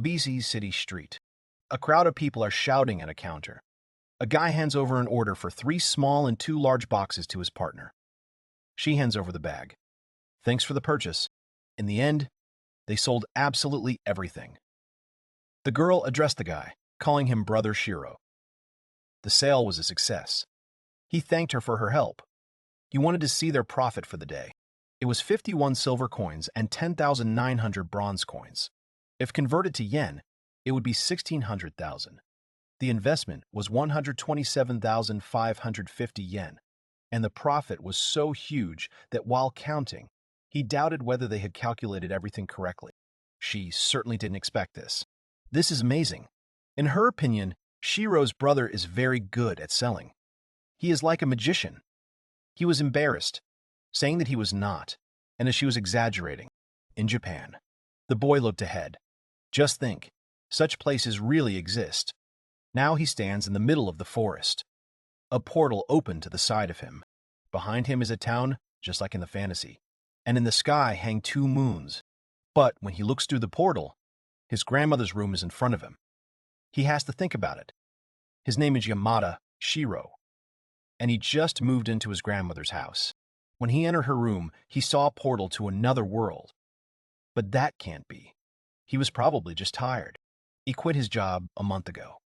busy city street. A crowd of people are shouting at a counter. A guy hands over an order for 3 small and 2 large boxes to his partner. She hands over the bag. Thanks for the purchase. In the end, they sold absolutely everything. The girl addressed the guy, calling him Brother Shiro. The sale was a success. He thanked her for her help. He wanted to see their profit for the day. It was 51 silver coins and 10,900 bronze coins. If converted to yen, it would be 1,600,000. The investment was 127,550 yen, and the profit was so huge that while counting, he doubted whether they had calculated everything correctly. She certainly didn't expect this. This is amazing. In her opinion, Shiro's brother is very good at selling. He is like a magician. He was embarrassed, saying that he was not, and that she was exaggerating. In Japan, the boy looked ahead. Just think, such places really exist. Now he stands in the middle of the forest. A portal opened to the side of him. Behind him is a town, just like in the fantasy, and in the sky hang 2 moons. But when he looks through the portal, his grandmother's room is in front of him. He has to think about it. His name is Amada Shiro, and he just moved into his grandmother's house. When he entered her room, he saw a portal to another world. But that can't be. He was probably just tired. He quit his job a month ago.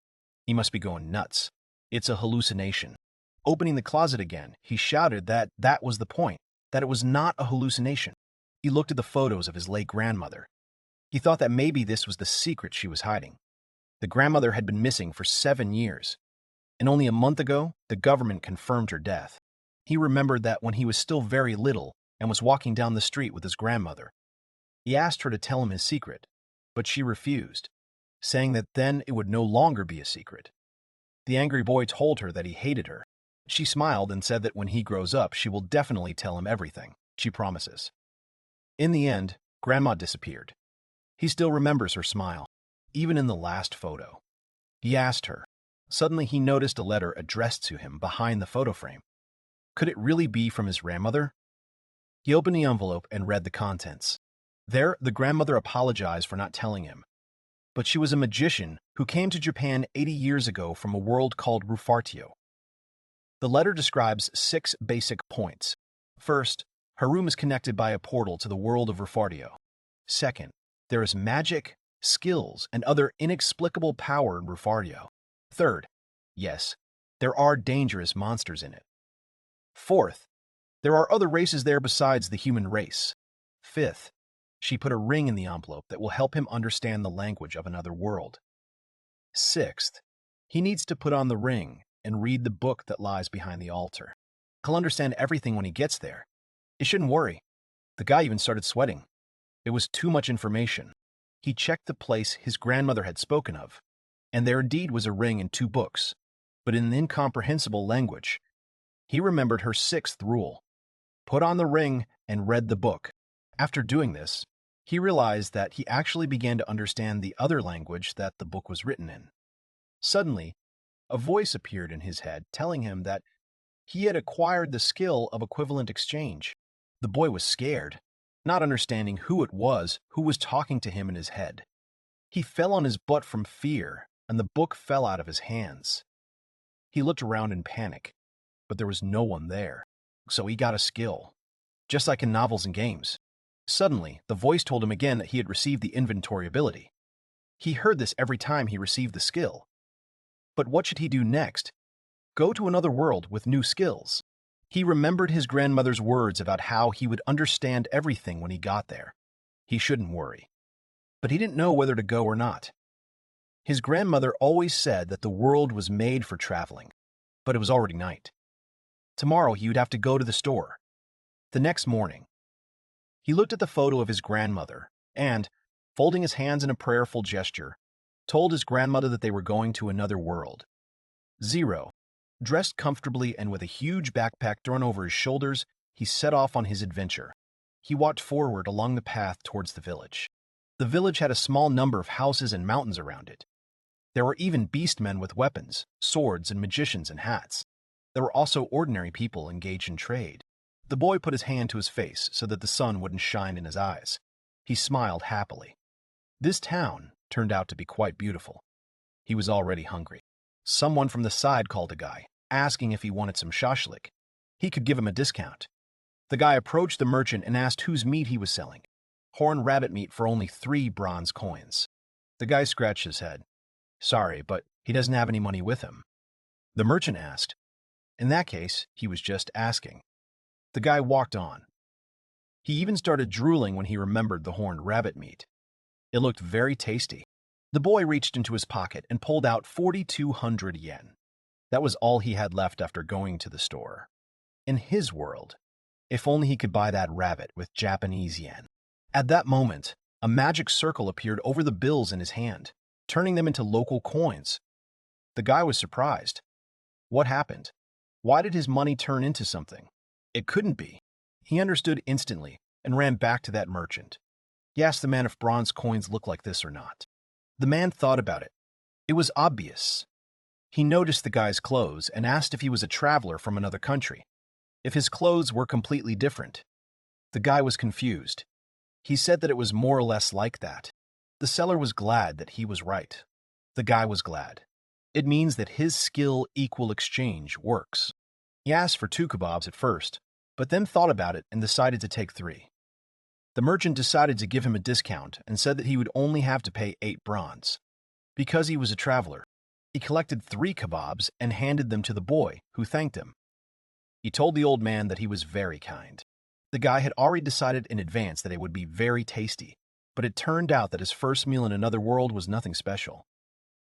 He must be going nuts. It's a hallucination. Opening the closet again, he shouted that was the point, that it was not a hallucination. He looked at the photos of his late grandmother. He thought that maybe this was the secret she was hiding. The grandmother had been missing for 7 years, and only a month ago, the government confirmed her death. He remembered that when he was still very little and was walking down the street with his grandmother. He asked her to tell him his secret, but she refused, saying that then it would no longer be a secret. The angry boy told her that he hated her. She smiled and said that when he grows up, she will definitely tell him everything. She promises. In the end, Grandma disappeared. He still remembers her smile, even in the last photo. He asked her. Suddenly he noticed a letter addressed to him behind the photo frame. Could it really be from his grandmother? He opened the envelope and read the contents. There, the grandmother apologized for not telling him. But she was a magician who came to Japan 80 years ago from a world called Rufartio. The letter describes 6 basic points. First, her room is connected by a portal to the world of Rufartio. Second, there is magic, skills, and other inexplicable power in Rufartio. Third, yes, there are dangerous monsters in it. Fourth, there are other races there besides the human race. Fifth, she put a ring in the envelope that will help him understand the language of another world. Sixth, he needs to put on the ring and read the book that lies behind the altar. He'll understand everything when he gets there. He shouldn't worry. The guy even started sweating. It was too much information. He checked the place his grandmother had spoken of, and there indeed was a ring and 2 books, but in an incomprehensible language. He remembered her 6th rule: put on the ring and read the book. After doing this, he realized that he actually began to understand the other language that the book was written in. Suddenly, a voice appeared in his head telling him that he had acquired the skill of equivalent exchange. The boy was scared, not understanding who it was who was talking to him in his head. He fell on his butt from fear, and the book fell out of his hands. He looked around in panic, but there was no one there, so he got a skill, just like in novels and games. Suddenly, the voice told him again that he had received the inventory ability. He heard this every time he received the skill. But what should he do next? Go to another world with new skills. He remembered his grandmother's words about how he would understand everything when he got there. He shouldn't worry. But he didn't know whether to go or not. His grandmother always said that the world was made for traveling, but it was already night. Tomorrow he would have to go to the store. The next morning, he looked at the photo of his grandmother and, folding his hands in a prayerful gesture, told his grandmother that they were going to another world. Zero, dressed comfortably and with a huge backpack thrown over his shoulders, he set off on his adventure. He walked forward along the path towards the village. The village had a small number of houses and mountains around it. There were even beastmen with weapons, swords, and magicians in hats. There were also ordinary people engaged in trade. The boy put his hand to his face so that the sun wouldn't shine in his eyes. He smiled happily. This town, turned out to be quite beautiful. He was already hungry. Someone from the side called a guy, asking if he wanted some shashlik. He could give him a discount. The guy approached the merchant and asked whose meat he was selling. Horned rabbit meat for only 3 bronze coins. The guy scratched his head. Sorry, but he doesn't have any money with him. The merchant asked. In that case, he was just asking. The guy walked on. He even started drooling when he remembered the horned rabbit meat. It looked very tasty. The boy reached into his pocket and pulled out 4,200 yen. That was all he had left after going to the store. In his world, if only he could buy that rabbit with Japanese yen. At that moment, a magic circle appeared over the bills in his hand, turning them into local coins. The guy was surprised. What happened? Why did his money turn into something? It couldn't be. He understood instantly and ran back to that merchant. He asked the man if bronze coins look like this or not. The man thought about it. It was obvious. He noticed the guy's clothes and asked if he was a traveler from another country, if his clothes were completely different. The guy was confused. He said that it was more or less like that. The seller was glad that he was right. The guy was glad. It means that his skill equal exchange works. He asked for 2 kebabs at first, but then thought about it and decided to take 3. The merchant decided to give him a discount and said that he would only have to pay 8 bronze. Because he was a traveler, he collected 3 kebabs and handed them to the boy, who thanked him. He told the old man that he was very kind. The guy had already decided in advance that it would be very tasty, but it turned out that his first meal in another world was nothing special.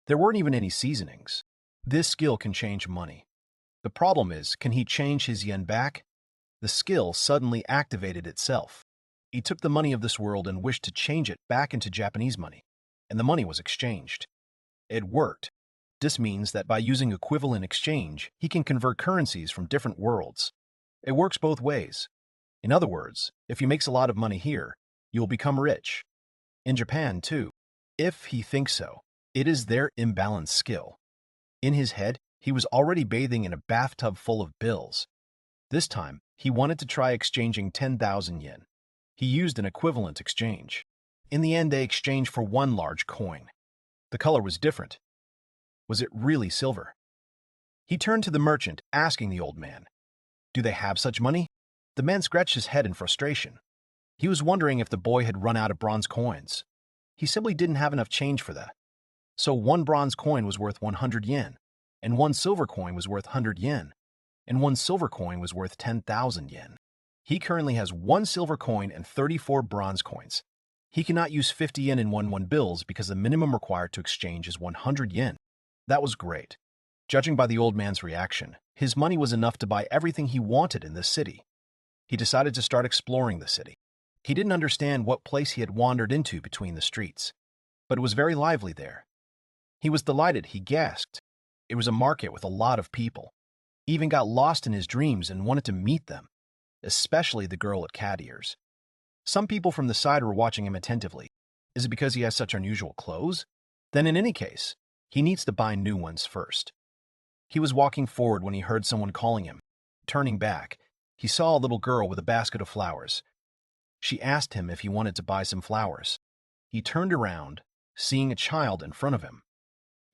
There weren't even any seasonings. This skill can change money. The problem is, can he change his yen back? The skill suddenly activated itself. He took the money of this world and wished to change it back into Japanese money, and the money was exchanged. It worked. This means that by using equivalent exchange, he can convert currencies from different worlds. It works both ways. In other words, if he makes a lot of money here, you will become rich. In Japan, too. If he thinks so, it is their imbalanced skill. In his head, he was already bathing in a bathtub full of bills. This time, he wanted to try exchanging 10,000 yen. He used an equivalent exchange. In the end, they exchanged for 1 large coin. The color was different. Was it really silver? He turned to the merchant, asking the old man, "Do they have such money?" The man scratched his head in frustration. He was wondering if the boy had run out of bronze coins. He simply didn't have enough change for that. So 1 bronze coin was worth 100 yen, and 1 silver coin was worth 100 yen, and 1 silver coin was worth 10,000 yen. He currently has 1 silver coin and 34 bronze coins. He cannot use 50 yen in 1 bills because the minimum required to exchange is 100 yen. That was great. Judging by the old man's reaction, his money was enough to buy everything he wanted in this city. He decided to start exploring the city. He didn't understand what place he had wandered into between the streets, but it was very lively there. He was delighted, he gasped. It was a market with a lot of people. He even got lost in his dreams and wanted to meet them, especially the girl at cat ears. Some people from the side were watching him attentively. Is it because he has such unusual clothes? Then in any case, he needs to buy new ones first. He was walking forward when he heard someone calling him. Turning back, he saw a little girl with a basket of flowers. She asked him if he wanted to buy some flowers. He turned around, seeing a child in front of him.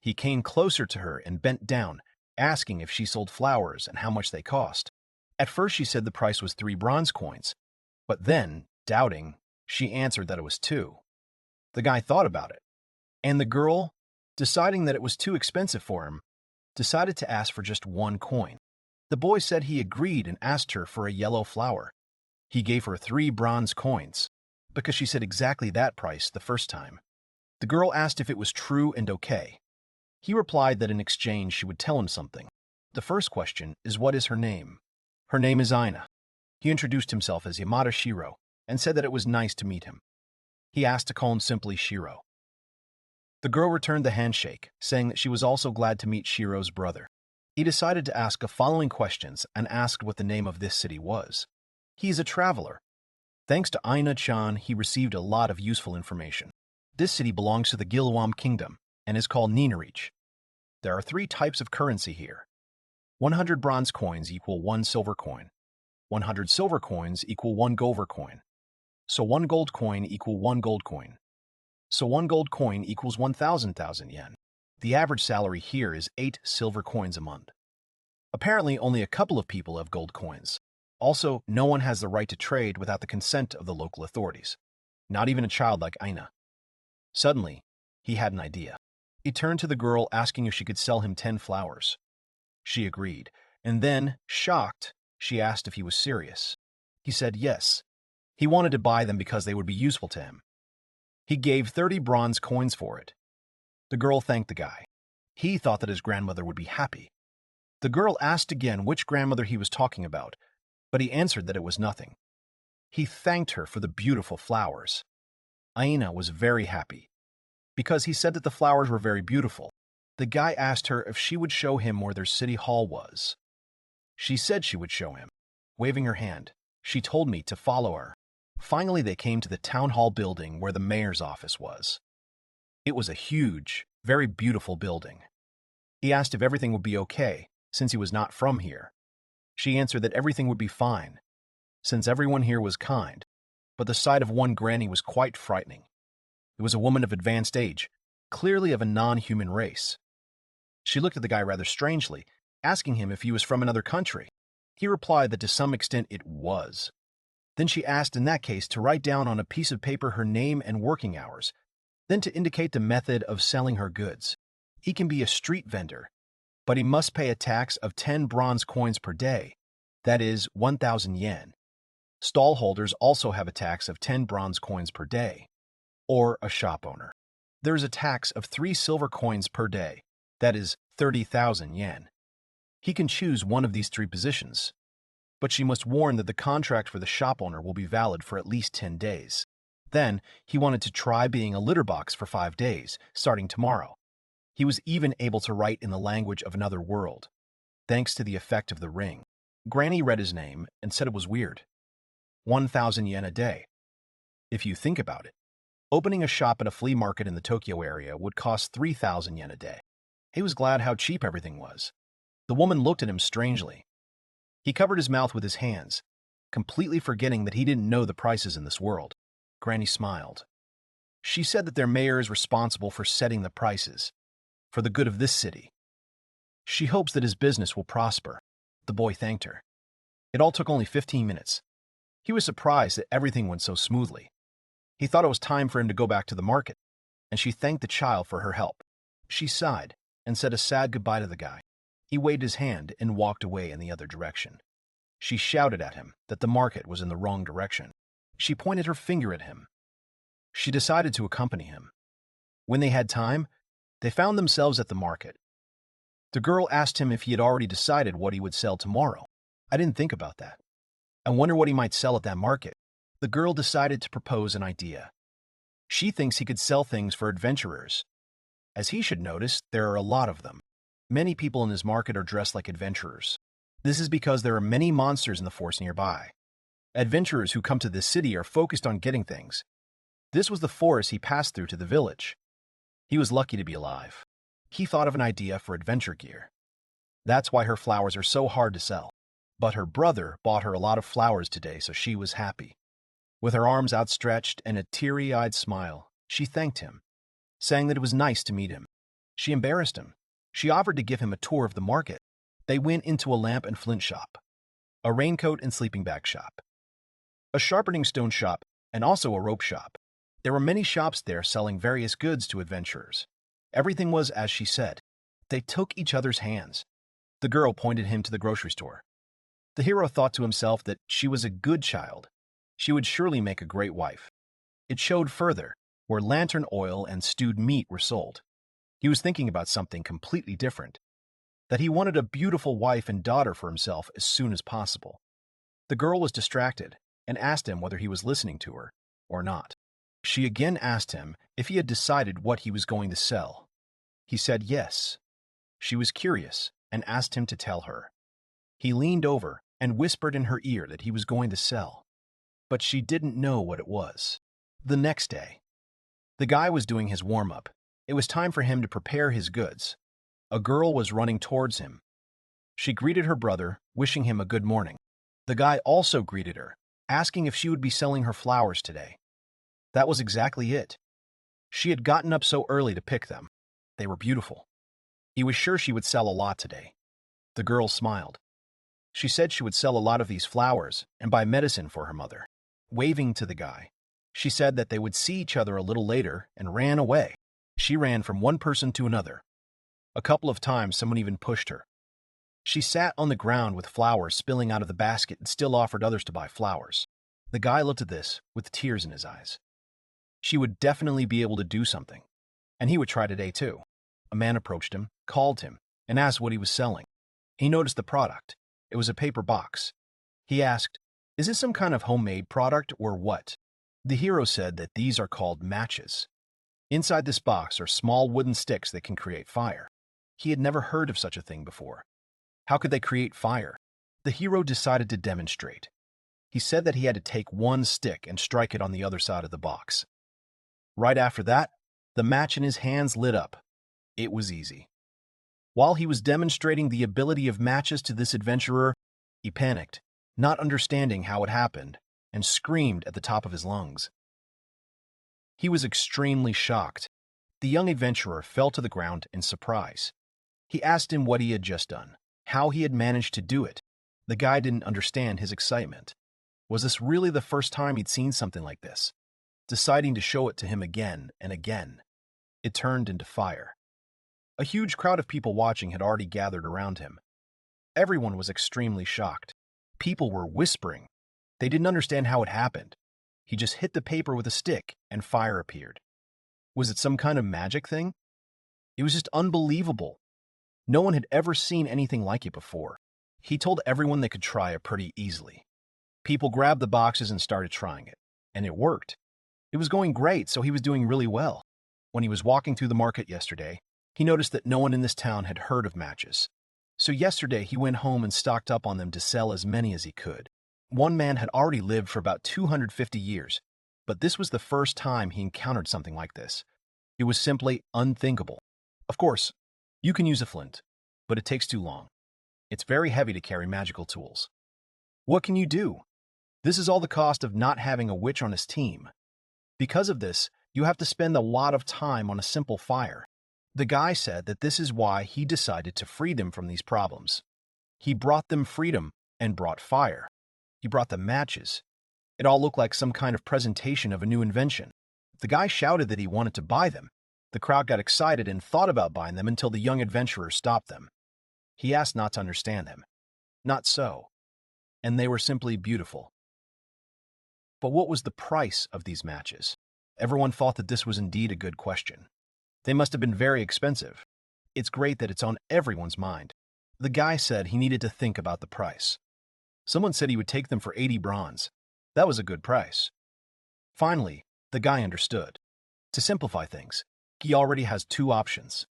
He came closer to her and bent down, asking if she sold flowers and how much they cost. At first she said the price was 3 bronze coins, but then, doubting, she answered that it was 2. The guy thought about it, and the girl, deciding that it was too expensive for him, decided to ask for just 1 coin. The boy said he agreed and asked her for a yellow flower. He gave her 3 bronze coins, because she said exactly that price the first time. The girl asked if it was true and okay. He replied that in exchange she would tell him something. The first question is, what is her name? Her name is Aina. He introduced himself as Amada Shiro and said that it was nice to meet him. He asked to call him simply Shiro. The girl returned the handshake, saying that she was also glad to meet Shiro's brother. He decided to ask the following questions and asked what the name of this city was. He is a traveler. Thanks to Aina-chan, he received a lot of useful information. This city belongs to the Gilwam Kingdom and is called Ninarich. There are 3 types of currency here. 100 bronze coins equal 1 silver coin. 100 silver coins equal 1 gold coin. So 1 gold coin equal 1 gold coin. So 1 gold coin equals 1,000 yen. The average salary here is 8 silver coins a month. Apparently, only a couple of people have gold coins. Also, no one has the right to trade without the consent of the local authorities. Not even a child like Aina. Suddenly, he had an idea. He turned to the girl asking if she could sell him 10 flowers. She agreed, and then, shocked, she asked if he was serious. He said yes. He wanted to buy them because they would be useful to him. He gave 30 bronze coins for it. The girl thanked the guy. He thought that his grandmother would be happy. The girl asked again which grandmother he was talking about, but he answered that it was nothing. He thanked her for the beautiful flowers. Aina was very happy, because he said that the flowers were very beautiful. The guy asked her if she would show him where their city hall was. She said she would show him. Waving her hand, she told me to follow her. Finally, they came to the town hall building where the mayor's office was. It was a huge, very beautiful building. He asked if everything would be okay, since he was not from here. She answered that everything would be fine, since everyone here was kind, but the sight of one granny was quite frightening. It was a woman of advanced age, clearly of a non-human race. She looked at the guy rather strangely, asking him if he was from another country. He replied that to some extent it was. Then she asked in that case to write down on a piece of paper her name and working hours, then to indicate the method of selling her goods. He can be a street vendor, but he must pay a tax of 10 bronze coins per day, that is 1,000 yen. Stall holders also have a tax of 10 bronze coins per day, or a shop owner. There is a tax of 3 silver coins per day, that is 30,000 yen. He can choose one of these 3 positions, but she must warn that the contract for the shop owner will be valid for at least 10 days. Then, he wanted to try being a litter box for 5 days, starting tomorrow. He was even able to write in the language of another world, thanks to the effect of the ring. Granny read his name and said it was weird. 1,000 yen a day. If you think about it, opening a shop at a flea market in the Tokyo area would cost 3,000 yen a day. He was glad how cheap everything was. The woman looked at him strangely. He covered his mouth with his hands, completely forgetting that he didn't know the prices in this world. Granny smiled. She said that their mayor is responsible for setting the prices, for the good of this city. She hopes that his business will prosper. The boy thanked her. It all took only 15 minutes. He was surprised that everything went so smoothly. He thought it was time for him to go back to the market, and she thanked the child for her help. She sighed and said a sad goodbye to the guy. He waved his hand and walked away in the other direction. She shouted at him that the market was in the wrong direction. She pointed her finger at him. She decided to accompany him. When they had time, they found themselves at the market. The girl asked him if he had already decided what he would sell tomorrow. I didn't think about that. I wonder what he might sell at that market. The girl decided to propose an idea. She thinks he could sell things for adventurers. As he should notice, there are a lot of them. Many people in his market are dressed like adventurers. This is because there are many monsters in the forest nearby. Adventurers who come to this city are focused on getting things. This was the forest he passed through to the village. He was lucky to be alive. He thought of an idea for adventure gear. That's why her flowers are so hard to sell. But her brother bought her a lot of flowers today, so she was happy. With her arms outstretched and a teary-eyed smile, she thanked him, saying that it was nice to meet him. She embarrassed him. She offered to give him a tour of the market. They went into a lamp and flint shop, a raincoat and sleeping bag shop, a sharpening stone shop, and also a rope shop. There were many shops there selling various goods to adventurers. Everything was as she said. They took each other's hands. The girl pointed him to the grocery store. The hero thought to himself that she was a good child. She would surely make a great wife. It showed further, where lantern oil and stewed meat were sold. He was thinking about something completely different, that he wanted a beautiful wife and daughter for himself as soon as possible. The girl was distracted and asked him whether he was listening to her or not. She again asked him if he had decided what he was going to sell. He said yes. She was curious and asked him to tell her. He leaned over and whispered in her ear that he was going to sell, but she didn't know what it was. The next day, the guy was doing his warm-up. It was time for him to prepare his goods. A girl was running towards him. She greeted her brother, wishing him a good morning. The guy also greeted her, asking if she would be selling her flowers today. That was exactly it. She had gotten up so early to pick them. They were beautiful. He was sure she would sell a lot today. The girl smiled. She said she would sell a lot of these flowers and buy medicine for her mother. Waving to the guy, she said that they would see each other a little later and ran away. She ran from one person to another. A couple of times, someone even pushed her. She sat on the ground with flowers spilling out of the basket and still offered others to buy flowers. The guy looked at this with tears in his eyes. She would definitely be able to do something, and he would try today too. A man approached him, called him, and asked what he was selling. He noticed the product. It was a paper box. He asked, "Is this some kind of homemade product or what?" The hero said that these are called matches. Inside this box are small wooden sticks that can create fire. He had never heard of such a thing before. How could they create fire? The hero decided to demonstrate. He said that he had to take one stick and strike it on the other side of the box. Right after that, the match in his hands lit up. It was easy. While he was demonstrating the ability of matches to this adventurer, he panicked, not understanding how it happened, and screamed at the top of his lungs. He was extremely shocked. The young adventurer fell to the ground in surprise. He asked him what he had just done, how he had managed to do it. The guy didn't understand his excitement. Was this really the first time he'd seen something like this? Deciding to show it to him again and again, it turned into fire. A huge crowd of people watching had already gathered around him. Everyone was extremely shocked. People were whispering. They didn't understand how it happened. He just hit the paper with a stick and fire appeared. Was it some kind of magic thing? It was just unbelievable. No one had ever seen anything like it before. He told everyone they could try it pretty easily. People grabbed the boxes and started trying it, and it worked. It was going great, so he was doing really well. When he was walking through the market yesterday, he noticed that no one in this town had heard of matches. So yesterday he went home and stocked up on them to sell as many as he could. One man had already lived for about 250 years, but this was the first time he encountered something like this. It was simply unthinkable. Of course, you can use a flint, but it takes too long. It's very heavy to carry magical tools. What can you do? This is all the cost of not having a witch on his team. Because of this, you have to spend a lot of time on a simple fire. The guy said that this is why he decided to free them from these problems. He brought them freedom and brought fire. He brought them matches. It all looked like some kind of presentation of a new invention. The guy shouted that he wanted to buy them. The crowd got excited and thought about buying them until the young adventurer stopped them. He asked not to understand them. Not so. And they were simply beautiful. But what was the price of these matches? Everyone thought that this was indeed a good question. They must have been very expensive. It's great that it's on everyone's mind. The guy said he needed to think about the price. Someone said he would take them for 80 bronze. That was a good price. Finally, the guy understood. To simplify things, he already has two options.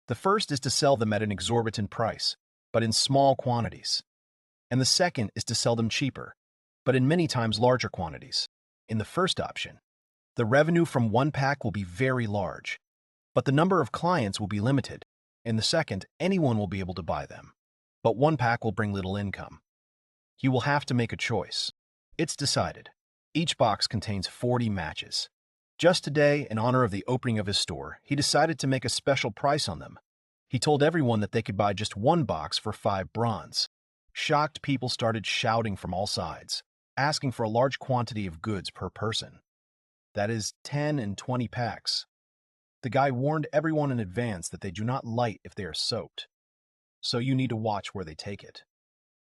The first is to sell them at an exorbitant price, but in small quantities. And the second is to sell them cheaper, but in many times larger quantities. In the first option, the revenue from one pack will be very large, but the number of clients will be limited. In the second, anyone will be able to buy them, but one pack will bring little income. You will have to make a choice. It's decided. Each box contains 40 matches. Just today, in honor of the opening of his store, he decided to make a special price on them. He told everyone that they could buy just one box for 5 bronze. Shocked people started shouting from all sides, asking for a large quantity of goods per person. That is 10 and 20 packs. The guy warned everyone in advance that they do not light if they are soaked, so you need to watch where they take it.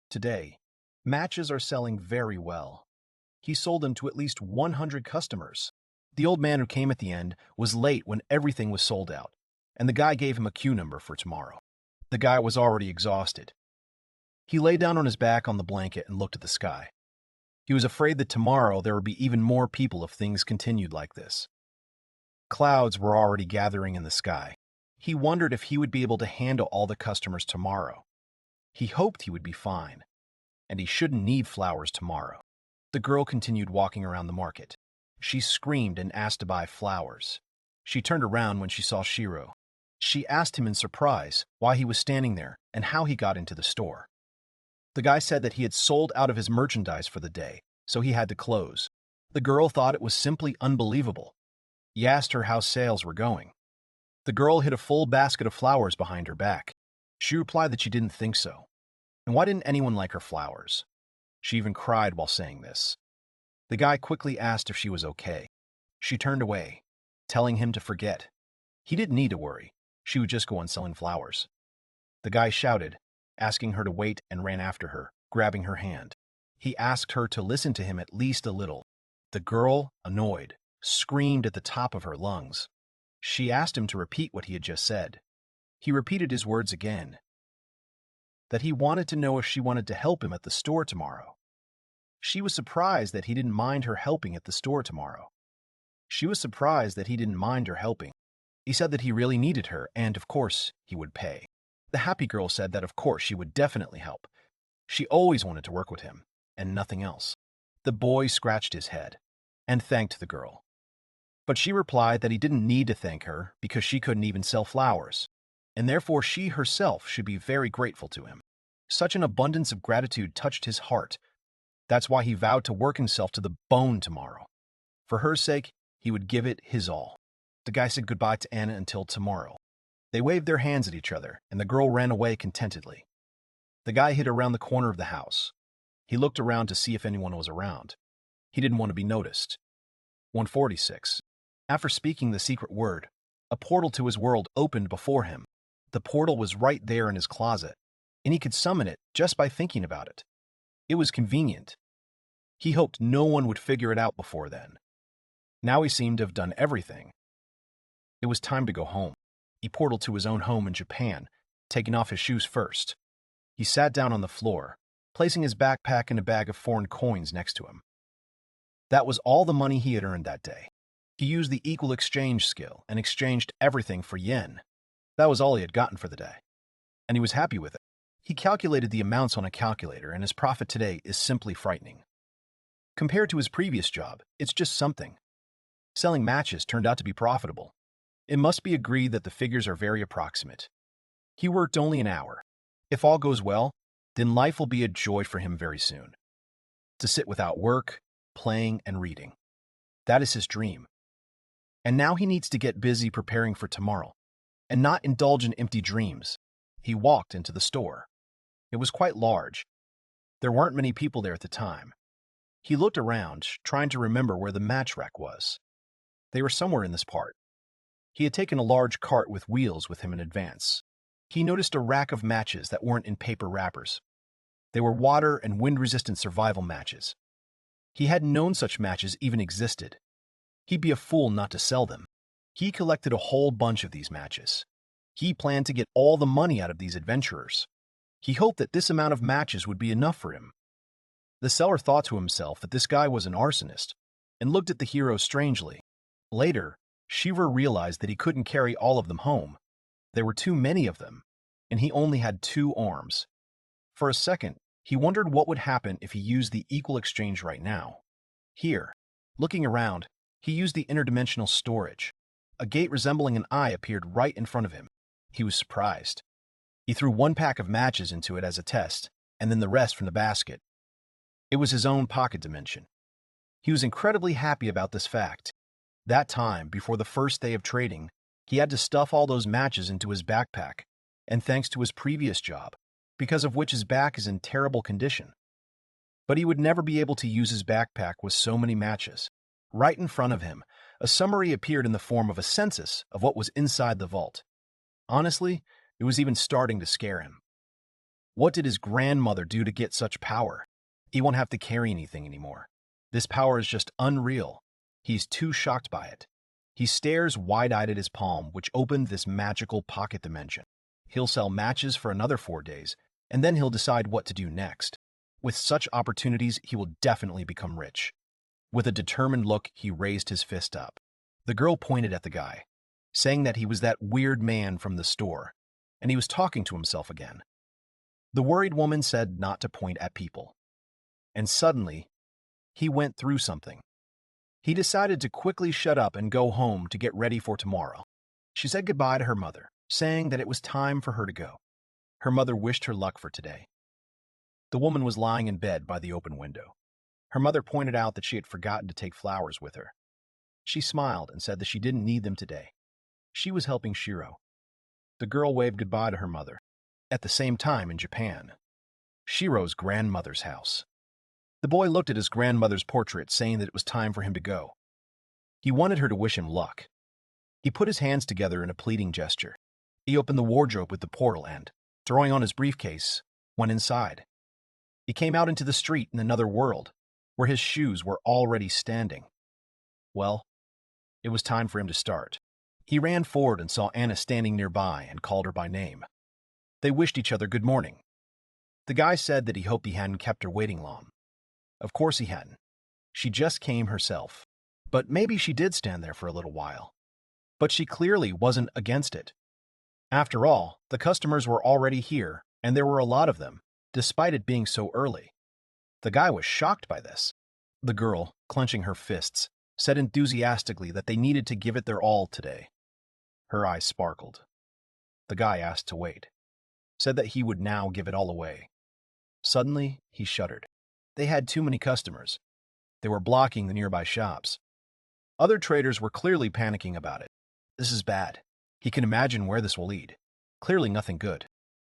Today, matches are selling very well. He sold them to at least 100 customers. The old man who came at the end was late when everything was sold out, and the guy gave him a queue number for tomorrow. The guy was already exhausted. He lay down on his back on the blanket and looked at the sky. He was afraid that tomorrow there would be even more people if things continued like this. Clouds were already gathering in the sky. He wondered if he would be able to handle all the customers tomorrow. He hoped he would be fine, and he shouldn't need flowers tomorrow. The girl continued walking around the market. She screamed and asked to buy flowers. She turned around when she saw Shiro. She asked him in surprise why he was standing there and how he got into the store. The guy said that he had sold out of his merchandise for the day, so he had to close. The girl thought it was simply unbelievable. He asked her how sales were going. The girl hid a full basket of flowers behind her back. She replied that she didn't think so. And why didn't anyone like her flowers? She even cried while saying this. The guy quickly asked if she was okay. She turned away, telling him to forget. He didn't need to worry. She would just go on selling flowers. The guy shouted, asking her to wait, and ran after her, grabbing her hand. He asked her to listen to him at least a little. The girl, annoyed, screamed at the top of her lungs. She asked him to repeat what he had just said. He repeated his words again, that he wanted to know if she wanted to help him at the store tomorrow. She was surprised that he didn't mind her helping at the store tomorrow. She was surprised that he didn't mind her helping. He said that he really needed her, and of course, he would pay. The happy girl said that of course she would definitely help. She always wanted to work with him, and nothing else. The boy scratched his head and thanked the girl. But she replied that he didn't need to thank her because she couldn't even sell flowers, and therefore she herself should be very grateful to him. Such an abundance of gratitude touched his heart. That's why he vowed to work himself to the bone tomorrow. For her sake, he would give it his all. The guy said goodbye to Anna until tomorrow. They waved their hands at each other, and the girl ran away contentedly. The guy hid around the corner of the house. He looked around to see if anyone was around. He didn't want to be noticed. 146. After speaking the secret word, a portal to his world opened before him. The portal was right there in his closet, and he could summon it just by thinking about it. It was convenient. He hoped no one would figure it out before then. Now he seemed to have done everything. It was time to go home. He portaled to his own home in Japan, taking off his shoes first. He sat down on the floor, placing his backpack and a bag of foreign coins next to him. That was all the money he had earned that day. He used the equal exchange skill and exchanged everything for yen. That was all he had gotten for the day, and he was happy with it. He calculated the amounts on a calculator, and his profit today is simply frightening. Compared to his previous job, it's just something. Selling matches turned out to be profitable. It must be agreed that the figures are very approximate. He worked only an hour. If all goes well, then life will be a joy for him very soon. To sit without work, playing, and reading. That is his dream. And now he needs to get busy preparing for tomorrow, and not indulge in empty dreams. He walked into the store. It was quite large. There weren't many people there at the time. He looked around, trying to remember where the match rack was. They were somewhere in this part. He had taken a large cart with wheels with him in advance. He noticed a rack of matches that weren't in paper wrappers. They were water and wind-resistant survival matches. He hadn't known such matches even existed. He'd be a fool not to sell them. He collected a whole bunch of these matches. He planned to get all the money out of these adventurers. He hoped that this amount of matches would be enough for him. The seller thought to himself that this guy was an arsonist and looked at the hero strangely. Later, Shiva realized that he couldn't carry all of them home. There were too many of them, and he only had 2 arms. For a second, he wondered what would happen if he used the equal exchange right now. Here, looking around, he used the interdimensional storage. A gate resembling an eye appeared right in front of him. He was surprised. He threw 1 pack of matches into it as a test, and then the rest from the basket. It was his own pocket dimension. He was incredibly happy about this fact. That time, before the first day of trading, he had to stuff all those matches into his backpack, and thanks to his previous job, because of which his back is in terrible condition. But he would never be able to use his backpack with so many matches. Right in front of him, a summary appeared in the form of a census of what was inside the vault. Honestly, it was even starting to scare him. What did his grandmother do to get such power? He won't have to carry anything anymore. This power is just unreal. He's too shocked by it. He stares wide-eyed at his palm, which opened this magical pocket dimension. He'll sell matches for another 4 days, and then he'll decide what to do next. With such opportunities, he will definitely become rich. With a determined look, he raised his fist up. The girl pointed at the guy, saying that he was that weird man from the store, and he was talking to himself again. The worried woman said not to point at people. And suddenly, he went through something. He decided to quickly shut up and go home to get ready for tomorrow. She said goodbye to her mother, saying that it was time for her to go. Her mother wished her luck for today. The woman was lying in bed by the open window. Her mother pointed out that she had forgotten to take flowers with her. She smiled and said that she didn't need them today. She was helping Shiro. The girl waved goodbye to her mother. At the same time in Japan, Shiro's grandmother's house. The boy looked at his grandmother's portrait, saying that it was time for him to go. He wanted her to wish him luck. He put his hands together in a pleading gesture. He opened the wardrobe with the portal and, throwing on his briefcase, went inside. He came out into the street in another world, where his shoes were already standing. Well, it was time for him to start. He ran forward and saw Anna standing nearby and called her by name. They wished each other good morning. The guy said that he hoped he hadn't kept her waiting long. Of course he hadn't. She just came herself. But maybe she did stand there for a little while. But she clearly wasn't against it. After all, the customers were already here, and there were a lot of them, despite it being so early. The guy was shocked by this. The girl, clenching her fists, said enthusiastically that they needed to give it their all today. Her eyes sparkled. The guy asked to wait, said that he would now give it all away. Suddenly, he shuddered. They had too many customers. They were blocking the nearby shops. Other traders were clearly panicking about it. This is bad. He can imagine where this will lead. Clearly nothing good.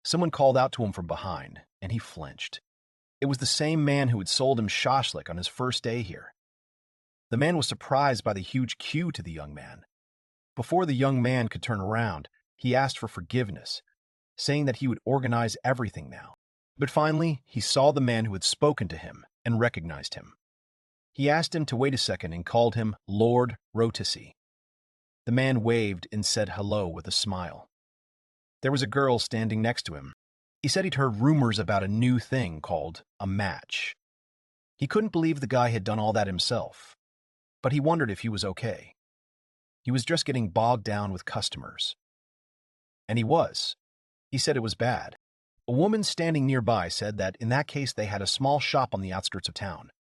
Someone called out to him from behind, and he flinched. It was the same man who had sold him shashlik on his first day here. The man was surprised by the huge queue to the young man. Before the young man could turn around, he asked for forgiveness, saying that he would organize everything now. But finally, he saw the man who had spoken to him and recognized him. He asked him to wait a second and called him Lord Rotisi. The man waved and said hello with a smile. There was a girl standing next to him. He said he'd heard rumors about a new thing called a match. He couldn't believe the guy had done all that himself, but he wondered if he was okay. He was just getting bogged down with customers. And he was. He said it was bad. A woman standing nearby said that in that case they had a small shop on the outskirts of town.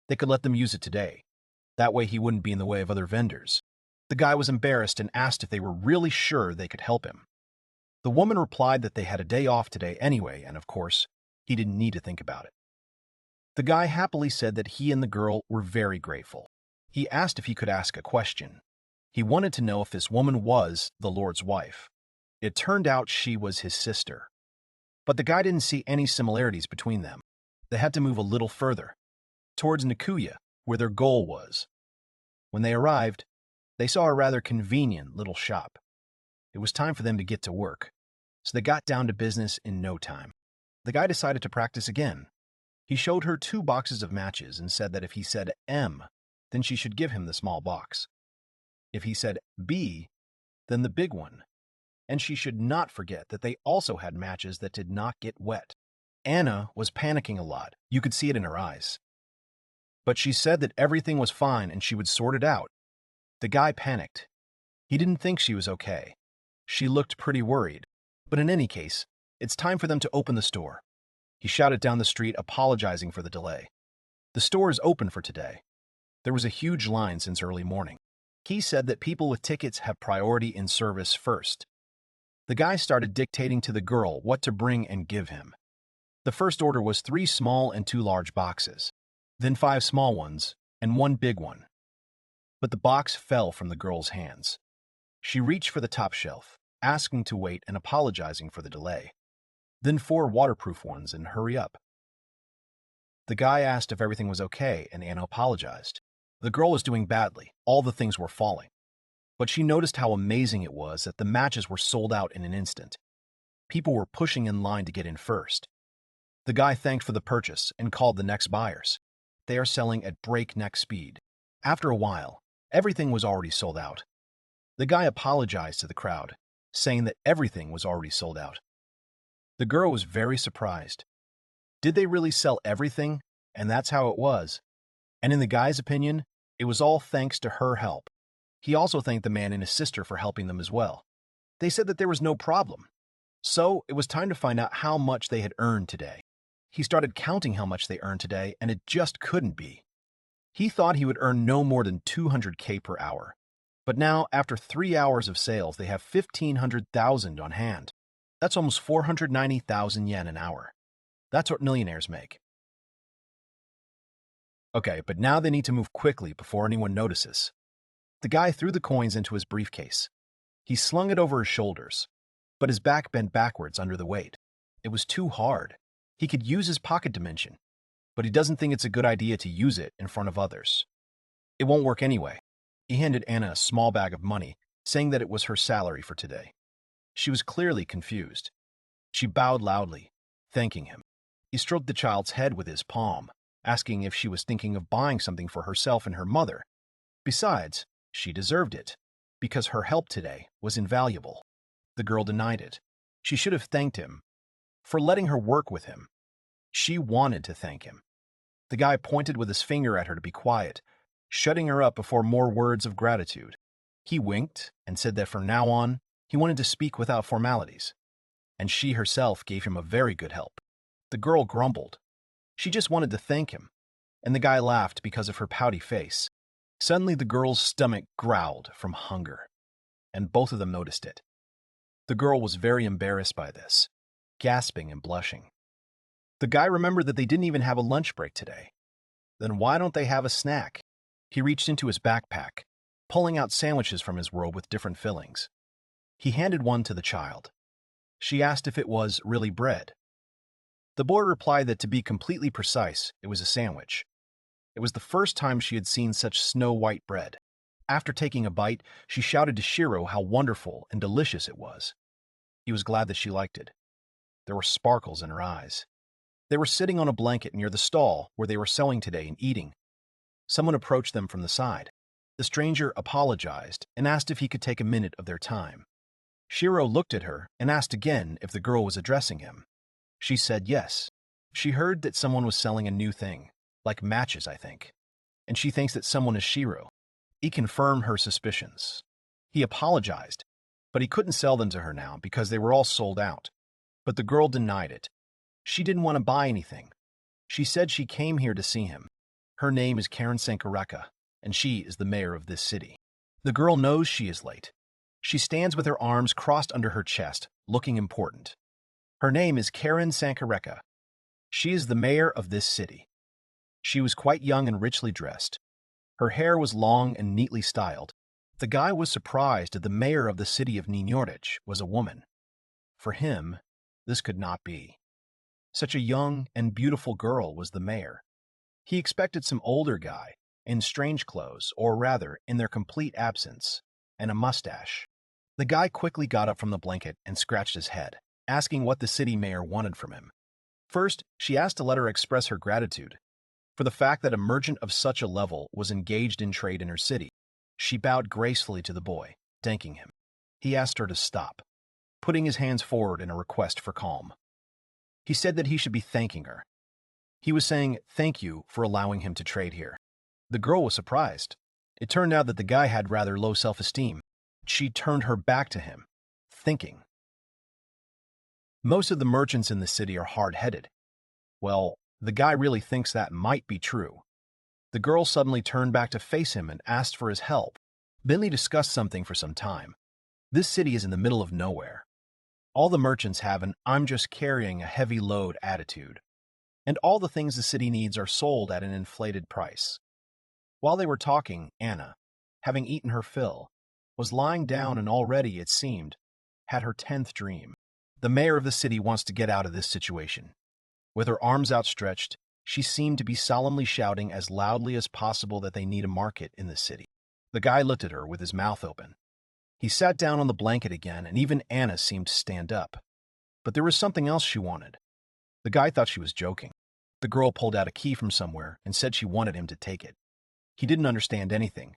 They could let them use it today. That way he wouldn't be in the way of other vendors. The guy was embarrassed and asked if they were really sure they could help him. The woman replied that they had a day off today anyway, and of course, he didn't need to think about it. The guy happily said that he and the girl were very grateful. He asked if he could ask a question. He wanted to know if this woman was the Lord's wife. It turned out she was his sister. But the guy didn't see any similarities between them. They had to move a little further, towards Nakuya, where their goal was. When they arrived, they saw a rather convenient little shop. It was time for them to get to work, so they got down to business in no time. The guy decided to practice again. He showed her 2 boxes of matches and said that if he said M, then she should give him the small box. If he said B, then the big one. And she should not forget that they also had matches that did not get wet. Anna was panicking a lot. You could see it in her eyes. But she said that everything was fine and she would sort it out. The guy panicked. He didn't think she was okay. She looked pretty worried. But in any case, it's time for them to open the store. He shouted down the street, apologizing for the delay. The store is open for today. There was a huge line since early morning. He said that people with tickets have priority in service first. The guy started dictating to the girl what to bring and give him. The first order was 3 small and 2 large boxes, then 5 small ones and 1 big one. But the box fell from the girl's hands. She reached for the top shelf, asking to wait and apologizing for the delay. Then 4 waterproof ones and hurry up. The guy asked if everything was okay and Anna apologized. The girl was doing badly. All the things were falling. But she noticed how amazing it was that the matches were sold out in an instant. People were pushing in line to get in first. The guy thanked for the purchase and called the next buyers. They are selling at breakneck speed. After a while, everything was already sold out. The guy apologized to the crowd, saying that everything was already sold out. The girl was very surprised. Did they really sell everything? And that's how it was. And in the guy's opinion, it was all thanks to her help. He also thanked the man and his sister for helping them as well. They said that there was no problem. So it was time to find out how much they had earned today. He started counting how much they earned today, and it just couldn't be. He thought he would earn no more than 200K per hour. But now, after 3 hours of sales, they have 1,500,000 on hand. That's almost 490,000 yen an hour. That's what millionaires make. Okay, but now they need to move quickly before anyone notices. The guy threw the coins into his briefcase. He slung it over his shoulders, but his back bent backwards under the weight. It was too hard. He could use his pocket dimension, but he doesn't think it's a good idea to use it in front of others. It won't work anyway. He handed Anna a small bag of money, saying that it was her salary for today. She was clearly confused. She bowed loudly, thanking him. He stroked the child's head with his palm, asking if she was thinking of buying something for herself and her mother. Besides, she deserved it, because her help today was invaluable. The girl denied it. She should have thanked him for letting her work with him. She wanted to thank him. The guy pointed with his finger at her to be quiet, shutting her up before more words of gratitude. He winked and said that from now on, he wanted to speak without formalities, and she herself gave him a very good help. The girl grumbled. She just wanted to thank him, and the guy laughed because of her pouty face. Suddenly the girl's stomach growled from hunger, and both of them noticed it. The girl was very embarrassed by this, gasping and blushing. The guy remembered that they didn't even have a lunch break today. Then why don't they have a snack? He reached into his backpack, pulling out sandwiches from his robe with different fillings. He handed one to the child. She asked if it was really bread. The boy replied that to be completely precise, it was a sandwich. It was the first time she had seen such snow-white bread. After taking a bite, she shouted to Shiro how wonderful and delicious it was. He was glad that she liked it. There were sparkles in her eyes. They were sitting on a blanket near the stall where they were selling today and eating. Someone approached them from the side. The stranger apologized and asked if he could take a minute of their time. Shiro looked at her and asked again if the girl was addressing him. She said yes. She heard that someone was selling a new thing, like matches, I think, and she thinks that someone is Shiro. He confirmed her suspicions. He apologized, but he couldn't sell them to her now because they were all sold out. But the girl denied it. She didn't want to buy anything. She said she came here to see him. Her name is Karen Sankareka, and she is the mayor of this city. The girl knows she is late. She stands with her arms crossed under her chest, looking important. Her name is Karen Sankareka. She is the mayor of this city. She was quite young and richly dressed. Her hair was long and neatly styled. The guy was surprised that the mayor of the city of Ninyorich was a woman. For him, this could not be. Such a young and beautiful girl was the mayor. He expected some older guy, in strange clothes, or rather, in their complete absence, and a mustache. The guy quickly got up from the blanket and scratched his head, asking what the city mayor wanted from him. First, she asked to let her express her gratitude for the fact that a merchant of such a level was engaged in trade in her city. She bowed gracefully to the boy, thanking him. He asked her to stop, putting his hands forward in a request for calm. He said that he should be thanking her. He was saying thank you for allowing him to trade here. The girl was surprised. It turned out that the guy had rather low self-esteem. She turned her back to him, thinking. Most of the merchants in the city are hard-headed. Well, the guy really thinks that might be true. The girl suddenly turned back to face him and asked for his help. Then they discussed something for some time. This city is in the middle of nowhere. All the merchants have an "I'm just carrying a heavy load" attitude, and all the things the city needs are sold at an inflated price. While they were talking, Anna, having eaten her fill, was lying down and already, it seemed, had her 10th dream. The mayor of the city wants to get out of this situation. With her arms outstretched, she seemed to be solemnly shouting as loudly as possible that they need a market in the city. The guy looked at her with his mouth open. He sat down on the blanket again, and even Anna seemed to stand up. But there was something else she wanted. The guy thought she was joking. The girl pulled out a key from somewhere and said she wanted him to take it. He didn't understand anything.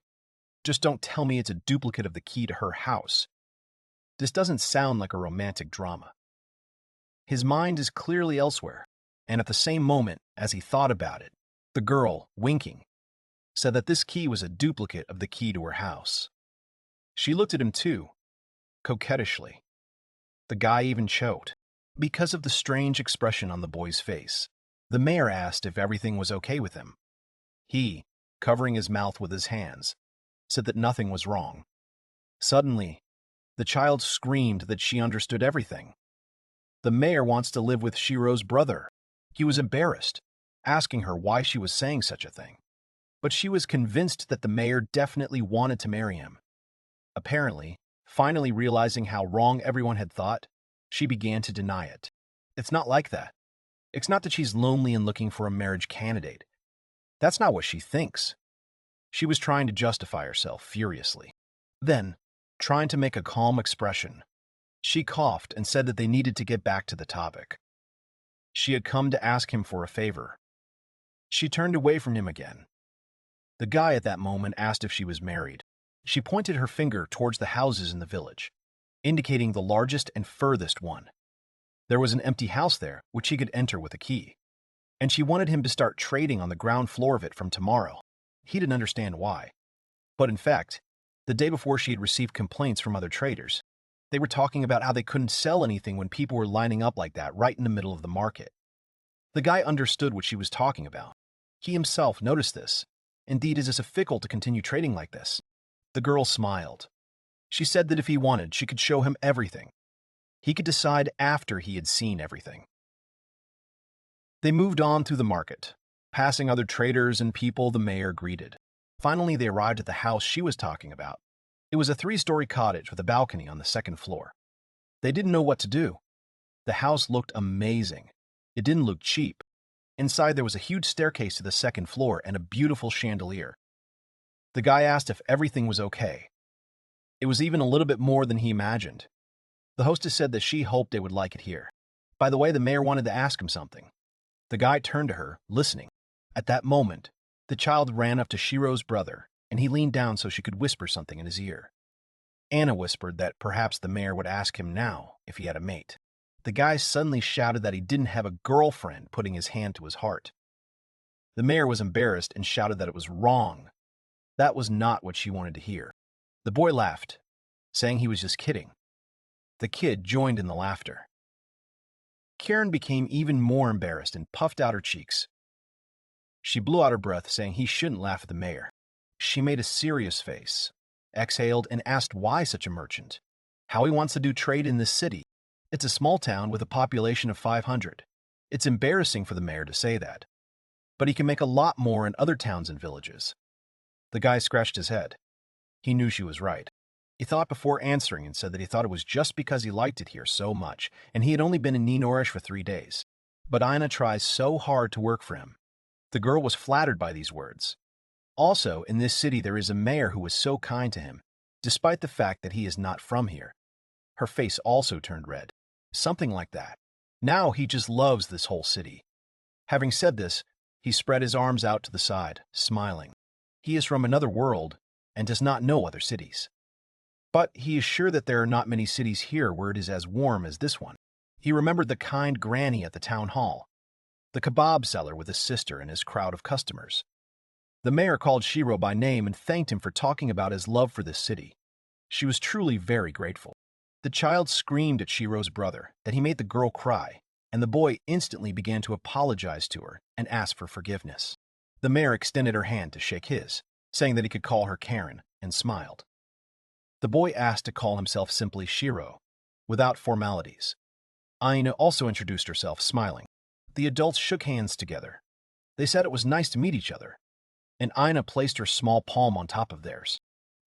Just don't tell me it's a duplicate of the key to her house. This doesn't sound like a romantic drama. His mind is clearly elsewhere, and at the same moment, as he thought about it, the girl, winking, said that this key was a duplicate of the key to her house. She looked at him too, coquettishly. The guy even choked, because of the strange expression on the boy's face. The mayor asked if everything was okay with him. He, covering his mouth with his hands, said that nothing was wrong. Suddenly, the child screamed that she understood everything. The mayor wants to live with Shiro's brother. He was embarrassed, asking her why she was saying such a thing. but she was convinced that the mayor definitely wanted to marry him. Apparently, finally realizing how wrong everyone had thought, she began to deny it. It's not like that. It's not that she's lonely and looking for a marriage candidate. That's not what she thinks. She was trying to justify herself furiously. Then, trying to make a calm expression, she coughed and said that they needed to get back to the topic. She had come to ask him for a favor. She turned away from him again. The guy at that moment asked if she was married. She pointed her finger towards the houses in the village, indicating the largest and furthest one. There was an empty house there, which he could enter with a key, and she wanted him to start trading on the ground floor of it from tomorrow. He didn't understand why. But in fact, the day before she had received complaints from other traders, they were talking about how they couldn't sell anything when people were lining up like that right in the middle of the market. The guy understood what she was talking about. He himself noticed this. Indeed, it is fickle to continue trading like this. The girl smiled. She said that if he wanted, she could show him everything. He could decide after he had seen everything. They moved on through the market, passing other traders and people the mayor greeted. Finally, they arrived at the house she was talking about. It was a 3-story cottage with a balcony on the second floor. They didn't know what to do. The house looked amazing. It didn't look cheap. Inside, there was a huge staircase to the second floor and a beautiful chandelier. The guy asked if everything was okay. It was even a little bit more than he imagined. The hostess said that she hoped they would like it here. By the way, the mayor wanted to ask him something. The guy turned to her, listening. At that moment, the child ran up to Shiro's brother, and he leaned down so she could whisper something in his ear. Anna whispered that perhaps the mayor would ask him now if he had a mate. The guy suddenly shouted that he didn't have a girlfriend, putting his hand to his heart. The mayor was embarrassed and shouted that it was wrong. That was not what she wanted to hear. The boy laughed, saying he was just kidding. The kid joined in the laughter. Karen became even more embarrassed and puffed out her cheeks. She blew out her breath, saying he shouldn't laugh at the mayor. She made a serious face, exhaled, and asked why such a merchant. How he wants to do trade in this city. It's a small town with a population of 500. It's embarrassing for the mayor to say that. But he can make a lot more in other towns and villages. The guy scratched his head. He knew she was right. He thought before answering and said that he thought it was just because he liked it here so much, and he had only been in Ninorish for 3 days. But Ina tries so hard to work for him. The girl was flattered by these words. Also, in this city there is a mayor who was so kind to him, despite the fact that he is not from here. Her face also turned red. Something like that. Now he just loves this whole city. Having said this, he spread his arms out to the side, smiling. He is from another world and does not know other cities. But he is sure that there are not many cities here where it is as warm as this one. He remembered the kind granny at the town hall, the kebab seller with his sister and his crowd of customers. The mayor called Shiro by name and thanked him for talking about his love for this city. She was truly very grateful. The child screamed at Shiro's brother that he made the girl cry, and the boy instantly began to apologize to her and ask for forgiveness. The mayor extended her hand to shake his, saying that he could call her Karen, and smiled. The boy asked to call himself simply Shiro, without formalities. Aina also introduced herself, smiling. The adults shook hands together. They said it was nice to meet each other, and Aina placed her small palm on top of theirs.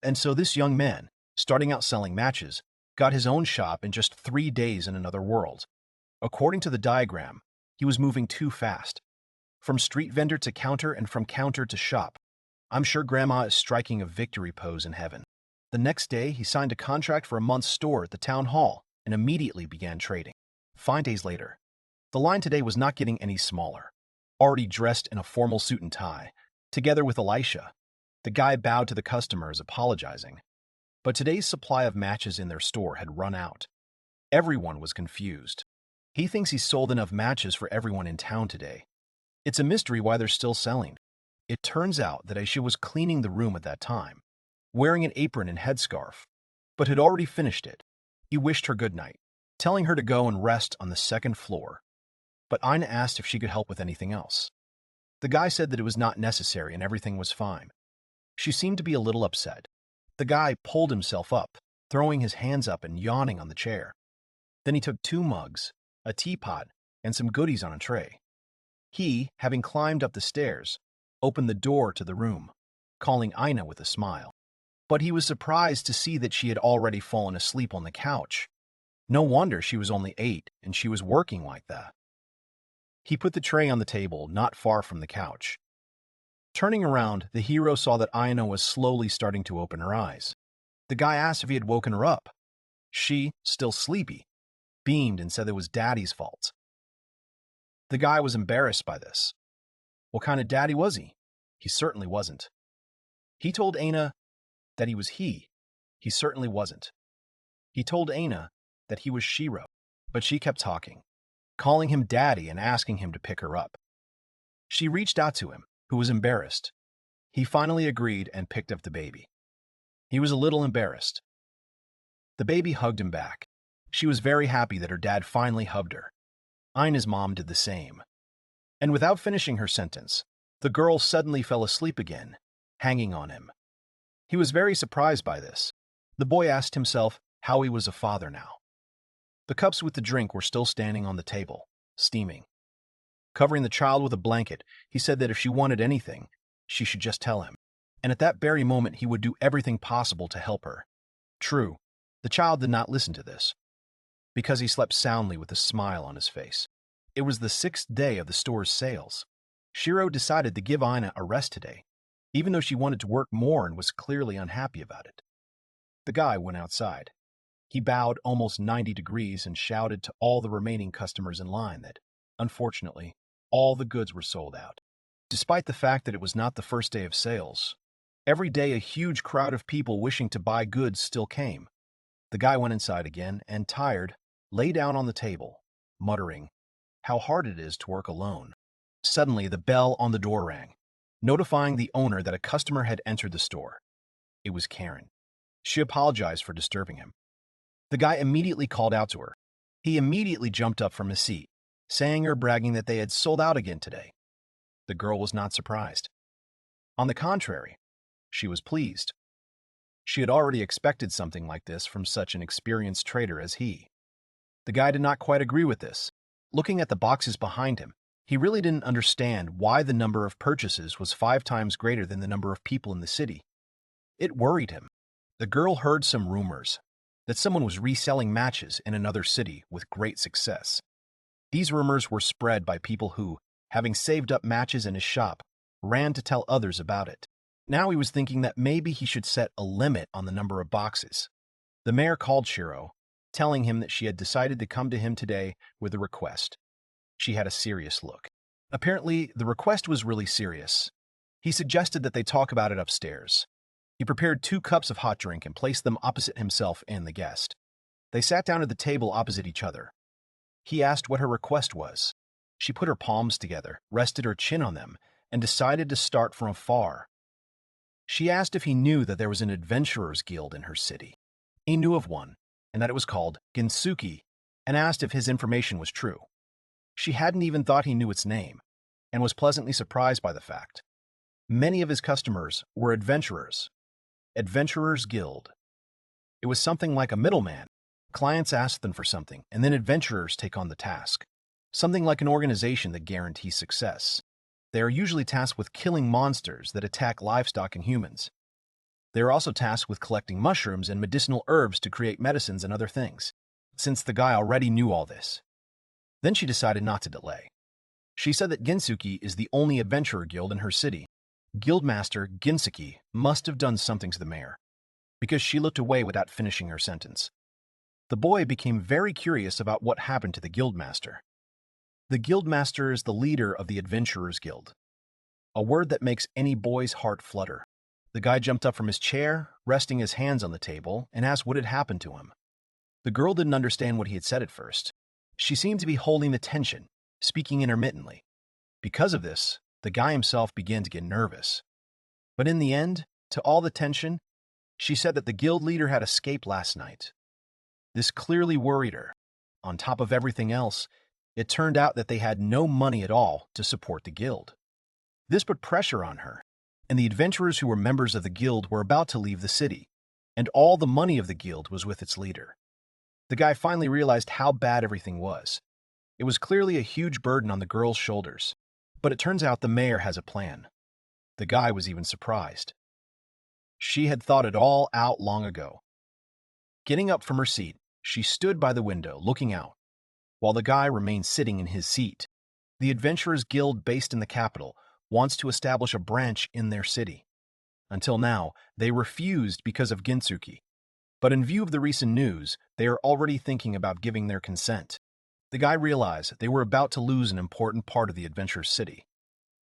And so this young man, starting out selling matches, got his own shop in just 3 days in another world. According to the diagram, he was moving too fast. From street vendor to counter and from counter to shop. I'm sure Grandma is striking a victory pose in heaven. The next day, he signed a contract for a month's store at the town hall and immediately began trading. 5 days later, the line today was not getting any smaller. Already dressed in a formal suit and tie, together with Elisha, the guy bowed to the customers, apologizing. But today's supply of matches in their store had run out. Everyone was confused. He thinks he sold enough matches for everyone in town today. It's a mystery why they're still selling. It turns out that Aisha was cleaning the room at that time, wearing an apron and headscarf, but had already finished it. He wished her good night, telling her to go and rest on the second floor. But Ina asked if she could help with anything else. The guy said that it was not necessary and everything was fine. She seemed to be a little upset. The guy pulled himself up, throwing his hands up and yawning on the chair. Then he took 2 mugs, a teapot, and some goodies on a tray. He, having climbed up the stairs, opened the door to the room, calling Aina with a smile. But he was surprised to see that she had already fallen asleep on the couch. No wonder she was only 8 and she was working like that. He put the tray on the table not far from the couch. Turning around, the hero saw that Aina was slowly starting to open her eyes. The guy asked if he had woken her up. She, still sleepy, beamed and said it was Daddy's fault. The guy was embarrassed by this. What kind of daddy was he? He certainly wasn't. He told Aina that he was he. He certainly wasn't. He told Aina that he was Shiro, but she kept talking, calling him daddy and asking him to pick her up. She reached out to him, who was embarrassed. He finally agreed and picked up the baby. He was a little embarrassed. The baby hugged him back. She was very happy that her dad finally hugged her. Aina's mom did the same. And without finishing her sentence, the girl suddenly fell asleep again, hanging on him. He was very surprised by this. The boy asked himself how he was a father now. The cups with the drink were still standing on the table, steaming. Covering the child with a blanket, he said that if she wanted anything, she should just tell him. And at that very moment, he would do everything possible to help her. True, the child did not listen to this, because he slept soundly with a smile on his face. It was the 6th day of the store's sales. Shiro decided to give Aina a rest today, even though she wanted to work more and was clearly unhappy about it. The guy went outside. He bowed almost 90 degrees and shouted to all the remaining customers in line that, unfortunately, all the goods were sold out. Despite the fact that it was not the first day of sales, every day a huge crowd of people wishing to buy goods still came. The guy went inside again and, tired, lay down on the table, muttering, "How hard it is to work alone." Suddenly, the bell on the door rang, notifying the owner that a customer had entered the store. It was Karen. She apologized for disturbing him. The guy immediately called out to her. He immediately jumped up from his seat, saying or bragging that they had sold out again today. The girl was not surprised. On the contrary, she was pleased. She had already expected something like this from such an experienced trader as he. The guy did not quite agree with this. Looking at the boxes behind him, he really didn't understand why the number of purchases was 5 times greater than the number of people in the city. It worried him. The girl heard some rumors that someone was reselling matches in another city with great success. These rumors were spread by people who, having saved up matches in his shop, ran to tell others about it. Now he was thinking that maybe he should set a limit on the number of boxes. The mayor called Shiro, telling him that she had decided to come to him today with a request. She had a serious look. Apparently, the request was really serious. He suggested that they talk about it upstairs. He prepared 2 cups of hot drink and placed them opposite himself and the guest. They sat down at the table opposite each other. He asked what her request was. She put her palms together, rested her chin on them, and decided to start from afar. She asked if he knew that there was an adventurers' guild in her city. He knew of one, and that it was called Ginsuki, and asked if his information was true. She hadn't even thought he knew its name, and was pleasantly surprised by the fact. Many of his customers were adventurers. Adventurers' Guild. It was something like a middleman. Clients ask them for something, and then adventurers take on the task. Something like an organization that guarantees success. They are usually tasked with killing monsters that attack livestock and humans. They are also tasked with collecting mushrooms and medicinal herbs to create medicines and other things, since the guy already knew all this. Then she decided not to delay. She said that Ginsuki is the only adventurer guild in her city. Guildmaster Ginsuki must have done something to the mayor, because she looked away without finishing her sentence. The boy became very curious about what happened to the guildmaster. The guildmaster is the leader of the Adventurers Guild, a word that makes any boy's heart flutter. The guy jumped up from his chair, resting his hands on the table, and asked what had happened to him. The girl didn't understand what he had said at first. She seemed to be holding the tension, speaking intermittently. Because of this, the guy himself began to get nervous. But in the end, to all the tension, she said that the guild leader had escaped last night. This clearly worried her. On top of everything else, it turned out that they had no money at all to support the guild. This put pressure on her, and the adventurers who were members of the guild were about to leave the city, and all the money of the guild was with its leader. The guy finally realized how bad everything was. It was clearly a huge burden on the girl's shoulders, but it turns out the mayor has a plan. The guy was even surprised. She had thought it all out long ago. Getting up from her seat, she stood by the window, looking out, while the guy remained sitting in his seat. The Adventurers Guild, based in the capital, wants to establish a branch in their city. Until now, they refused because of Gintsuki. But in view of the recent news, they are already thinking about giving their consent. The guy realized they were about to lose an important part of the Adventurers City.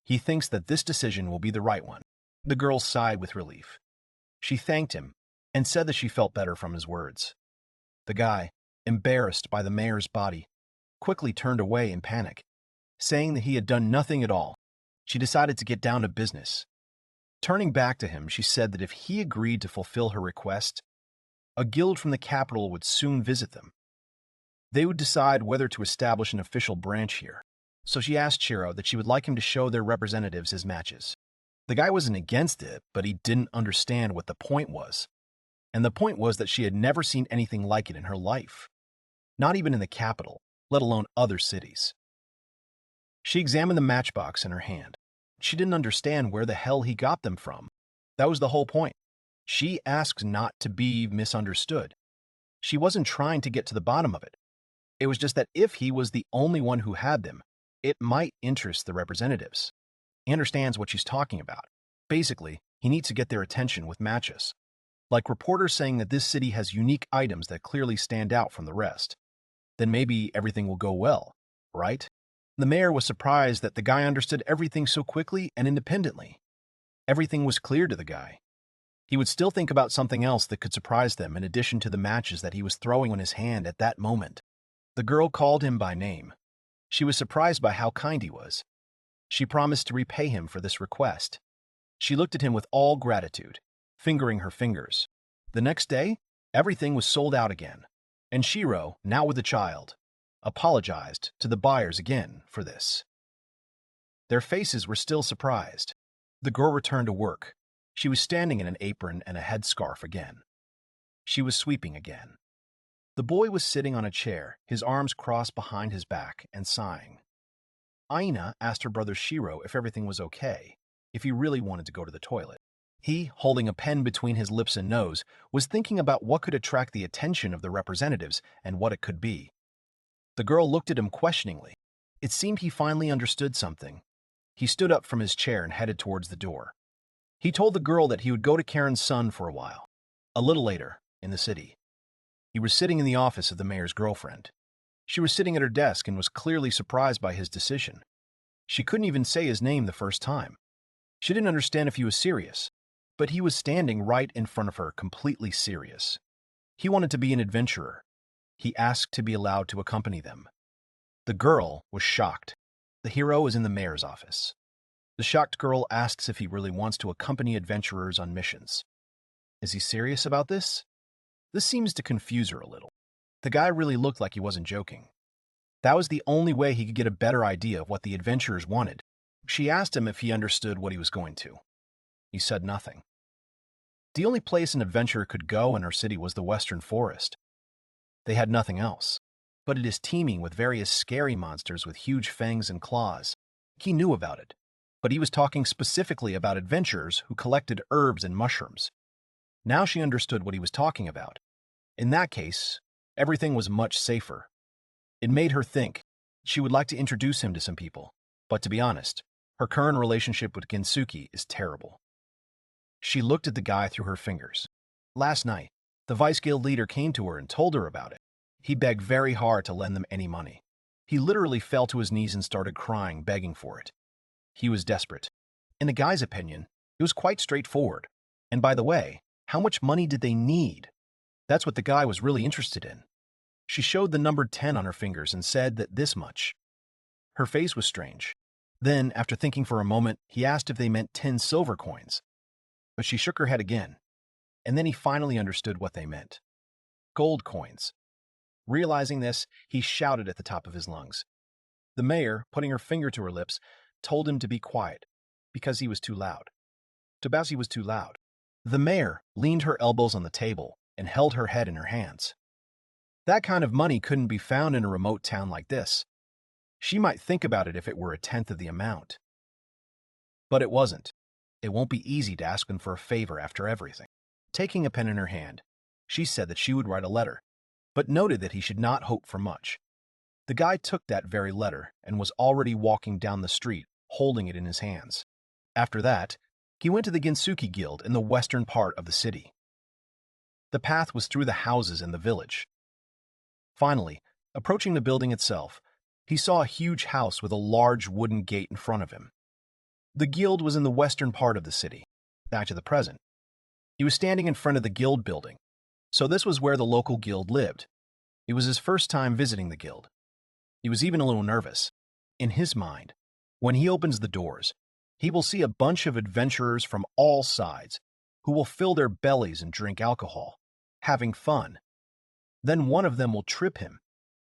He thinks that this decision will be the right one. The girl sighed with relief. She thanked him and said that she felt better from his words. The guy, embarrassed by the mayor's body, quickly turned away in panic, saying that he had done nothing at all. She decided to get down to business. Turning back to him, she said that if he agreed to fulfill her request, a guild from the capital would soon visit them. They would decide whether to establish an official branch here. So she asked Shiro that she would like him to show their representatives his matches. The guy wasn't against it, but he didn't understand what the point was. And the point was that she had never seen anything like it in her life. Not even in the capital, let alone other cities. She examined the matchbox in her hand. She didn't understand where the hell he got them from. That was the whole point. She asked not to be misunderstood. She wasn't trying to get to the bottom of it. It was just that if he was the only one who had them, it might interest the representatives. He understands what she's talking about. Basically, he needs to get their attention with matches. Like reporters saying that this city has unique items that clearly stand out from the rest. Then maybe everything will go well, right? The mayor was surprised that the guy understood everything so quickly and independently. Everything was clear to the guy. He would still think about something else that could surprise them in addition to the matches that he was throwing on his hand at that moment. The girl called him by name. She was surprised by how kind he was. She promised to repay him for this request. She looked at him with all gratitude, fingering her fingers. The next day, everything was sold out again, and Shiro, now with a child, apologized to the buyers again for this. Their faces were still surprised. The girl returned to work. She was standing in an apron and a headscarf again. She was sweeping again. The boy was sitting on a chair, his arms crossed behind his back, and sighing. Aina asked her brother Shiro if everything was okay, if he really wanted to go to the toilet. He, holding a pen between his lips and nose, was thinking about what could attract the attention of the representatives and what it could be. The girl looked at him questioningly. It seemed he finally understood something. He stood up from his chair and headed towards the door. He told the girl that he would go to Karen's son for a while. A little later, in the city, he was sitting in the office of the mayor's girlfriend. She was sitting at her desk and was clearly surprised by his decision. She couldn't even say his name the first time. She didn't understand if he was serious, but he was standing right in front of her, completely serious. He wanted to be an adventurer. He asked to be allowed to accompany them. The girl was shocked. The hero is in the mayor's office. The shocked girl asks if he really wants to accompany adventurers on missions. Is he serious about this? This seems to confuse her a little. The guy really looked like he wasn't joking. That was the only way he could get a better idea of what the adventurers wanted. She asked him if he understood what he was going to. He said nothing. The only place an adventurer could go in her city was the Western Forest. They had nothing else, but it is teeming with various scary monsters with huge fangs and claws. He knew about it, but he was talking specifically about adventurers who collected herbs and mushrooms. Now she understood what he was talking about. In that case, everything was much safer. It made her think. She would like to introduce him to some people, but to be honest, her current relationship with Gintsuki is terrible. She looked at the guy through her fingers. Last night, the Vice Guild leader came to her and told her about it. He begged very hard to lend them any money. He literally fell to his knees and started crying, begging for it. He was desperate. In the guy's opinion, it was quite straightforward. And by the way, how much money did they need? That's what the guy was really interested in. She showed the number 10 on her fingers and said that this much. Her face was strange. Then, after thinking for a moment, he asked if they meant 10 silver coins. But she shook her head again, and then he finally understood what they meant. Gold coins. Realizing this, he shouted at the top of his lungs. The mayor, putting her finger to her lips, told him to be quiet, because he was too loud. Tabasi was too loud. The mayor leaned her elbows on the table and held her head in her hands. That kind of money couldn't be found in a remote town like this. She might think about it if it were a tenth of the amount. But it wasn't. It won't be easy to ask them for a favor after everything. Taking a pen in her hand, she said that she would write a letter, but noted that he should not hope for much. The guy took that very letter and was already walking down the street, holding it in his hands. After that, he went to the Ginsuki Guild in the western part of the city. The path was through the houses in the village. Finally, approaching the building itself, he saw a huge house with a large wooden gate in front of him. The guild was in the western part of the city. Back to the present. He was standing in front of the guild building, so this was where the local guild lived. It was his first time visiting the guild. He was even a little nervous. In his mind, when he opens the doors, he will see a bunch of adventurers from all sides who will fill their bellies and drink alcohol, having fun. Then one of them will trip him,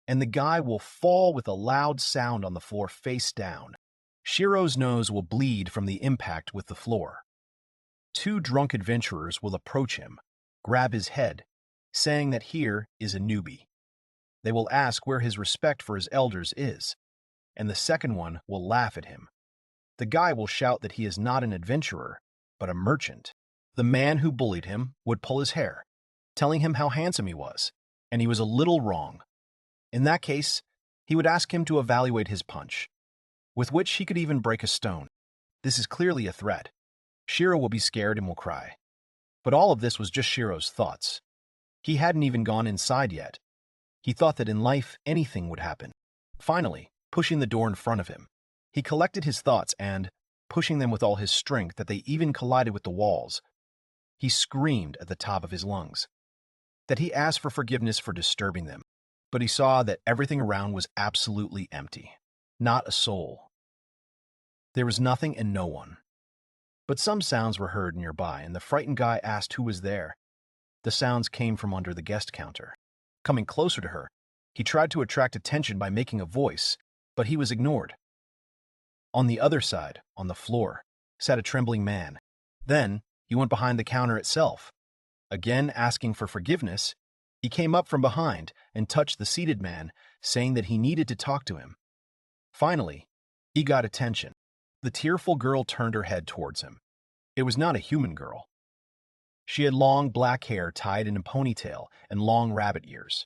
and the guy will fall with a loud sound on the floor face down. Shiro's nose will bleed from the impact with the floor. Two drunk adventurers will approach him, grab his head, saying that here is a newbie. They will ask where his respect for his elders is, and the second one will laugh at him. The guy will shout that he is not an adventurer, but a merchant. The man who bullied him would pull his hair, telling him how handsome he was, and he was a little wrong. In that case, he would ask him to evaluate his punch, with which he could even break a stone. This is clearly a threat. Shiro will be scared and will cry. But all of this was just Shiro's thoughts. He hadn't even gone inside yet. He thought that in life anything would happen. Finally, pushing the door in front of him, he collected his thoughts and, pushing them with all his strength that they even collided with the walls, he screamed at the top of his lungs. That he asked for forgiveness for disturbing them, but he saw that everything around was absolutely empty. Not a soul. There was nothing and no one. But some sounds were heard nearby, and the frightened guy asked who was there. The sounds came from under the guest counter. Coming closer to her, he tried to attract attention by making a voice, but he was ignored. On the other side, on the floor, sat a trembling man. Then, he went behind the counter itself. Again asking for forgiveness, he came up from behind and touched the seated man, saying that he needed to talk to him. Finally, he got attention. The tearful girl turned her head towards him. It was not a human girl. She had long black hair tied in a ponytail and long rabbit ears.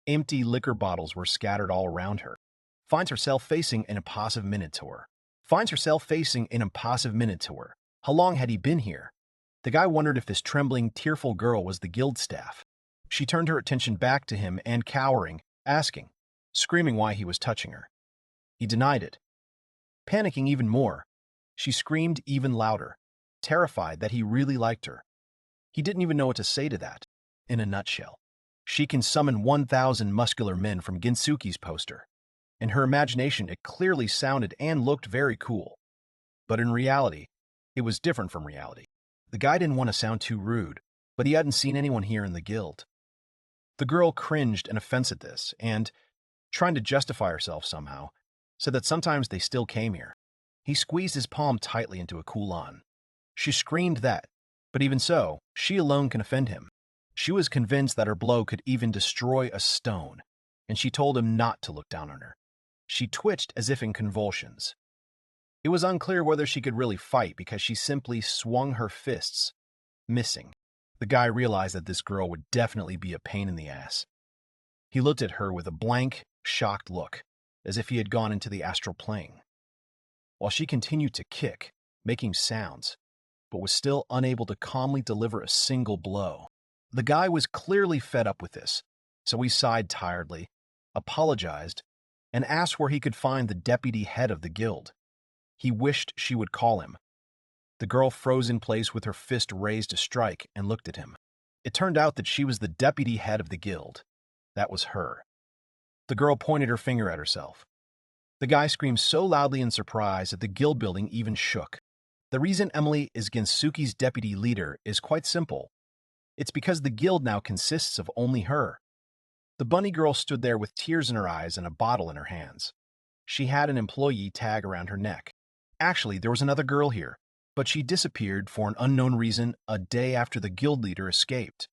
Empty liquor bottles were scattered all around her. Finds herself facing an impassive minotaur. How long had he been here? The guy wondered if this trembling, tearful girl was the guild staff. She turned her attention back to him and, cowering, asking, screaming why he was touching her. He denied it. Panicking even more, she screamed even louder, terrified that he really liked her. He didn't even know what to say to that. In a nutshell, she can summon 1,000 muscular men from Ginsuki's poster. In her imagination, it clearly sounded and looked very cool. But in reality, it was different from reality. The guy didn't want to sound too rude, but he hadn't seen anyone here in the guild. The girl cringed in offense at this and, trying to justify herself somehow, said that sometimes they still came here. He squeezed his palm tightly into a kulan. She screamed that, but even so, she alone can offend him. She was convinced that her blow could even destroy a stone, and she told him not to look down on her. She twitched as if in convulsions. It was unclear whether she could really fight because she simply swung her fists, missing. The guy realized that this girl would definitely be a pain in the ass. He looked at her with a blank, shocked look, as if he had gone into the astral plane. While she continued to kick, making sounds, but was still unable to calmly deliver a single blow. The guy was clearly fed up with this, so he sighed tiredly, apologized, and asked where he could find the deputy head of the guild. He wished she would call him. The girl froze in place with her fist raised to strike and looked at him. It turned out that she was the deputy head of the guild. That was her. The girl pointed her finger at herself. The guy screamed so loudly in surprise that the guild building even shook. The reason Emily is Ginsuki's deputy leader is quite simple. It's because the guild now consists of only her. The bunny girl stood there with tears in her eyes and a bottle in her hands. She had an employee tag around her neck. Actually, there was another girl here, but she disappeared for an unknown reason a day after the guild leader escaped.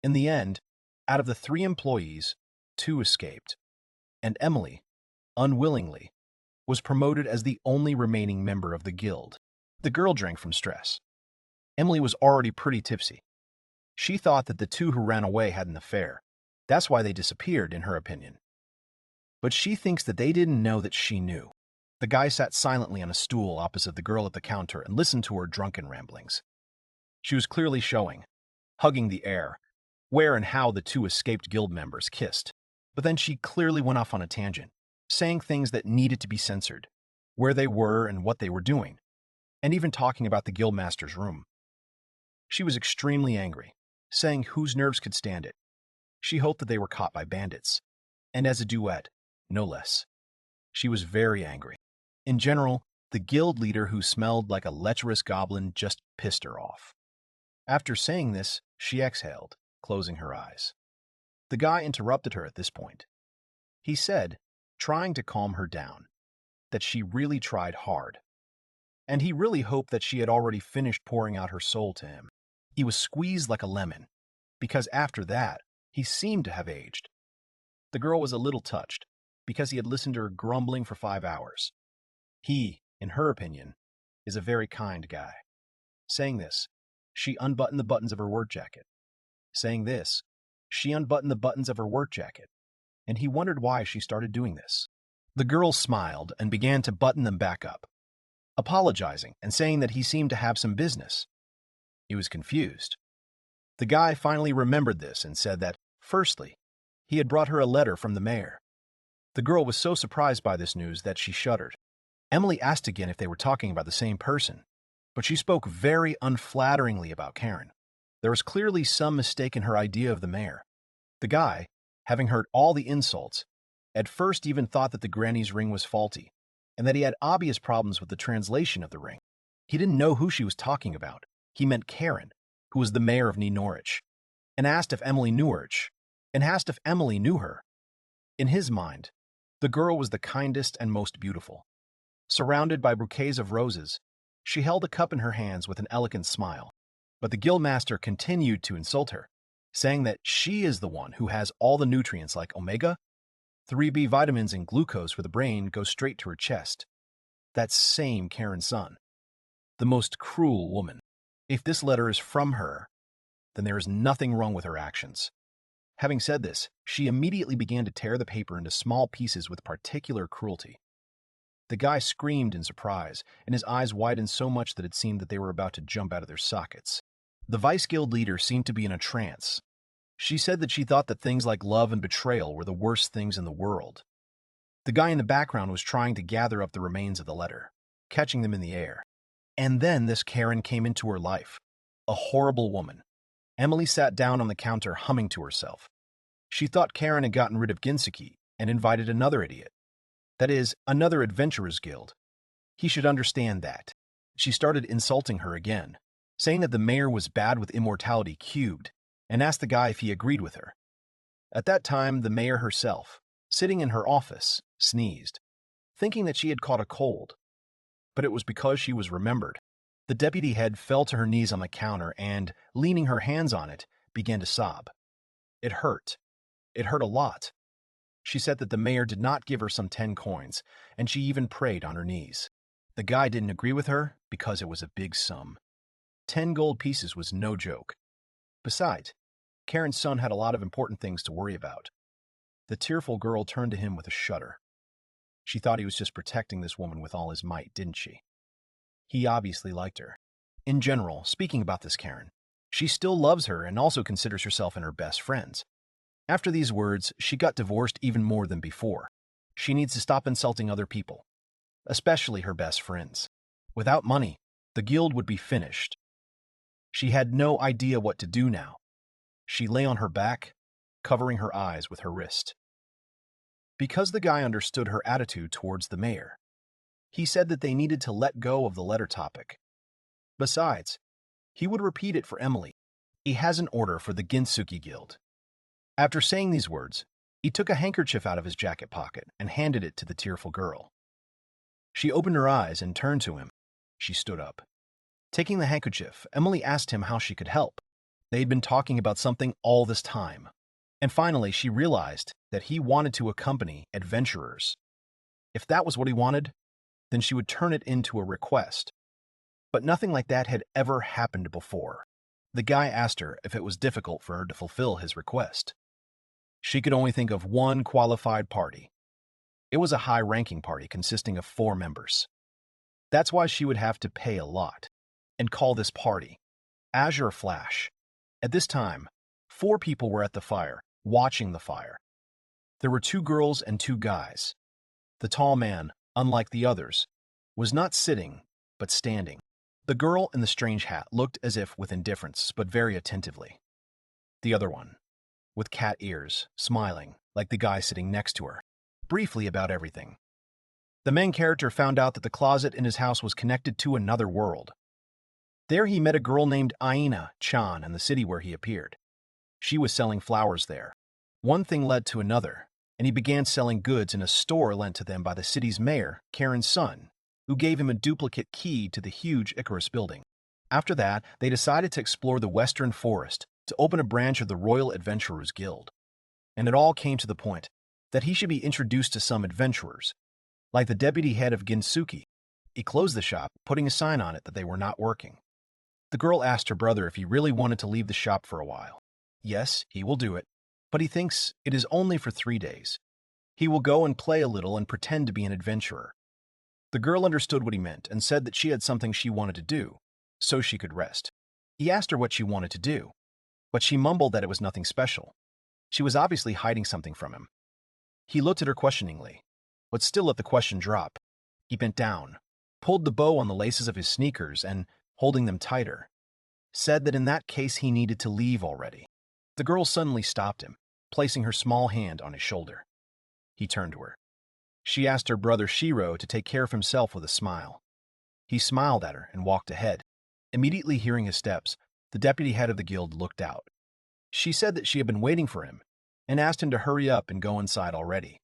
In the end, out of the 3 employees, 2 escaped, and Emily, unwillingly, was promoted as the only remaining member of the guild. The girl drank from stress. Emily was already pretty tipsy. She thought that the two who ran away had an affair. That's why they disappeared, in her opinion. But she thinks that they didn't know that she knew. The guy sat silently on a stool opposite the girl at the counter and listened to her drunken ramblings. She was clearly showing, hugging the air, where and how the two escaped guild members kissed. But then she clearly went off on a tangent, saying things that needed to be censored, where they were and what they were doing, and even talking about the guildmaster's room. She was extremely angry, saying whose nerves could stand it. She hoped that they were caught by bandits, and as a duet, no less. She was very angry. In general, the guild leader who smelled like a lecherous goblin just pissed her off. After saying this, she exhaled, closing her eyes. The guy interrupted her at this point. He said, trying to calm her down, that she really tried hard. And he really hoped that she had already finished pouring out her soul to him. He was squeezed like a lemon, because after that, he seemed to have aged. The girl was a little touched, because he had listened to her grumbling for 5 hours. He, in her opinion, is a very kind guy. Saying this, she unbuttoned the buttons of her work jacket. Saying this, she unbuttoned the buttons of her work jacket, and he wondered why she started doing this. The girl smiled and began to button them back up, apologizing and saying that he seemed to have some business. He was confused. The guy finally remembered this and said that, firstly, he had brought her a letter from the mayor. The girl was so surprised by this news that she shuddered. Emily asked again if they were talking about the same person, but she spoke very unflatteringly about Karen. There was clearly some mistake in her idea of the mayor. The guy, having heard all the insults, at first even thought that the granny's ring was faulty, and that he had obvious problems with the translation of the ring. He didn't know who she was talking about. He meant Karen, who was the mayor of New Norwich, and asked if Emily knew her. In his mind, the girl was the kindest and most beautiful. Surrounded by bouquets of roses, she held a cup in her hands with an elegant smile. But the guildmaster continued to insult her, saying that she is the one who has all the nutrients like omega, 3B vitamins and glucose for the brain go straight to her chest. That same Karen's son. The most cruel woman. If this letter is from her, then there is nothing wrong with her actions. Having said this, she immediately began to tear the paper into small pieces with particular cruelty. The guy screamed in surprise, and his eyes widened so much that it seemed that they were about to jump out of their sockets. The Vice Guild leader seemed to be in a trance. She said that she thought that things like love and betrayal were the worst things in the world. The guy in the background was trying to gather up the remains of the letter, catching them in the air. And then this Karen came into her life. A horrible woman. Emily sat down on the counter humming to herself. She thought Karen had gotten rid of Ginsuki and invited another idiot. That is, another adventurers guild. He should understand that. She started insulting her again, saying that the mayor was bad with immortality cubed, and asked the guy if he agreed with her. At that time, the mayor herself, sitting in her office, sneezed, thinking that she had caught a cold. But it was because she was remembered. The deputy head fell to her knees on the counter and, leaning her hands on it, began to sob. It hurt. It hurt a lot. She said that the mayor did not give her some 10 coins, and she even prayed on her knees. The guy didn't agree with her because it was a big sum. 10 gold pieces was no joke. Besides, Karen's son had a lot of important things to worry about. The tearful girl turned to him with a shudder. She thought he was just protecting this woman with all his might, didn't she? He obviously liked her. In general, speaking about this Karen, she still loves her and also considers herself and her best friends. After these words, she got divorced even more than before. She needs to stop insulting other people, especially her best friends. Without money, the guild would be finished. She had no idea what to do now. She lay on her back, covering her eyes with her wrist. Because the guy understood her attitude towards the mayor, he said that they needed to let go of the letter topic. Besides, he would repeat it for Emily. He has an order for the Ginsuki Guild. After saying these words, he took a handkerchief out of his jacket pocket and handed it to the tearful girl. She opened her eyes and turned to him. She stood up. Taking the handkerchief, Emily asked him how she could help. They had been talking about something all this time. And finally, she realized that he wanted to accompany adventurers. If that was what he wanted, then she would turn it into a request. but nothing like that had ever happened before. The guy asked her if it was difficult for her to fulfill his request. She could only think of one qualified party. It was a high-ranking party consisting of 4 members. That's why she would have to pay a lot and call this party Azure Flash. At this time, 4 people were at the fire, watching the fire. There were 2 girls and 2 guys. The tall man, unlike the others, was not sitting, but standing. The girl in the strange hat looked as if with indifference, but very attentively. The other one, with cat ears, smiling, like the guy sitting next to her, briefly about everything. The main character found out that the closet in his house was connected to another world. There he met a girl named Aina Chan in the city where he appeared. She was selling flowers there. One thing led to another, and he began selling goods in a store lent to them by the city's mayor, Karen's son, who gave him a duplicate key to the huge Icarus building. After that, they decided to explore the Western Forest to open a branch of the Royal Adventurers Guild. And it all came to the point that he should be introduced to some adventurers, like the deputy head of Ginsuki. He closed the shop, putting a sign on it that they were not working. The girl asked her brother if he really wanted to leave the shop for a while. Yes, he will do it, but he thinks it is only for 3 days. He will go and play a little and pretend to be an adventurer. The girl understood what he meant and said that she had something she wanted to do, so she could rest. He asked her what she wanted to do, but she mumbled that it was nothing special. She was obviously hiding something from him. He looked at her questioningly, but still let the question drop. He bent down, pulled the bow on the laces of his sneakers and, holding them tighter, said that in that case he needed to leave already. The girl suddenly stopped him, placing her small hand on his shoulder. He turned to her. She asked her brother Shiro to take care of himself with a smile. He smiled at her and walked ahead. Immediately hearing his steps, the deputy head of the guild looked out. She said that she had been waiting for him and asked him to hurry up and go inside already.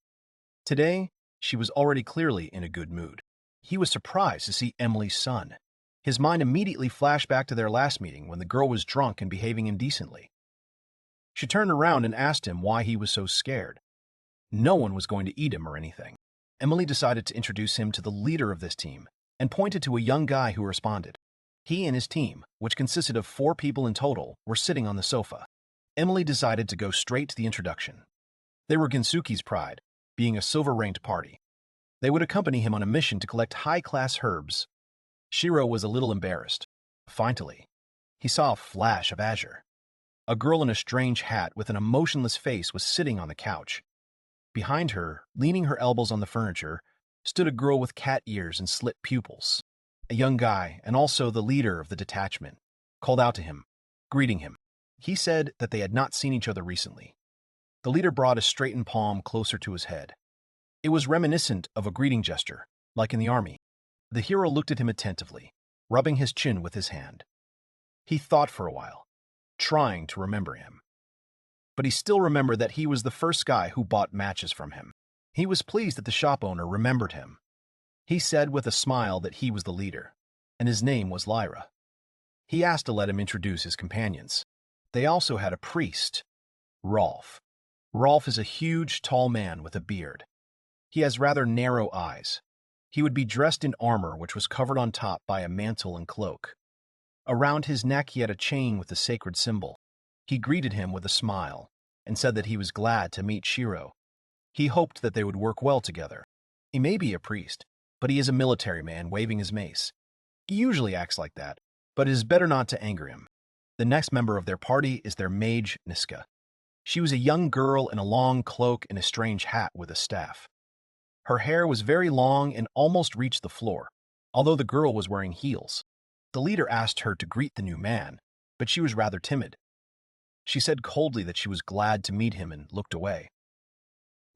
Today, she was already clearly in a good mood. He was surprised to see Emily's son. His mind immediately flashed back to their last meeting when the girl was drunk and behaving indecently. She turned around and asked him why he was so scared. No one was going to eat him or anything. Emily decided to introduce him to the leader of this team and pointed to a young guy who responded. He and his team, which consisted of 4 people in total, were sitting on the sofa. Emily decided to go straight to the introduction. They were Ginsuki's pride, being a silver-ranked party. They would accompany him on a mission to collect high-class herbs. Shiro was a little embarrassed. Finally, he saw a flash of azure. A girl in a strange hat with an emotionless face was sitting on the couch. Behind her, leaning her elbows on the furniture, stood a girl with cat ears and slit pupils. A young guy, and also the leader of the detachment, called out to him, greeting him. He said that they had not seen each other recently. The leader brought a straightened palm closer to his head. It was reminiscent of a greeting gesture, like in the army. The hero looked at him attentively, rubbing his chin with his hand. He thought for a while, trying to remember him. But he still remembered that he was the first guy who bought matches from him. He was pleased that the shop owner remembered him. He said with a smile that he was the leader, and his name was Lyra. He asked to let him introduce his companions. They also had a priest, Rolf. Rolf is a huge, tall man with a beard. He has rather narrow eyes. He would be dressed in armor which was covered on top by a mantle and cloak. Around his neck he had a chain with the sacred symbol. He greeted him with a smile and said that he was glad to meet Shiro. He hoped that they would work well together. He may be a priest, but he is a military man waving his mace. He usually acts like that, but it is better not to anger him. The next member of their party is their mage, Niska. She was a young girl in a long cloak and a strange hat with a staff. Her hair was very long and almost reached the floor, although the girl was wearing heels. The leader asked her to greet the new man, but she was rather timid. She said coldly that she was glad to meet him and looked away.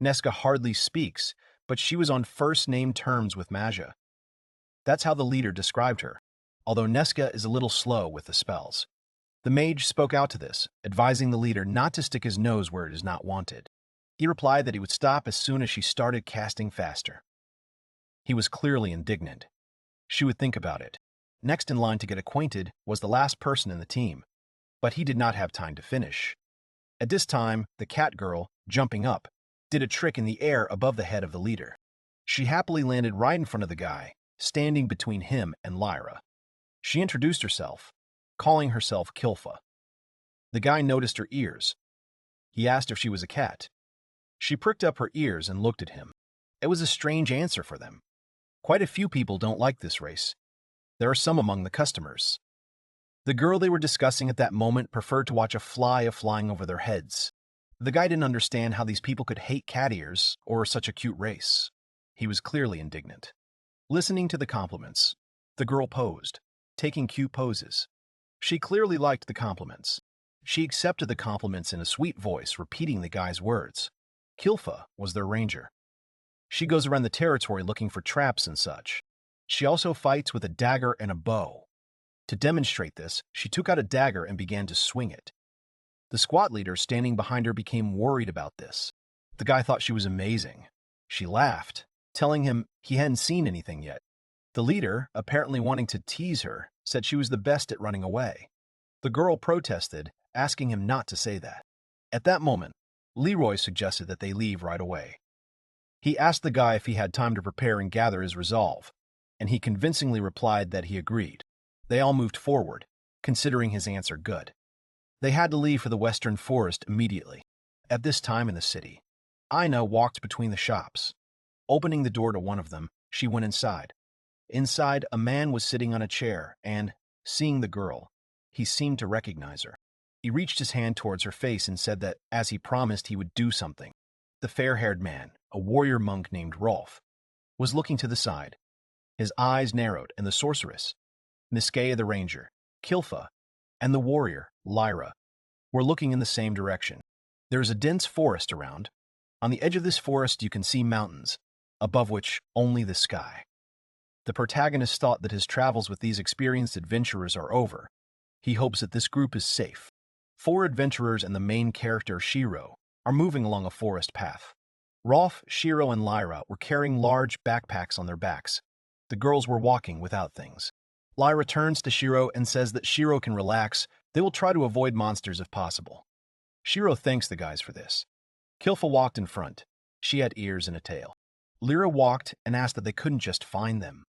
Niska hardly speaks, but she was on first-name terms with Maja. That's how the leader described her, although Niska is a little slow with the spells. The mage spoke out to this, advising the leader not to stick his nose where it is not wanted. He replied that he would stop as soon as she started casting faster. He was clearly indignant. She would think about it. Next in line to get acquainted was the last person in the team, but he did not have time to finish. At this time, the cat girl, jumping up, did a trick in the air above the head of the leader. She happily landed right in front of the guy, standing between him and Lyra. She introduced herself, calling herself Kilfa. The guy noticed her ears. He asked if she was a cat. She pricked up her ears and looked at him. It was a strange answer for them. Quite a few people don't like this race. There are some among the customers. The girl they were discussing at that moment preferred to watch a fly flying over their heads. The guy didn't understand how these people could hate cat ears or such a cute race. He was clearly indignant. Listening to the compliments, the girl posed, taking cute poses. She clearly liked the compliments. She accepted the compliments in a sweet voice, repeating the guy's words. Kilfa was their ranger. She goes around the territory looking for traps and such. She also fights with a dagger and a bow. To demonstrate this, she took out a dagger and began to swing it. The squad leader standing behind her became worried about this. The guy thought she was amazing. She laughed, telling him he hadn't seen anything yet. The leader, apparently wanting to tease her, said she was the best at running away. The girl protested, asking him not to say that. At that moment, Leroy suggested that they leave right away. He asked the guy if he had time to prepare and gather his resolve, and he convincingly replied that he agreed. They all moved forward, considering his answer good. They had to leave for the western forest immediately. At this time in the city, Ina walked between the shops. Opening the door to one of them, she went inside. Inside, a man was sitting on a chair and, seeing the girl, he seemed to recognize her. He reached his hand towards her face and said that, as he promised, he would do something. The fair-haired man, a warrior monk named Rolf, was looking to the side. His eyes narrowed, and the sorceress, Niskaya the ranger, Kilfa, and the warrior, Lyra, were looking in the same direction. There is a dense forest around. On the edge of this forest you can see mountains, above which only the sky. The protagonist thought that his travels with these experienced adventurers are over. He hopes that this group is safe. 4 adventurers and the main character, Shiro, are moving along a forest path. Rolf, Shiro, and Lyra were carrying large backpacks on their backs. The girls were walking without things. Lyra turns to Shiro and says that Shiro can relax. They will try to avoid monsters if possible. Shiro thanks the guys for this. Kilfa walked in front. She had ears and a tail. Lyra walked and asked that they couldn't just find them.